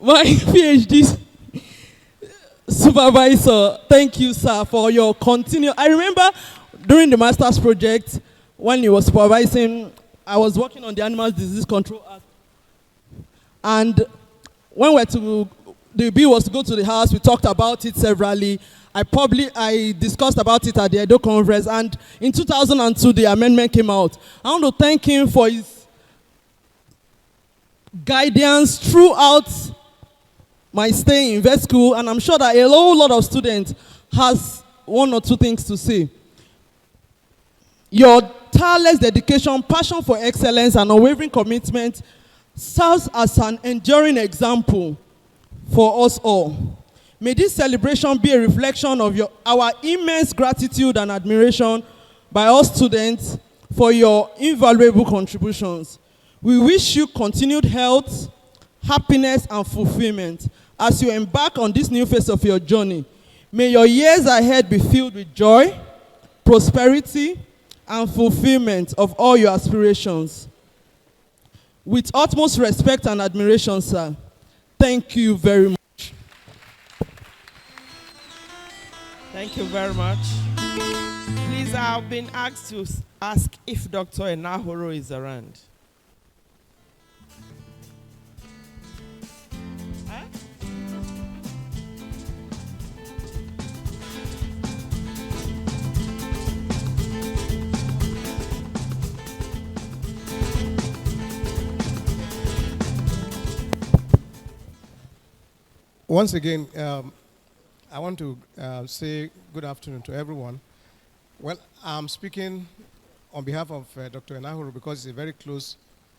my PhD supervisor. Thank you, sir, for your continued. I remember during the master's project, when he was supervising, I was working on the Animal Disease Control Act. And when the bill was to go to the House, we talked about it severally. I discussed about it at the Edo conference, and in 2002, the amendment came out. I want to thank him for his guidance throughout my stay in vet school, and I'm sure that a whole lot of students has one or two things to say. Your tireless dedication, passion for excellence, and unwavering commitment serves as an enduring example for us all. May this celebration be a reflection of our immense gratitude and admiration by all students for your invaluable contributions. We wish you continued health, happiness, and fulfillment as you embark on this new phase of your journey. May your years ahead be filled with joy, prosperity, and fulfillment of all your aspirations. With utmost respect and admiration, sir, thank you very much. Thank you very much. Please, I have been asked to ask if Dr. Enahoro is around. Huh? Once again, I want to say good afternoon to everyone. Well, I'm speaking on behalf of Dr. Enahoro because he's a very close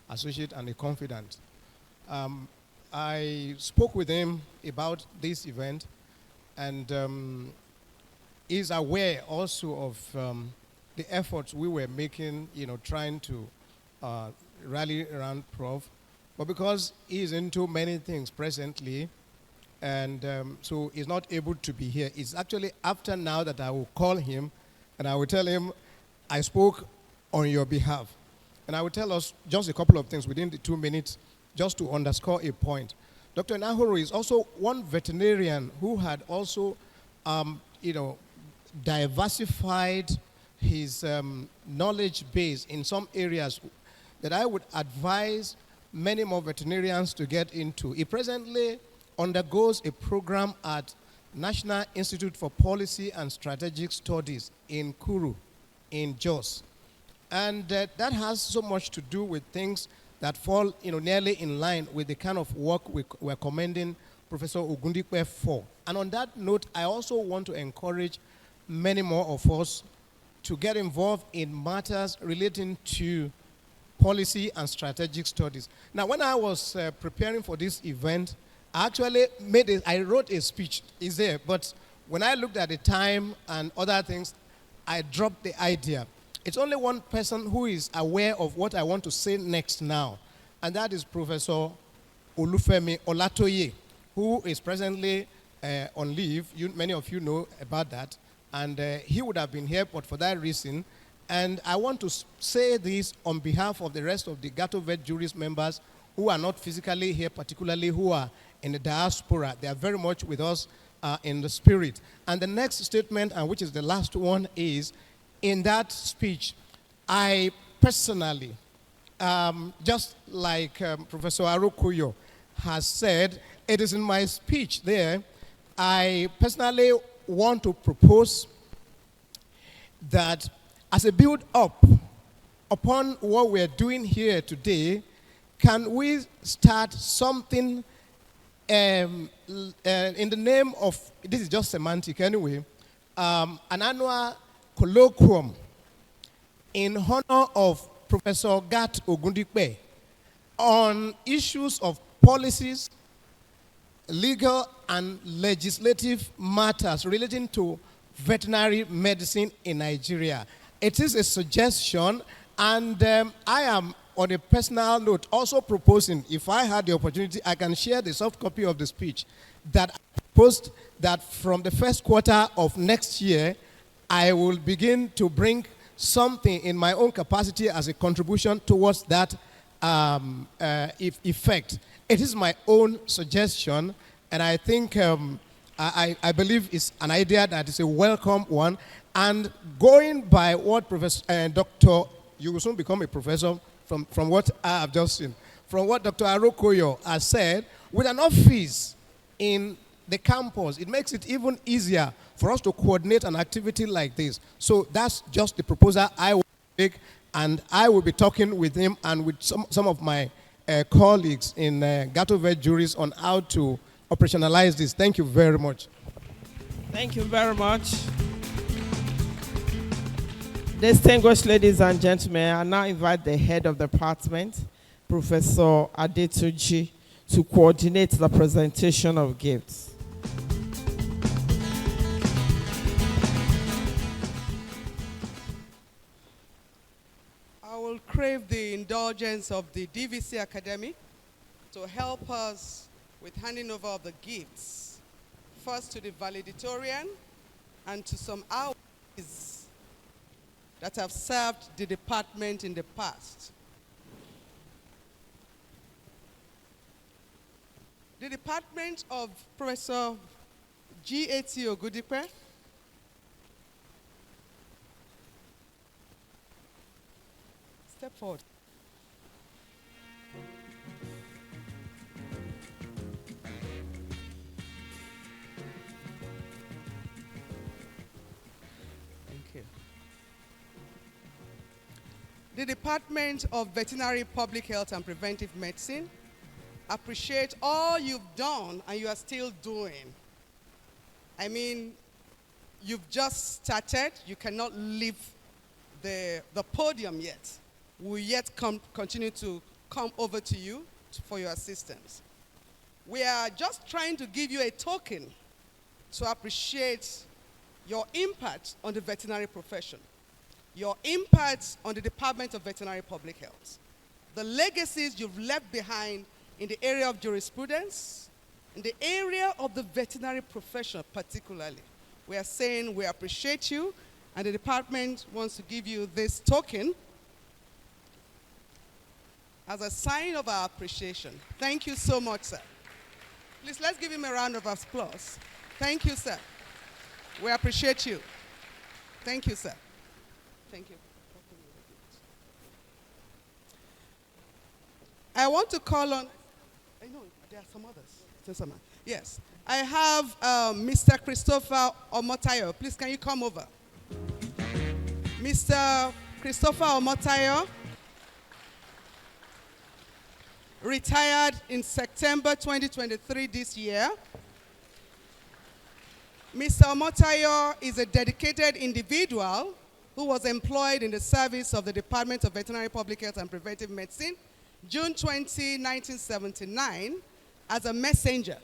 associate and a confidant. I spoke with him about this event, and he's aware also of the efforts we were making, trying to rally around Prof. But because he's into many things presently, and so he's not able to be here. It's actually after now that I will call him and I will tell him I spoke on your behalf. And I will tell us just a couple of things within the 2 minutes just to underscore a point. Dr. Enahoro is also one veterinarian who had also, diversified his knowledge base in some areas that I would advise many more veterinarians to get into. He presently undergoes a program at National Institute for Policy and Strategic Studies in Kuru, in Jos. And that has so much to do with things that fall nearly in line with the kind of work we're commending Professor Ogundipe for. And on that note, I also want to encourage many more of us to get involved in matters relating to policy and strategic studies. Now, when I was preparing for this event, I wrote a speech, it's there, but when I looked at the time and other things, I dropped the idea. It's only one person who is aware of what I want to say next now, and that is Professor Olufemi Olatoye, who is presently on leave. Many of you know about that, and he would have been here, but for that reason. And I want to say this on behalf of the rest of the G.A.T Vet Juris members who are not physically here, particularly who are in the diaspora. They are very much with us in the spirit. And the next statement, and which is the last one, is in that speech, I personally, just like Professor Arukuyo has said, it is in my speech there, I personally want to propose that as a build-up upon what we're doing here today, can we start something in the name of, this is just semantic anyway, an annual colloquium in honor of Professor G.A.T. Ogundipe on issues of policies, legal and legislative matters relating to veterinary medicine in Nigeria. It is a suggestion, and I am, on a personal note, also proposing, if I had the opportunity, I can share the soft copy of the speech that I proposed that from the first quarter of next year, I will begin to bring something in my own capacity as a contribution towards that effect. It is my own suggestion, and I think I believe it's an idea that is a welcome one. And going by what Dr. You will soon become a professor from what I have just seen, from what Dr. Arokoyo has said, with an office in the campus, it makes it even easier for us to coordinate an activity like this. So that's just the proposal I will make, and I will be talking with him and with some of my colleagues in G.A.T. Vet juries on how to operationalize this. Thank you very much. Thank you very much. Distinguished ladies and gentlemen, I now invite the head of the department, Professor Adetuji, to coordinate the presentation of gifts. I will crave the indulgence of the DVC Academy to help us with handing over of the gifts, first to the valedictorian and to some hours that have served the department in the past. The department of Professor G.A.T. Ogundipe step forward. The Department of Veterinary Public Health and Preventive Medicine appreciate all you've done and you are still doing. I mean, you've just started. You cannot leave the podium yet. We'll yet continue to come over to you for your assistance. We are just trying to give you a token to appreciate your impact on the veterinary profession, your impact on the Department of Veterinary Public Health, the legacies you've left behind in the area of jurisprudence, in the area of the veterinary profession particularly. We are saying we appreciate you, and the department wants to give you this token as a sign of our appreciation. Thank you so much, sir. Please, let's give him a round of applause. Thank you, sir. We appreciate you. Thank you, sir. Thank you. I want to call on, I know there are some others. Yes. I have Mr. Christopher Omotayo. Please, can you come over? Mr. Christopher Omotayo retired in September 2023 this year. Mr. Omotayo is a dedicated individual who was employed in the service of the Department of Veterinary Public Health and Preventive Medicine, June 20, 1979, as a messenger.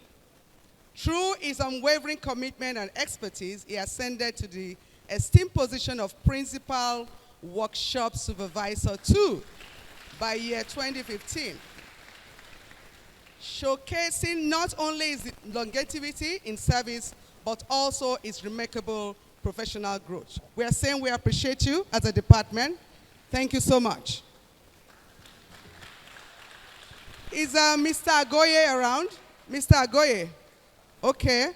Through his unwavering commitment and expertise, he ascended to the esteemed position of Principal Workshop Supervisor 2 by year 2015, showcasing not only his longevity in service, but also his remarkable professional growth. We are saying we appreciate you as a department. Thank you so much. Is Mr. Agoye around? Mr. Agoye? Okay.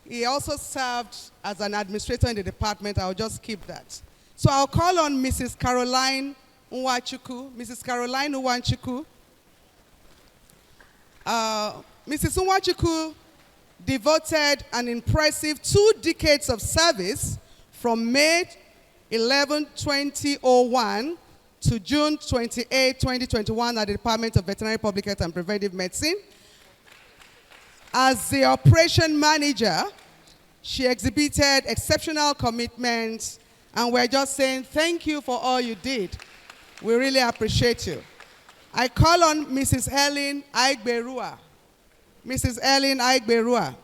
He also served as an administrator in the department. I'll just keep that. So I'll call on Mrs. Caroline Nwachuku. Mrs. Caroline Nwachuku. Mrs. Nwachuku devoted an impressive 2 decades of service from May 11, 2001 to June 28, 2021 at the Department of Veterinary Public Health and Preventive Medicine. As the operation manager, she exhibited exceptional commitment, and we're just saying thank you for all you did. We really appreciate you. I call on Mrs. Helen Aigberua. Mrs. Helen Aigberua.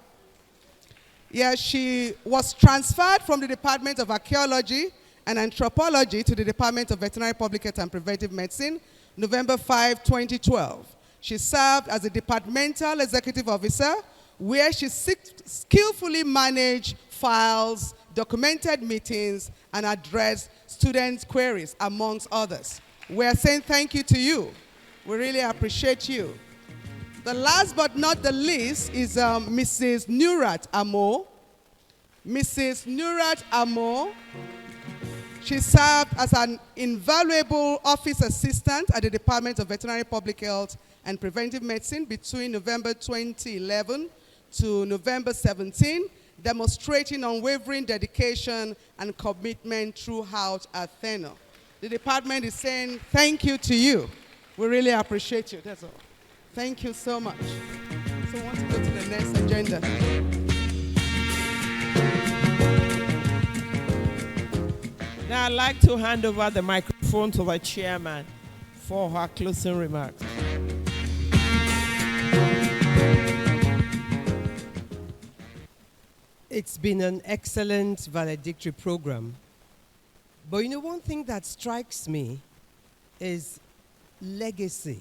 Yeah, she was transferred from the Department of Archaeology and Anthropology to the Department of Veterinary Public Health and Preventive Medicine, November 5, 2012. She served as a departmental executive officer where she skillfully managed files, documented meetings, and addressed students' queries, amongst others. We're saying thank you to you. We really appreciate you. The last but not the least is Mrs. Nurat Amo. Mrs. Nurat Amo, she served as an invaluable office assistant at the Department of Veterinary Public Health and Preventive Medicine between November 2011 to November 17, demonstrating unwavering dedication and commitment throughout her tenure. The department is saying thank you to you. We really appreciate you. That's all. Thank you so much. So I want to go to the next agenda. Now I'd like to hand over the microphone to the chairman for her closing remarks. It's been an excellent valedictory program. But you know, one thing that strikes me is legacy.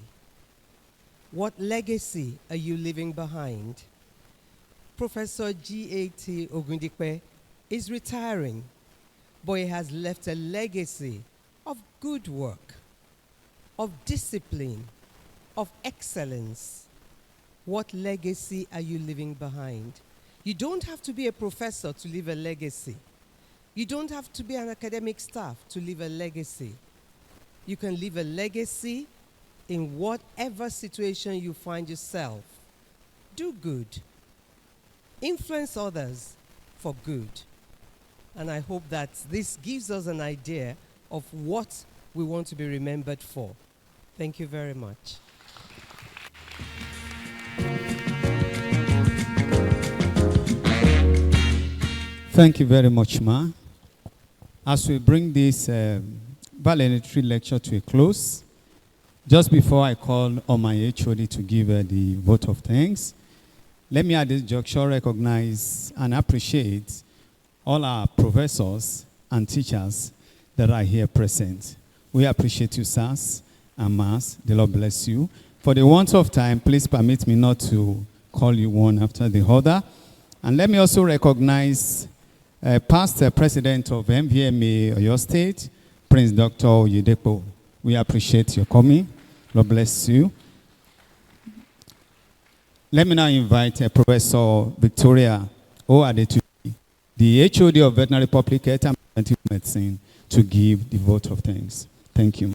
What legacy are you leaving behind? Professor G.A.T. Ogundipe is retiring, but he has left a legacy of good work, of discipline, of excellence. What legacy are you leaving behind? You don't have to be a professor to leave a legacy. You don't have to be an academic staff to leave a legacy. You can leave a legacy in whatever situation you find yourself. Do good. Influence others for good. And I hope that this gives us an idea of what we want to be remembered for. Thank you very much. Thank you very much, Ma. As we bring this valedictory lecture to a close, just before I call on my HOD to give the vote of thanks, let me at this juncture recognize and appreciate all our professors and teachers that are here present. We appreciate you, sirs and mas. The Lord bless you. For the want of time, please permit me not to call you one after the other. And let me also recognize past president of MVMA Oyo State, Prince Dr. Oyedepo. We appreciate your coming. Lord bless you. Let me now invite Professor Victoria Oadetuji, the HOD of Veterinary Public Health and Preventive Medicine, to give the vote of thanks. Thank you.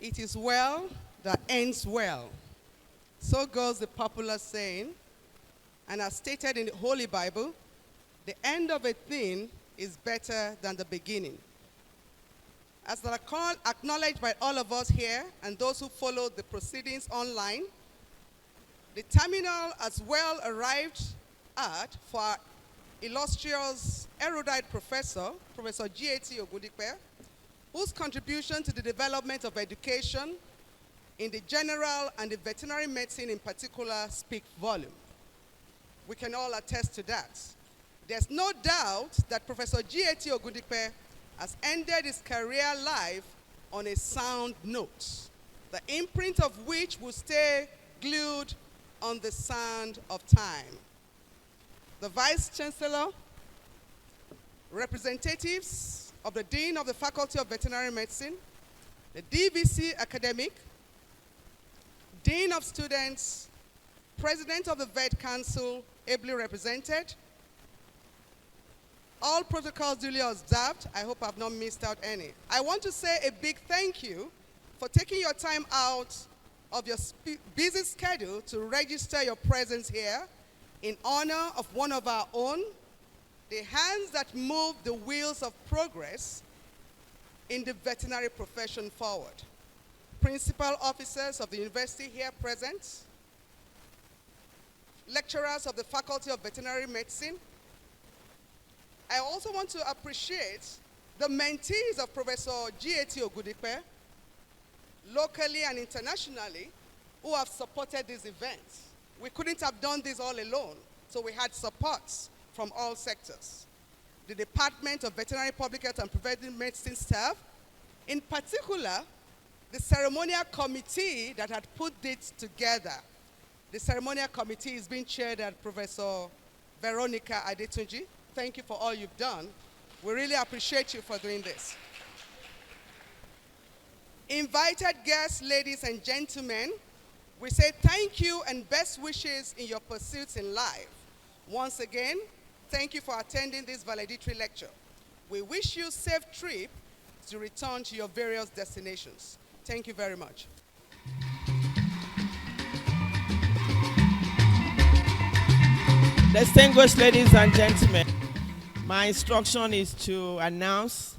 It is well that ends well. So goes the popular saying, and as stated in the Holy Bible, the end of a thing is better than the beginning. As acknowledged by all of us here and those who followed the proceedings online, the terminal as well arrived at for our illustrious erudite professor, Professor G.A.T. Ogundipe, whose contribution to the development of education in the general and the veterinary medicine in particular speak volume. We can all attest to that. There's no doubt that Professor G.A.T. Ogundipe has ended his career life on a sound note, the imprint of which will stay glued on the sand of time. The Vice Chancellor, representatives of the Dean of the Faculty of Veterinary Medicine, the DVC academic, Dean of Students, President of the Vet Council, ably represented, all protocols duly observed. I hope I've not missed out any. I want to say a big thank you for taking your time out of your busy schedule to register your presence here in honor of one of our own, the hands that move the wheels of progress in the veterinary profession forward. Principal officers of the university here present, lecturers of the Faculty of Veterinary Medicine. I also want to appreciate the mentees of Professor G.A.T. Ogundipe, locally and internationally, who have supported this event. We couldn't have done this all alone, so we had supports from all sectors. The Department of Veterinary Public Health and Preventive Medicine staff, in particular, the ceremonial committee that had put this together. The ceremonial committee is being chaired by Professor Veronica Adetunji. Thank you for all you've done. We really appreciate you for doing this. Invited guests, ladies and gentlemen, we say thank you and best wishes in your pursuits in life. Once again, thank you for attending this valedictory lecture. We wish you a safe trip to return to your various destinations. Thank you very much. Distinguished ladies and gentlemen, my instruction is to announce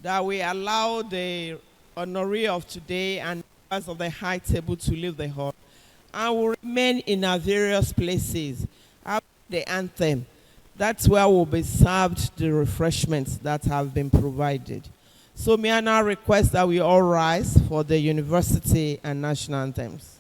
that we allow the honoree of today and members of the high table to leave the hall and will remain in our various places after the anthem. That's where will be served the refreshments that have been provided. So may I now request that we all rise for the university and national anthems.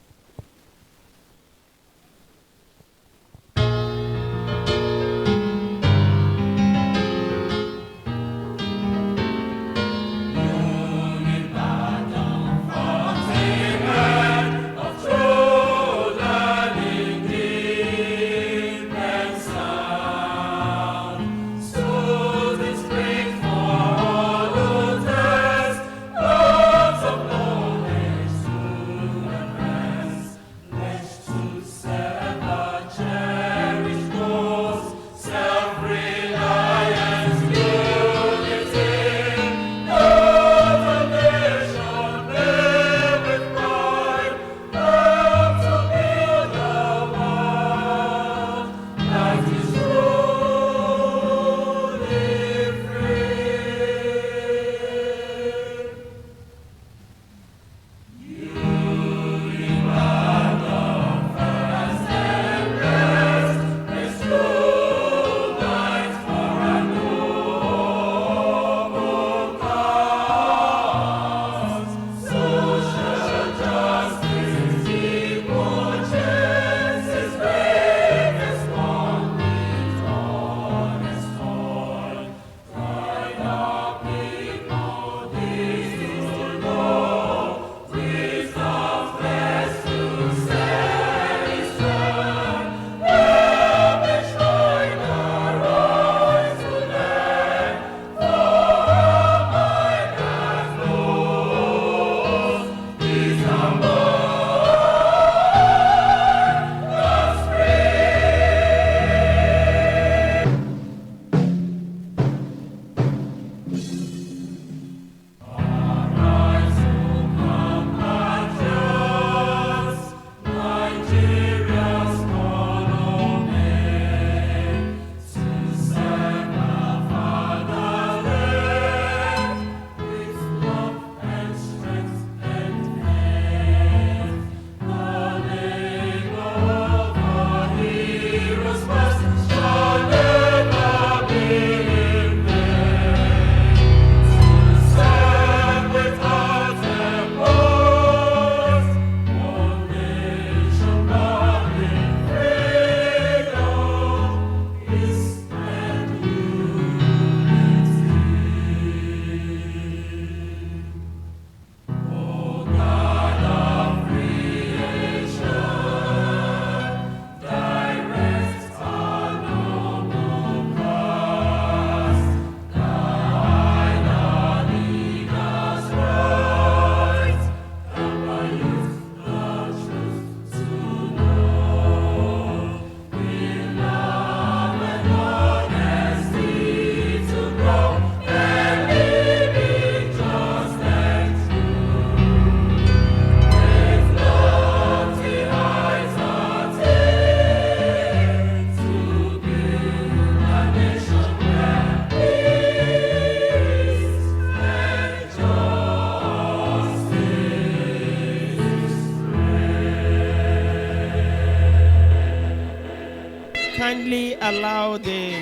kindly allow the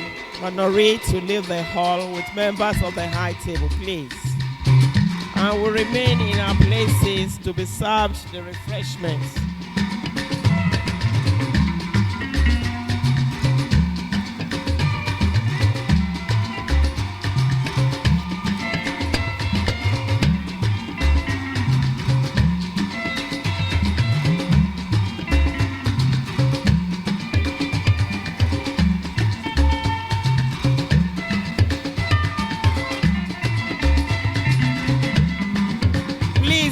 honoree to leave the hall with members of the high table, please. And we'll remain in our places to be served the refreshments.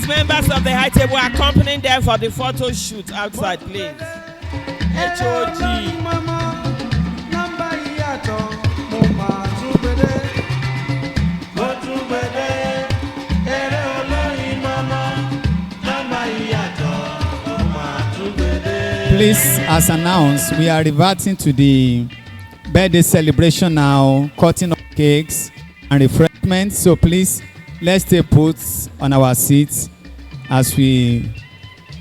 Members of the high table accompanying them for the photo shoot outside, please. HOG. Please, as announced, we are reverting to the birthday celebration now, cutting of cakes and refreshments. So please, let's stay put on our seats as we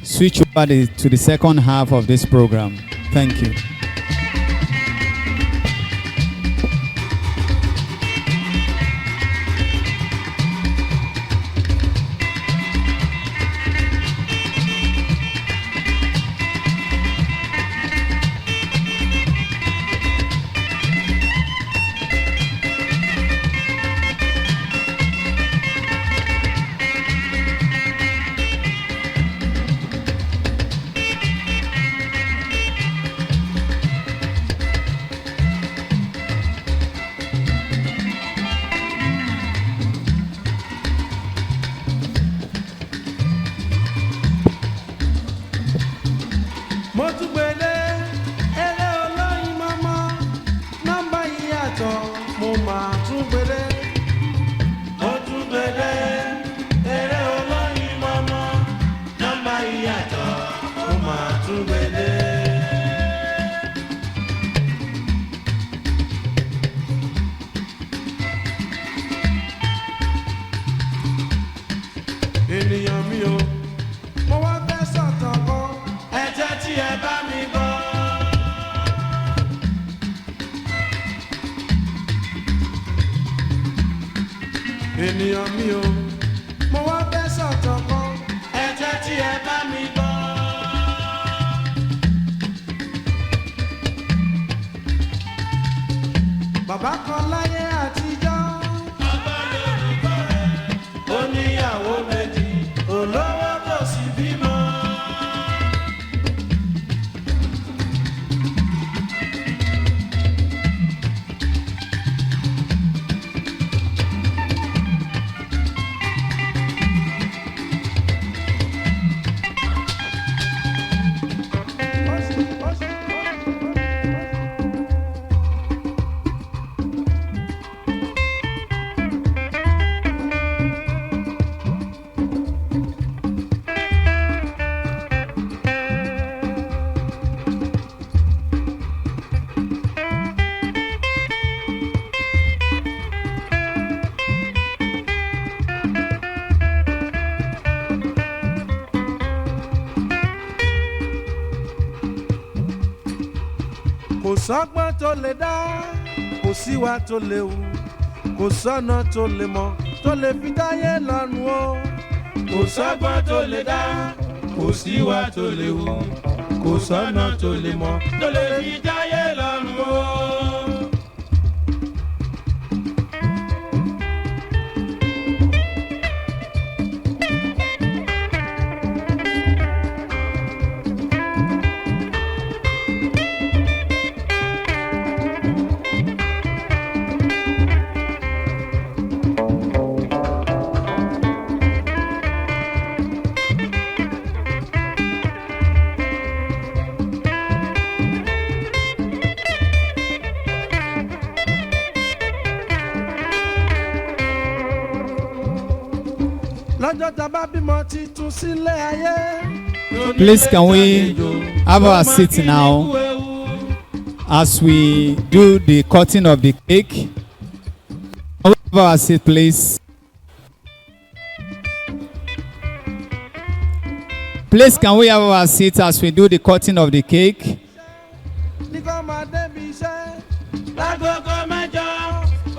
switch over to the second half of this program. Thank you. ènìyàn mi o mo wá fẹ́ sọ̀tàn kan ẹ jẹ́ tí ẹ bá mi gbọ́. bàbá kan láyé àtijọ́ ọgbọ́n Yorùbá rẹ̀ ó níyàwó méjì olówó kò sí bímọ. kò sọ́gbọ́n tó lè dá kò síwá tó lè hù kò sọ́nà tó lè mọ̀ tó lè fi dáyé lọ́rùn o. kò sọ́gbọ́n tó lè dá kò síwá tó lè hù kò sọ́nà tó lè mọ̀ tó lè fi dáyé lọ́rùn o. Please, can we have our seat now as we do the cutting of the cake? Can we have our seat, please? Please, can we have our seat as we do the cutting of the cake? ní kó máa débi iṣẹ́. Lágogo mẹ́jọ,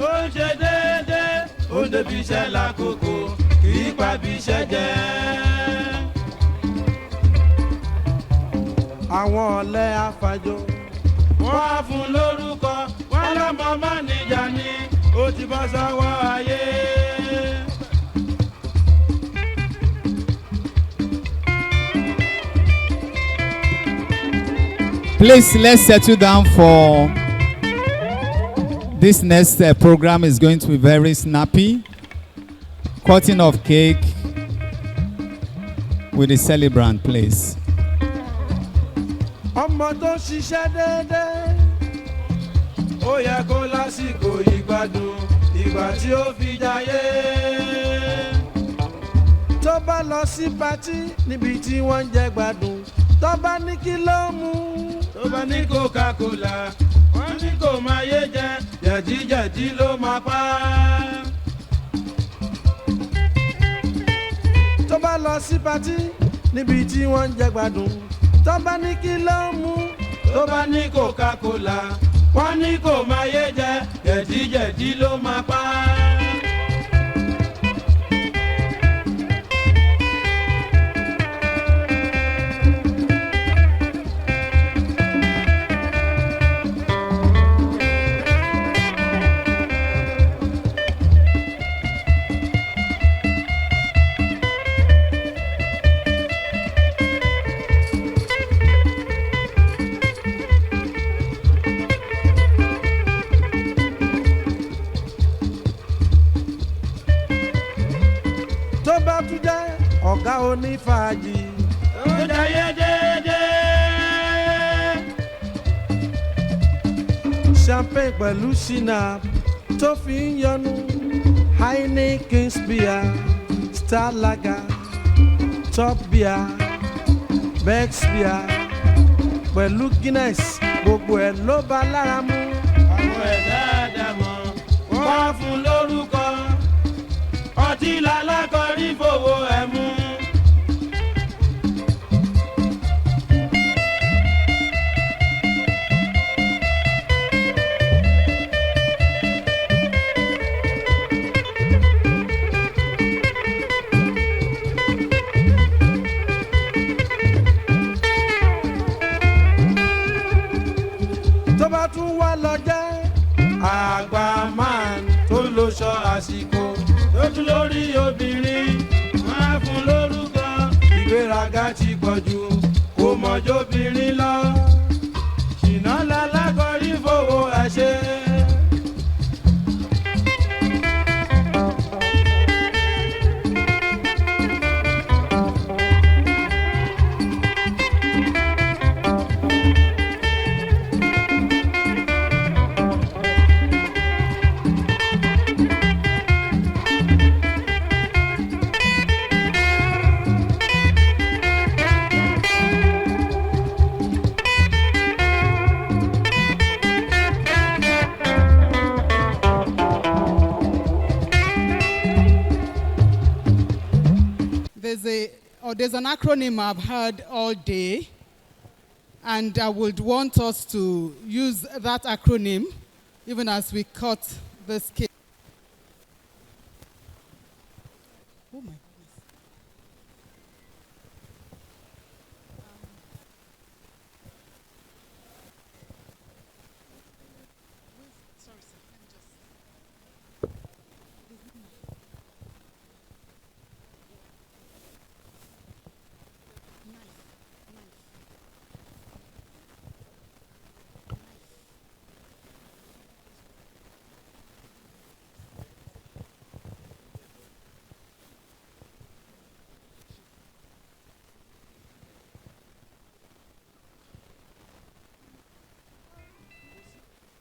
ó ń ṣe déédéé, ó ń débi iṣẹ́ lákòókò, kì í pa bí iṣẹ́ jẹ́. Àwọn ọ̀lẹ afàjò, wọ́n á fún lórúkọ, wọ́n lọ́mọ máníjà ni, ó ti bọ́ sọ́wọ́ ayé. Please, let's settle down for this next program is going to be very snappy. Cutting of cake with the celebrant, please. Ọmọ tó ṣiṣẹ́ déédéé, ó yẹ kó lásìkò ìgbádùn, ìgbà tí ó fi jayé. Tó bá lọ sí patí níbi tí wọ́n ń jẹ gbádùn, tó bá ní kí ló mú. Tó bá ní Coca-Cola, wọ́n ní kò máa yé jẹ, jẹ̀díjẹ̀dí ló máa pa á. Tó bá lọ sí patí níbi tí wọ́n ń jẹ gbádùn, tó bá ní kí ló mú. Tó bá ní Coca-Cola, wọ́n ní kò máa yé jẹ, jẹ̀díjẹ̀dí ló máa pa á. Ọ̀gá onífàájì ó jayé déédéé. Champagne pẹ̀lú shinap tó fi ń yọnu. Heineken beer, Star Lager, Top beer, Bex beer pẹ̀lú Guinness gbogbo ẹ̀ ló bá lára mu. Àwọn ẹ̀dá àdàmọ̀ wọ́n á fún lórúkọ. Ọtí lálákọ̀ọ́rí fowó ẹ̀ mú. Tó bá tún wá lọ jẹ́ àgbà man tó lóṣọ àsìkò. Lójú lórí obìnrin, wọ́n á fún lórúkọ. Ìgbéraga ti pọ̀ jù, kò mọ̀jọ́bìnrin lọ. Ṣìnà lálákọ̀ọ́rí fowó ẹ̀ ṣe. There's an acronym I've heard all day, and I would want us to use that acronym even as we cut this cake.